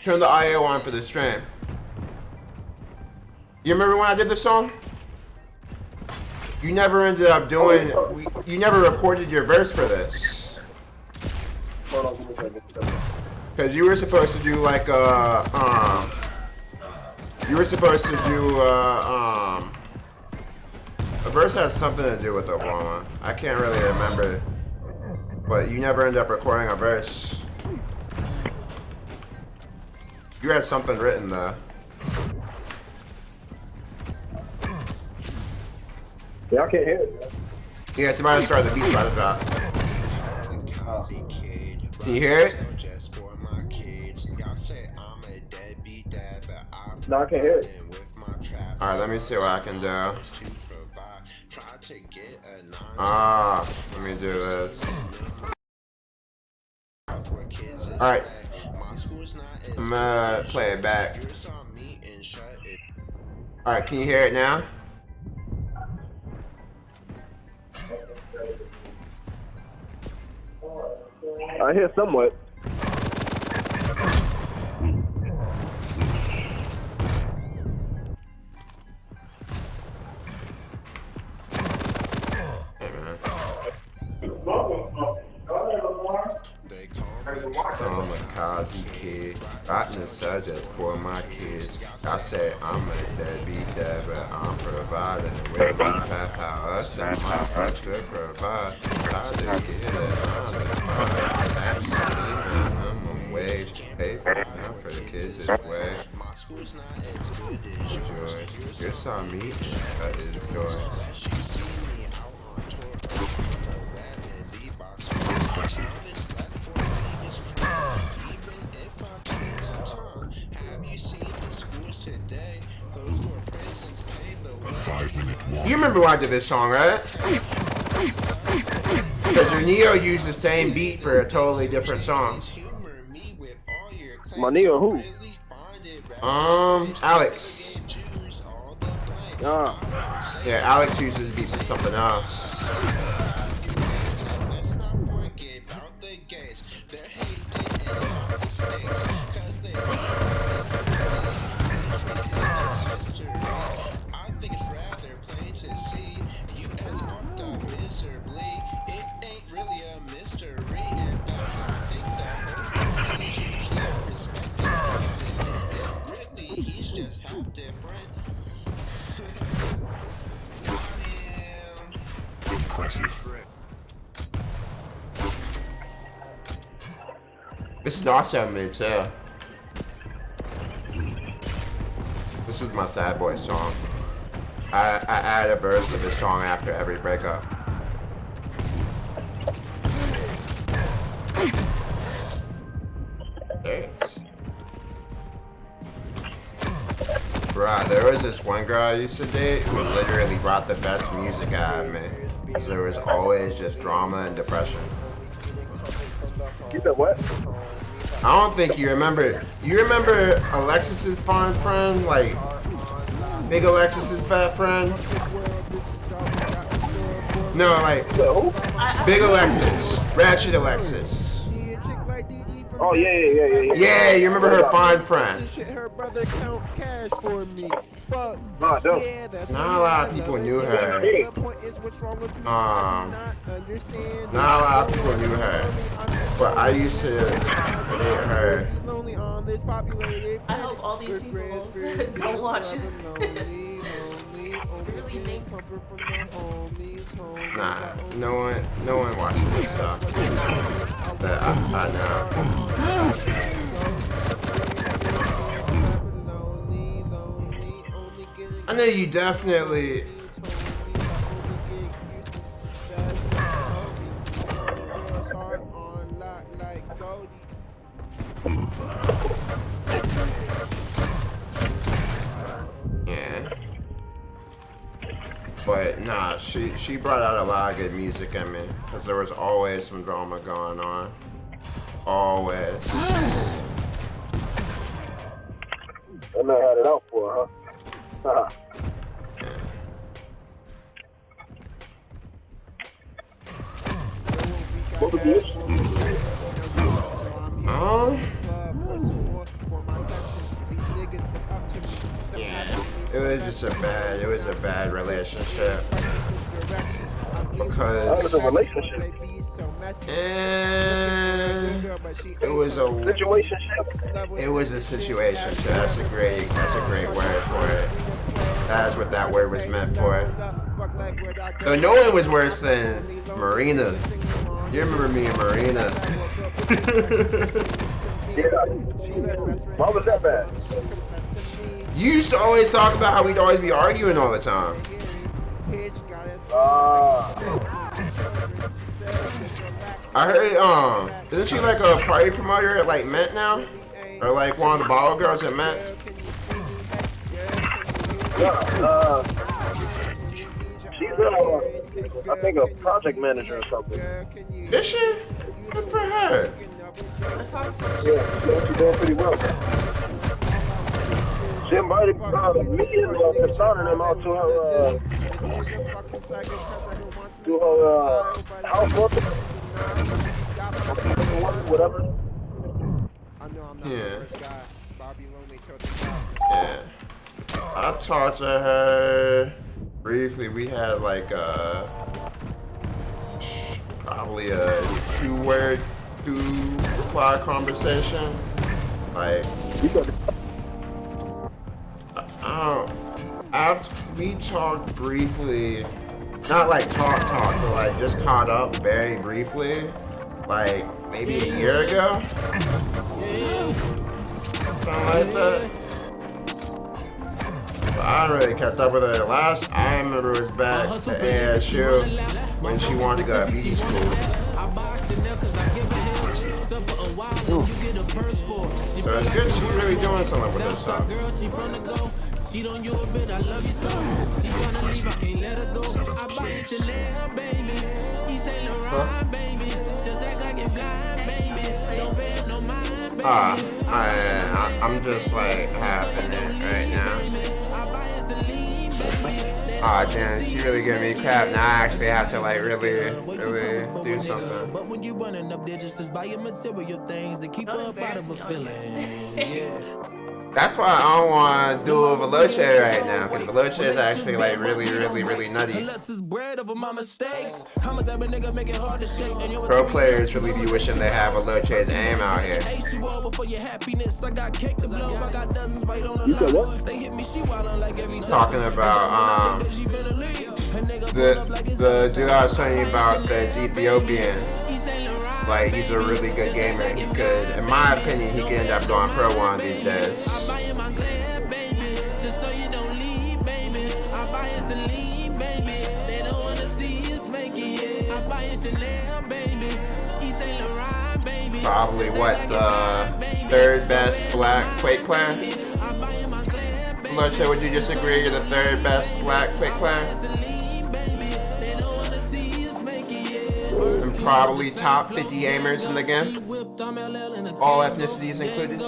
Speaker 1: Turn the audio on for the stream. You remember when I did this song? You never ended up doing. You never recorded your verse for this. Because you were supposed to do like you were supposed to do a verse has something to do with Obama. I can't really remember, but you never end up recording a verse. You had something written though.
Speaker 2: Yeah, I can't hear it.
Speaker 1: Yeah, somebody started the beat about to drop. Can you hear it?
Speaker 2: No, I can't hear it.
Speaker 1: Alright, let me see what I can do. Let me do this. Alright. I'm gonna play it back. Alright, can you hear it now?
Speaker 2: I hear somewhat.
Speaker 1: Kamikaze kid, writing subjects for my kids. I say I'm a deadbeat dad, but I'm providing. With my pap house and my friends to provide. I do get it, I'm the minimum wage. Paper now for the kids is way. Joy, your son me, that is joy. You remember when I did this song, right? Because your Neo used the same beat for a totally different song.
Speaker 2: My Neo who?
Speaker 1: Alex. Yeah, Alex uses beat for something else. This is awesome, me too. This is my sad boy song. I add a verse to this song after every breakup. Thanks. Bruh, there was this one girl I used to date who literally brought the best music out of me. Because there was always just drama and depression.
Speaker 2: You said what?
Speaker 1: I don't think you remember. You remember Alexis's fond friend? Like, Big Alexis's fat friend? No, like, Big Alexis. Ratchet Alexis.
Speaker 2: Oh, yeah.
Speaker 1: Yeah, you remember her fond friend.
Speaker 2: Nah, don't.
Speaker 1: Not a lot of people knew her. Not a lot of people knew her. But I used to date her.
Speaker 10: I hope all these people don't watch this. Really think.
Speaker 1: Nah, no one watches this stuff. That I know. I know you definitely. Yeah. But nah, she brought out a lot of good music in me, because there was always some drama going on. Always.
Speaker 2: I know how it out for her, huh? What was the issue?
Speaker 1: Yeah, it was a bad relationship. Because
Speaker 2: That was a relationship.
Speaker 1: And it was a
Speaker 2: Situation.
Speaker 1: It was a situation. So that's a great word for it. That's what that word was meant for. So no one was worse than Marina. You remember me and Marina?
Speaker 2: Why was that bad?
Speaker 1: You used to always talk about how we'd always be arguing all the time. I heard, isn't she like a party promoter at like Met now? Or like one of the ball girls at Met?
Speaker 2: She's I think a project manager or something.
Speaker 1: Is she? Good for her.
Speaker 10: That sounds
Speaker 2: Yeah, she's doing pretty well. She invited me and Hassan and them out to her house party. Whatever.
Speaker 1: Yeah. Yeah. I talked to her briefly. We had like probably a two-reply conversation. Like, after we talked briefly, not like talk, but like just caught up very briefly, like maybe a year ago. Something like that. But I really kept up with her. The last I remember was back at ASU when she wanted to go to beauty school. So it's good she's really doing something with herself.
Speaker 3: She don't you a bit, I love you so. She wanna leave, I can't let her go. I buy it Chanel, baby. He say Laurent, baby. Just act like it blind, baby. Don't pay no mind, baby.
Speaker 1: I'm just like half in it right now. Damn, she really giving me crap. Now I actually have to like really do something.
Speaker 3: But when you running up digits, just buy your material things to keep up out of a feeling. Yeah.
Speaker 1: That's why I don't want to do Veloce right now, because Veloce is actually like really nutty. Pro players really be wishing they have Veloce's aim out here. Talking about the dude I was telling you about, the Ethiopian. Like, he's a really good gamer. He could, in my opinion, he could end up going pro one of these days. Probably what, the third best black Quake player? Veloce, would you disagree? You're the third best black Quake player? And probably top 50 aimers in the game. All ethnicities included.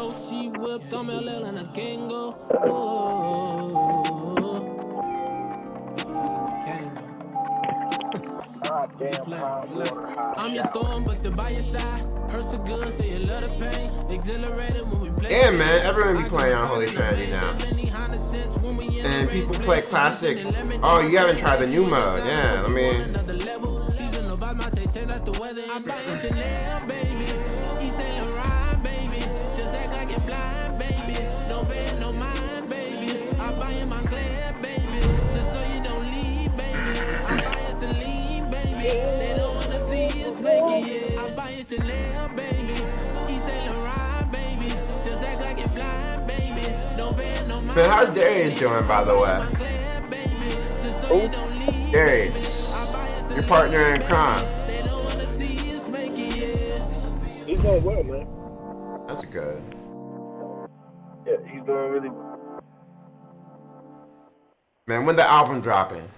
Speaker 3: I'm your thorn, but still by your side. Hurts the good, say you love the pain. Exhilarated when we play.
Speaker 1: Yeah, man, everyone be playing on Holy Trinity now. And people play classic. Oh, you haven't tried the new mode. Yeah, I mean. Man, how's Darius doing, by the way?
Speaker 2: Who?
Speaker 1: Darius, your partner in crime.
Speaker 2: He's doing well, man.
Speaker 1: That's good.
Speaker 2: Yeah, he's doing really well.
Speaker 1: Man, when the album dropping?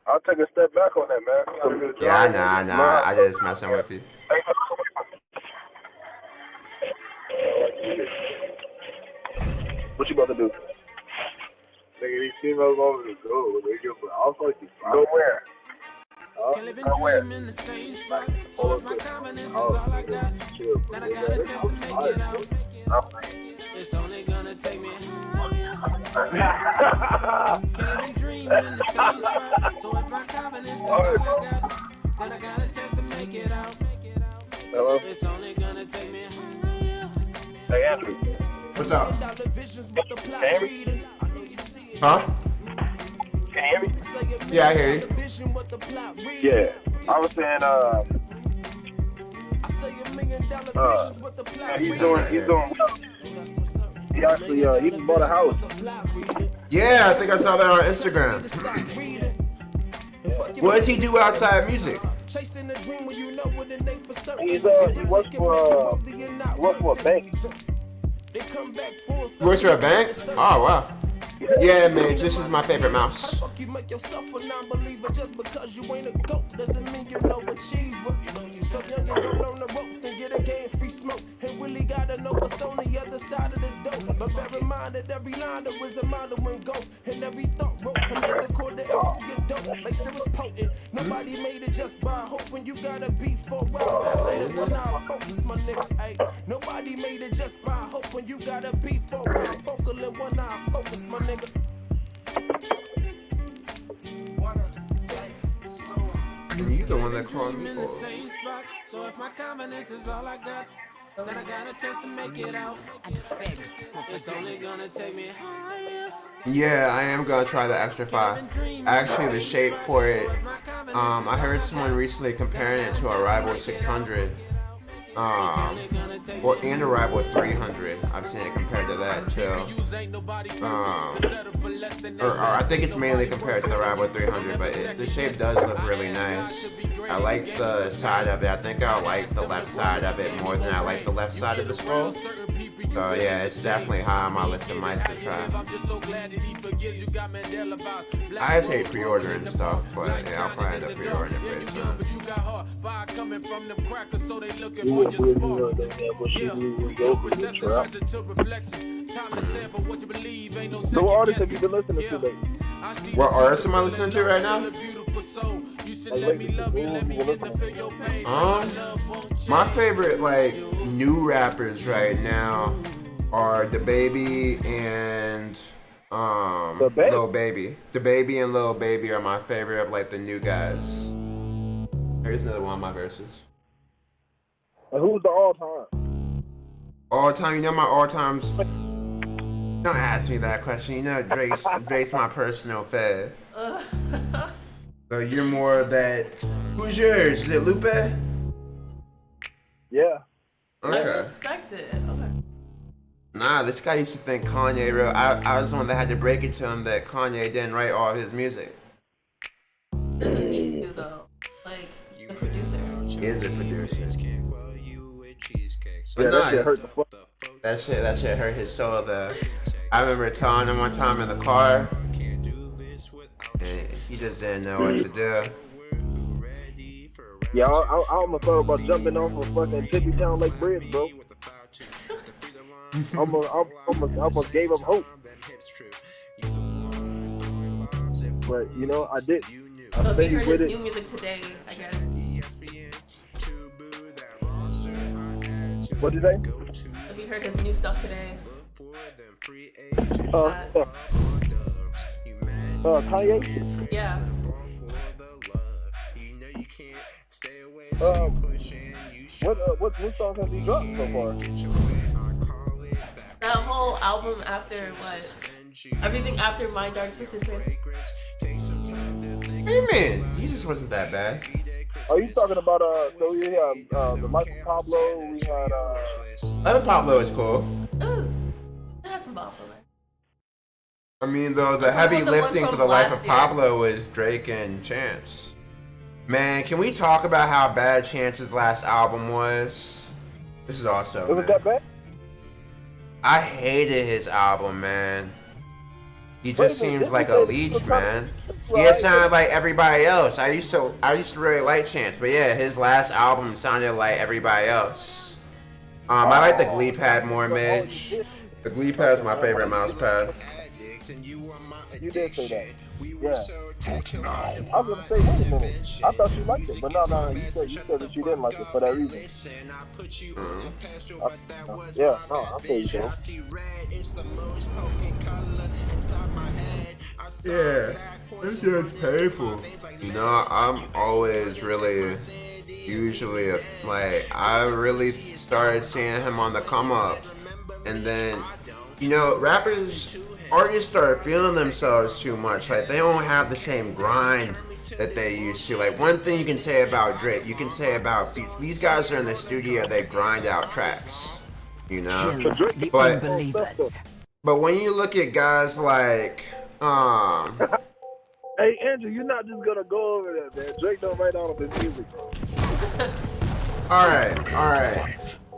Speaker 2: I'll take a step back on that, man.
Speaker 1: Yeah, nah. I just messing with you.
Speaker 2: What you about to do?
Speaker 13: Nigga, these females over the go. They give I was like,
Speaker 2: go where?
Speaker 3: Go where? In the same spot. So if my confidence is all I got, then I got a chance to make it out. It's only gonna take me.
Speaker 2: I
Speaker 3: Can't dream in the same spot. So if my confidence is all I got, then I got a chance to make it out.
Speaker 2: Hello?
Speaker 3: It's only gonna take me.
Speaker 2: Hey, Andrew.
Speaker 1: What's up?
Speaker 2: Can you hear me?
Speaker 1: Huh?
Speaker 2: Can you hear me?
Speaker 1: Yeah, I hear you.
Speaker 2: Yeah. I was saying, he's doing well. He actually, he just bought a house.
Speaker 1: Yeah, I think I saw that on Instagram. What does he do outside of music?
Speaker 2: He works for a bank.
Speaker 1: He works for a bank? Oh, wow. Yeah, man, this is my favorite mouse.
Speaker 3: You make yourself a non-believer just because you ain't a goat doesn't mean you're no achiever. So young and go learn the ropes and get a game free smoke. And really gotta know what's on the other side of the door. But bear in mind that every line there is a model and go. And every thought wrote under the cord that else you dope. Like shit was potent. Nobody made it just by hoping you gotta be for well. When I focus my nigga, ayy. Nobody made it just by hoping you gotta be for well. Vocal and when I focus my nigga.
Speaker 1: And you the one that called me
Speaker 3: In the
Speaker 1: for.
Speaker 3: same spot. So if my confidence is all I got, then I got a chance to make it out. It's only gonna take me higher.
Speaker 1: Yeah, I am gonna try the Extra 5. Actually, the shape for it, I heard someone recently comparing it to a Rival 600. And a Rival 300. I've seen it compared to that too. Or I think it's mainly compared to the Rival 300, but the shape does look really nice. I like the side of it. I think I like the left side of it more than I like the left side of the scroll. So yeah, it's definitely high on my list of mics to try. I just hate pre-ordering stuff, but yeah, I'll probably end up pre-ordering it pretty soon.
Speaker 2: So what artists have you been listening to lately?
Speaker 1: What artists am I listening to right now? My favorite like new rappers right now are DaBaby and Lil Baby. DaBaby and Lil Baby are my favorite of like the new guys. Here's another one of my verses.
Speaker 2: And who's the all-time?
Speaker 1: All-time, you know my all-times. Don't ask me that question. You know Drake's my personal fave. So you're more of that. Who's yours? Is it Lupe?
Speaker 2: Yeah.
Speaker 1: Okay.
Speaker 10: I respect it. Okay.
Speaker 1: Nah, this guy used to think Kanye wrote. I was the one that had to break it to him that Kanye didn't write all of his music.
Speaker 10: Doesn't need to though. Like the producer.
Speaker 1: He is a producer.
Speaker 2: Yeah,
Speaker 1: But nah,
Speaker 2: that shit hurt the fuck.
Speaker 1: that shit hurt his soul though. I remember telling him one time in the car, and he just didn't know what to do.
Speaker 2: Yeah, I almost thought about jumping off of fucking Tippy Town Lake Bridge, bro. almost gave up hope. But, you know, I did. I
Speaker 10: So if
Speaker 2: stayed
Speaker 10: you heard
Speaker 2: with
Speaker 10: his
Speaker 2: it.
Speaker 10: new music today, I guess.
Speaker 2: What'd you say?
Speaker 10: If you heard his new stuff today.
Speaker 2: Kanye?
Speaker 10: Yeah.
Speaker 2: What songs has he dropped so far?
Speaker 10: That whole album after what? Everything after My Dark Twisted Fantasy.
Speaker 1: What do you mean? He just wasn't that bad.
Speaker 2: Are you talking about so we had the Life of Pablo, we had
Speaker 1: Life of Pablo is cool.
Speaker 10: It has some bops on there.
Speaker 1: I mean, though, the
Speaker 10: I'm talking
Speaker 1: heavy
Speaker 10: about the one
Speaker 1: lifting
Speaker 10: from
Speaker 1: for the Life of
Speaker 10: last year.
Speaker 1: Pablo is Drake and Chance. Man, can we talk about how bad Chance's last album was? This is also.
Speaker 2: Was it that bad?
Speaker 1: I hated his album, man. He just
Speaker 2: Wait a minute,
Speaker 1: seems like
Speaker 2: this
Speaker 1: a
Speaker 2: is
Speaker 1: leech,
Speaker 2: the-
Speaker 1: man. He
Speaker 2: right.
Speaker 1: just sounded like everybody else. I used to really like Chance, but yeah, his last album sounded like everybody else. I like the Glee Pad more, Midge. The Glee Pad's my favorite mouse pad.
Speaker 2: You did say that. Yeah. I was gonna say, wait a minute. I thought you liked it, but no, you said that you didn't like it for that reason. Yeah, no, I feel you, though.
Speaker 1: Yeah, it's just painful. You know, I'm always really, usually, I really started seeing him on the come up. And then, you know, artists start feeling themselves too much. Like, they don't have the same grind that they used to. Like, one thing you can say about Drake, you can say about these guys are in the studio, they grind out tracks. You know? But when you look at guys like,
Speaker 2: Hey, Andrew, you're not just gonna go over that, man. Drake don't write all of his music, bro.
Speaker 1: Alright.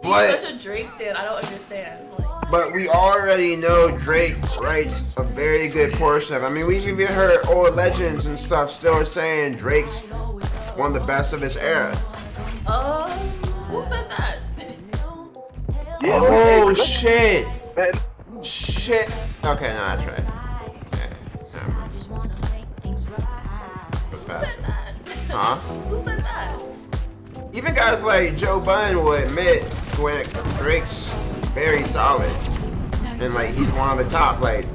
Speaker 10: He's such a Drake stan, I don't understand.
Speaker 1: But we already know Drake writes a very good portion of it. I mean, we've even heard old legends and stuff still saying Drake's one of the best of his era.
Speaker 10: Who said that?
Speaker 1: Oh, shit. Shit. Okay, no, that's right.
Speaker 10: Who said that?
Speaker 1: Huh?
Speaker 10: Who said that?
Speaker 1: Even guys like Joe Budden will admit when Drake's very solid. And like he's one of the top. Like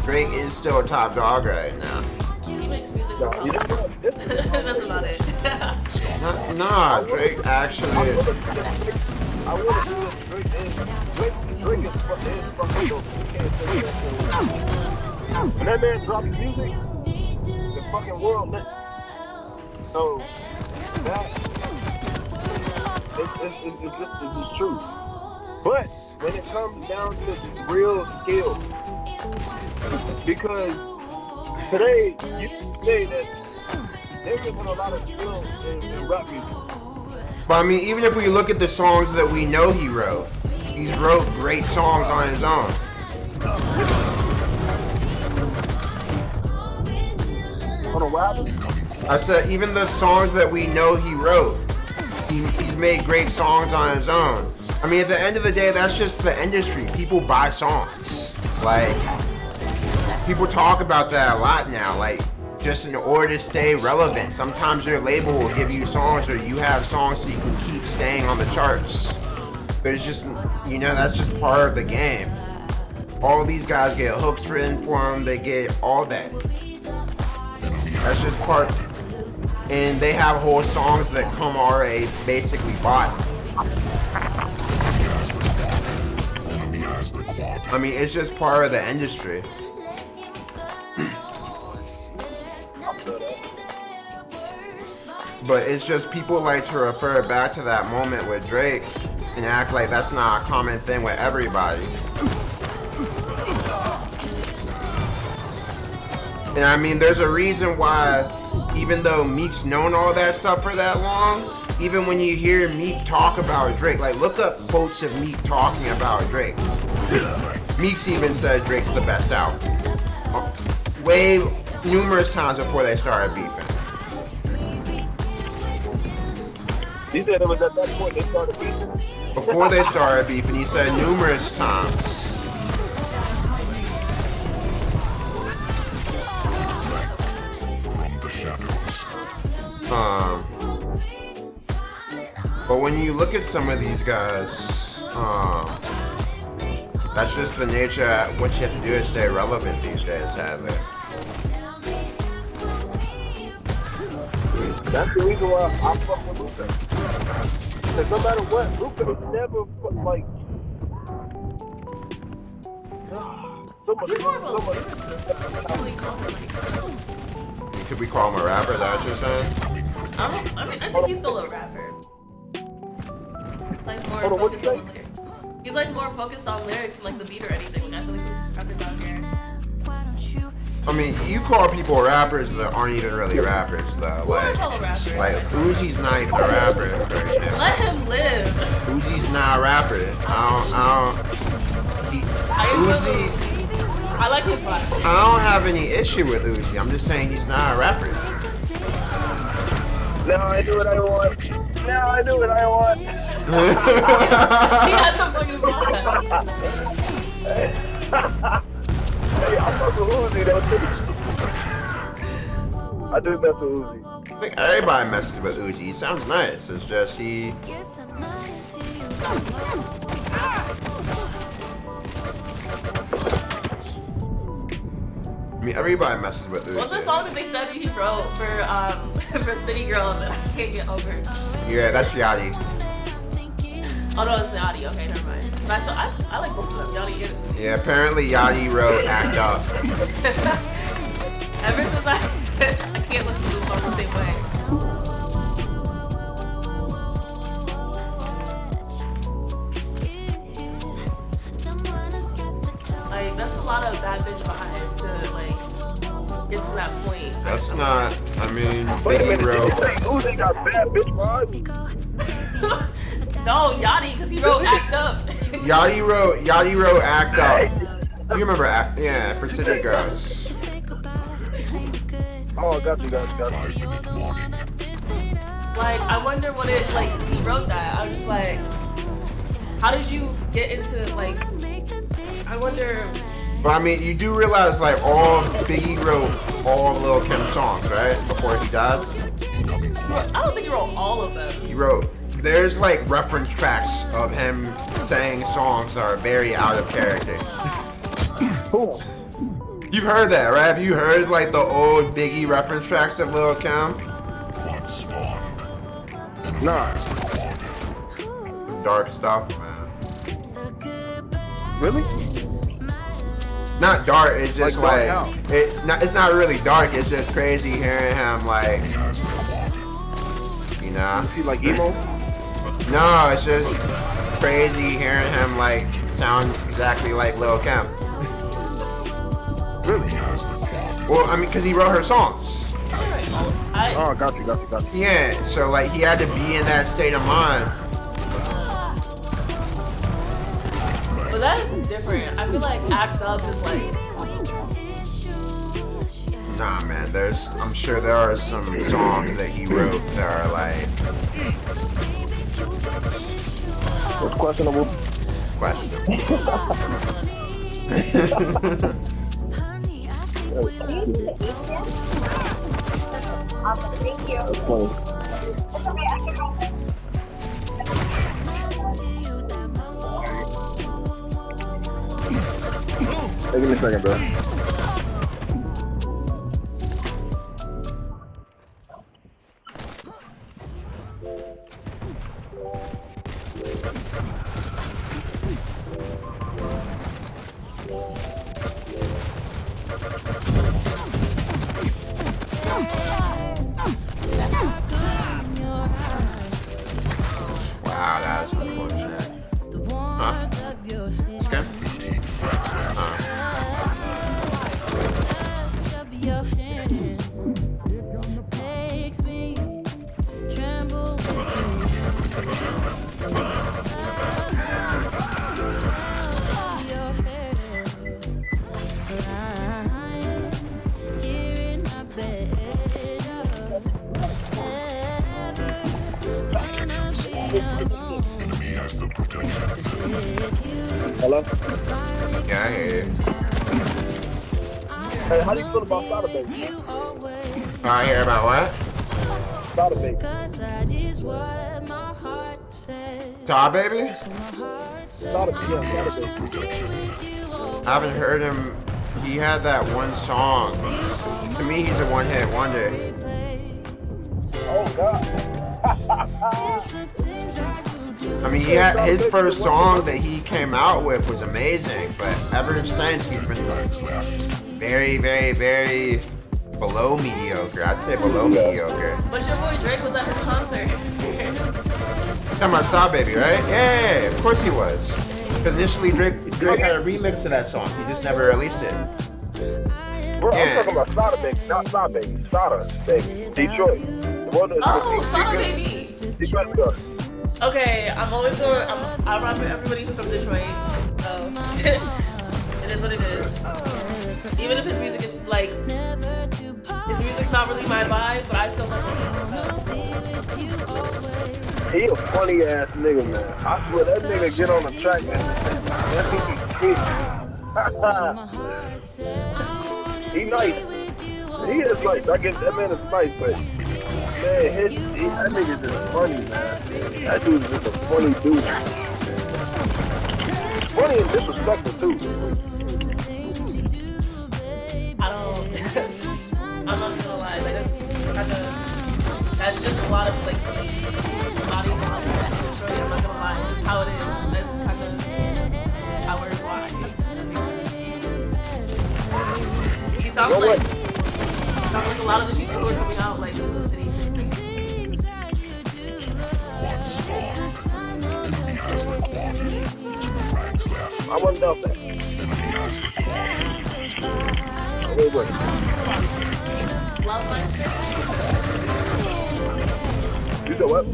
Speaker 1: Drake is still a top dog right now.
Speaker 10: He makes music for color. That's about it.
Speaker 1: Nah, Drake actually.
Speaker 2: I would have Drake is fucking dope. You can't say that. When that man drops music, the fucking world listens. So that it's true. But when it comes down to real skill, because today you can say that there isn't a lot of skill in rap music.
Speaker 1: But I mean, even if we look at the songs that we know he wrote, he's wrote great songs on his own.
Speaker 2: On a rap?
Speaker 1: I said even the songs that we know he wrote, he's made great songs on his own. I mean, at the end of the day, that's just the industry. People buy songs. Like, people talk about that a lot now. Like, just in order to stay relevant, sometimes your label will give you songs or you have songs so you can keep staying on the charts. There's just, you know, that's just part of the game. All these guys get hooks written for them. They get all that. That's just part. And they have whole songs that come already basically bought. I mean, it's just part of the industry. But it's just people like to refer back to that moment with Drake and act like that's not a common thing with everybody. And I mean, there's a reason why, even though Meek's known all that stuff for that long, even when you hear Meek talk about Drake, like look up quotes of Meek talking about Drake. Meek's even said Drake's the best out. Way numerous times before they started beefing.
Speaker 2: You said it was at that point they started beefing?
Speaker 1: Before they started beefing, he said numerous times. But when you look at some of these guys, that's just the nature of what you have to do to stay relevant these days, sadly.
Speaker 2: That's the reason why I fuck with Luka. Because no matter what, Luka is never like.
Speaker 10: He's more of a lyricist.
Speaker 1: Could we call him a rapper? Is that what you're saying?
Speaker 10: I think he's still a rapper. Like more focused on the lyrics. He's like more focused on lyrics and like the beat or anything. Like, I feel like some rappers out here.
Speaker 1: I mean, you call people rappers that aren't even really rappers, though. Like Uzi's not even a rapper.
Speaker 10: Let him live.
Speaker 1: Uzi's not a rapper. Uzi.
Speaker 10: I like his vibe.
Speaker 1: I don't have any issue with Uzi. I'm just saying he's not a rapper.
Speaker 2: Now I do what I want. Now I do what I want.
Speaker 10: He has some fucking vibe.
Speaker 2: Hey, I fuck with I do mess with Uzi.
Speaker 1: I think everybody messes with Uzi. He sounds nice. It's just he. I mean, everybody messes with Uzi.
Speaker 10: What's the song that they said he wrote for for City Girls that I can't get over?
Speaker 1: Yeah, that's Yachty.
Speaker 10: Oh no, it's Yachty. Okay, never mind. But I like both of them, Yachty and Uzi.
Speaker 1: Yeah, apparently Yachty wrote Act Up.
Speaker 10: Ever since I can't listen to the song the same way. Like that's a lot of bad bitch vibe to like get to that point.
Speaker 1: That's not. I mean,
Speaker 2: Wait a
Speaker 1: Biggie
Speaker 2: minute, did you
Speaker 1: wrote.
Speaker 2: say Uzi got bad bitch vibes?
Speaker 10: No, Yachty, because he wrote Act Up.
Speaker 1: Yachty wrote Act Up. You remember Act? Yeah, for City Girls.
Speaker 2: Oh, got you.
Speaker 10: Like, I wonder what it, like, he wrote that. I was just like, how did you get into, like, I wonder.
Speaker 1: But I mean, you do realize, like, Biggie wrote all Lil Kim songs, right? Before he died?
Speaker 10: I don't think he wrote all of them.
Speaker 1: He wrote. There's, like, reference tracks of him saying songs that are very out of character.
Speaker 2: Cool.
Speaker 1: You've heard that, right? Have you heard, like, the old Biggie reference tracks of Lil Kim?
Speaker 2: Nah.
Speaker 1: Dark stuff, man.
Speaker 2: Really?
Speaker 1: Not dark, it's just
Speaker 2: Like
Speaker 1: like, it's not really dark, it's just crazy hearing him, like, you know?
Speaker 2: Is he like emo?
Speaker 1: No, it's just crazy hearing him, like, sound exactly like Lil Kim.
Speaker 2: Really?
Speaker 1: Well, I mean, because he wrote her songs.
Speaker 2: Oh, got you.
Speaker 1: Yeah, so, like, he had to be in that state of mind.
Speaker 10: But that is different. I feel like Act Up is like.
Speaker 1: Nah, man, I'm sure there are some songs that he wrote that are, like,
Speaker 2: It's questionable.
Speaker 14: Thank you.
Speaker 2: That's funny. Hey, give me a second, bro.
Speaker 1: Wow, that was unfortunate. Huh? It's good?
Speaker 2: Hello?
Speaker 1: Yeah, I hear you.
Speaker 2: Hey, how do you feel about Sada Baby?
Speaker 1: I hear about what?
Speaker 2: Sada Baby.
Speaker 1: Saw Baby?
Speaker 2: Sada Baby.
Speaker 1: I haven't heard him. He had that one song. To me, he's a one-hit wonder.
Speaker 2: Oh, God.
Speaker 1: I mean, his first song that he came out with was amazing, but ever since he's been very, very, very below mediocre. I'd say below mediocre.
Speaker 10: But your boy Drake was at his concert.
Speaker 1: Talking about Saw Baby, right? Yeah, of course he was. Because initially Drake had a remix to that song. He just never released it.
Speaker 2: Bro, I'm talking about Sada Baby, not Sada Baby. Sada Baby. Detroit. The one
Speaker 10: Oh, Sada Baby.
Speaker 2: Detroit girl.
Speaker 10: Okay, I'm always going. I rap with everybody who's from Detroit. So it is what it is. Even if his music is like, his music's not really my vibe, but I still like it.
Speaker 2: He a funny ass nigga, man. I swear that nigga get on the track, man. That nigga kick. He nice. he is nice. I get that man is nice, but man, that nigga just funny, man. That dude is just a funny dude. Funny and disrespectful too.
Speaker 10: I don't. I'm not gonna lie. Like that's just a lot of like bodies and like Detroit. I'm not gonna lie. That's how it is. That's kind of how it is. Why? He sounds like a lot of the people who are coming out like in the city.
Speaker 2: I wouldn't doubt that. Wait.
Speaker 10: Love my city.
Speaker 2: You said what?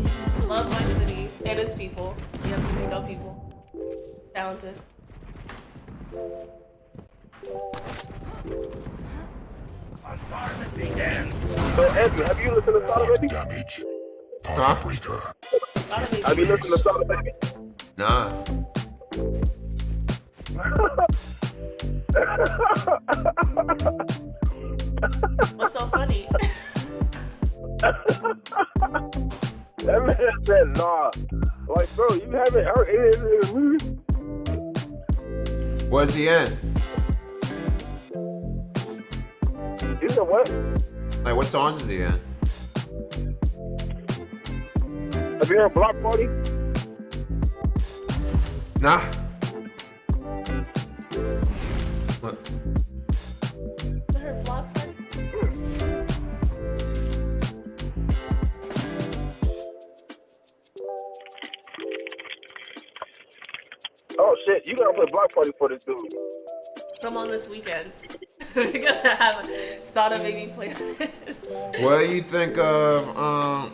Speaker 10: Love my city and its people. He has some pretty dope people. Talented.
Speaker 2: So Andrew, have you listened to Sada Baby?
Speaker 5: Damage.
Speaker 1: Huh?
Speaker 5: Breaker.
Speaker 2: Have you listened to Sada Baby?
Speaker 1: Nah.
Speaker 10: What's so funny?
Speaker 2: That man said nah. Like, bro, you haven't heard any of his music?
Speaker 1: What's he in?
Speaker 2: You said what?
Speaker 1: Like, what songs is he in?
Speaker 2: Have you heard Block Party?
Speaker 1: Nah. What?
Speaker 10: Her block party?
Speaker 2: Oh shit, you gotta play Block Party for this dude.
Speaker 10: Come on this weekend. We're gonna have a Sada Baby playlist.
Speaker 1: What do you think of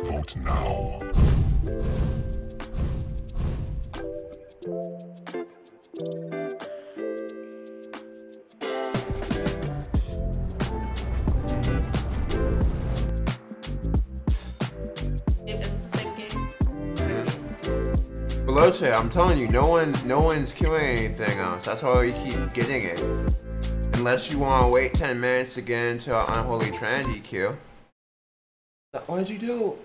Speaker 5: Vote now.
Speaker 10: Is this the same game?
Speaker 1: Veloce? I'm telling you, no one's queuing anything else. That's why you keep getting it. Unless you want to wait 10 minutes to get into an Unholy Trinity queue. What'd you do?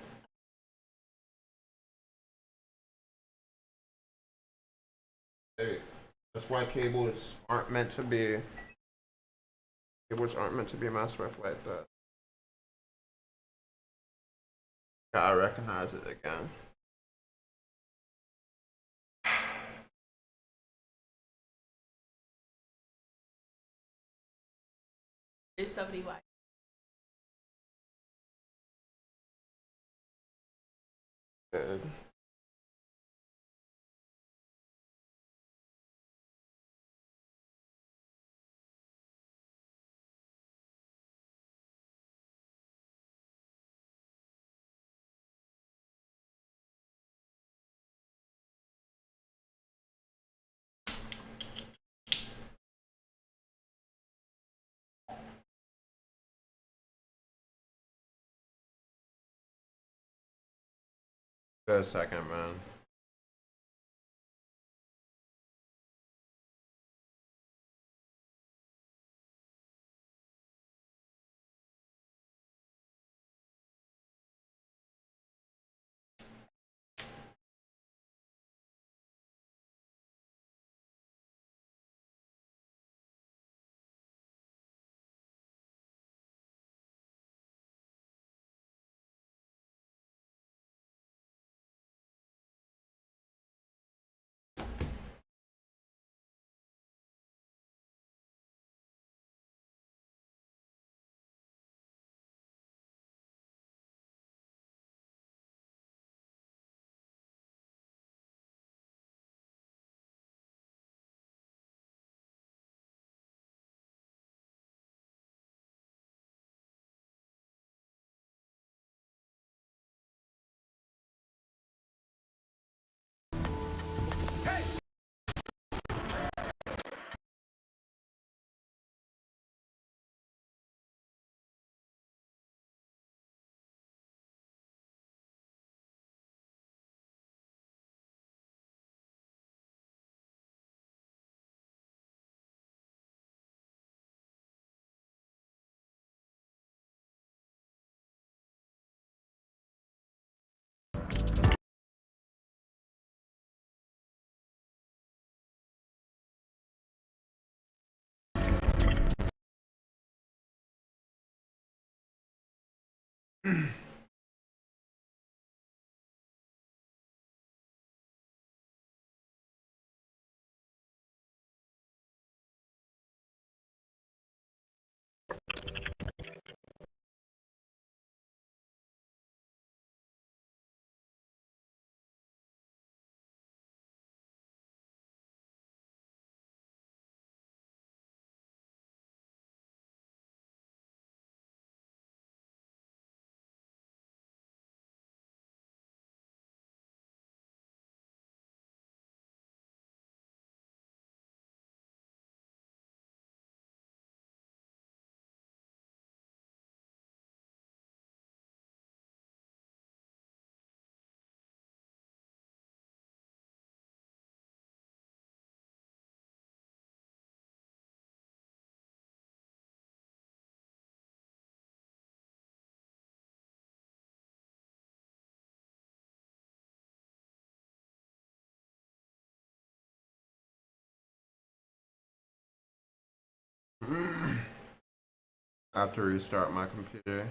Speaker 1: Hey, that's why cables aren't meant to be. Cables aren't meant to be messed with like that. Gotta recognize it again.
Speaker 10: There's somebody why.
Speaker 1: Good. Good second, man. I have to restart my computer.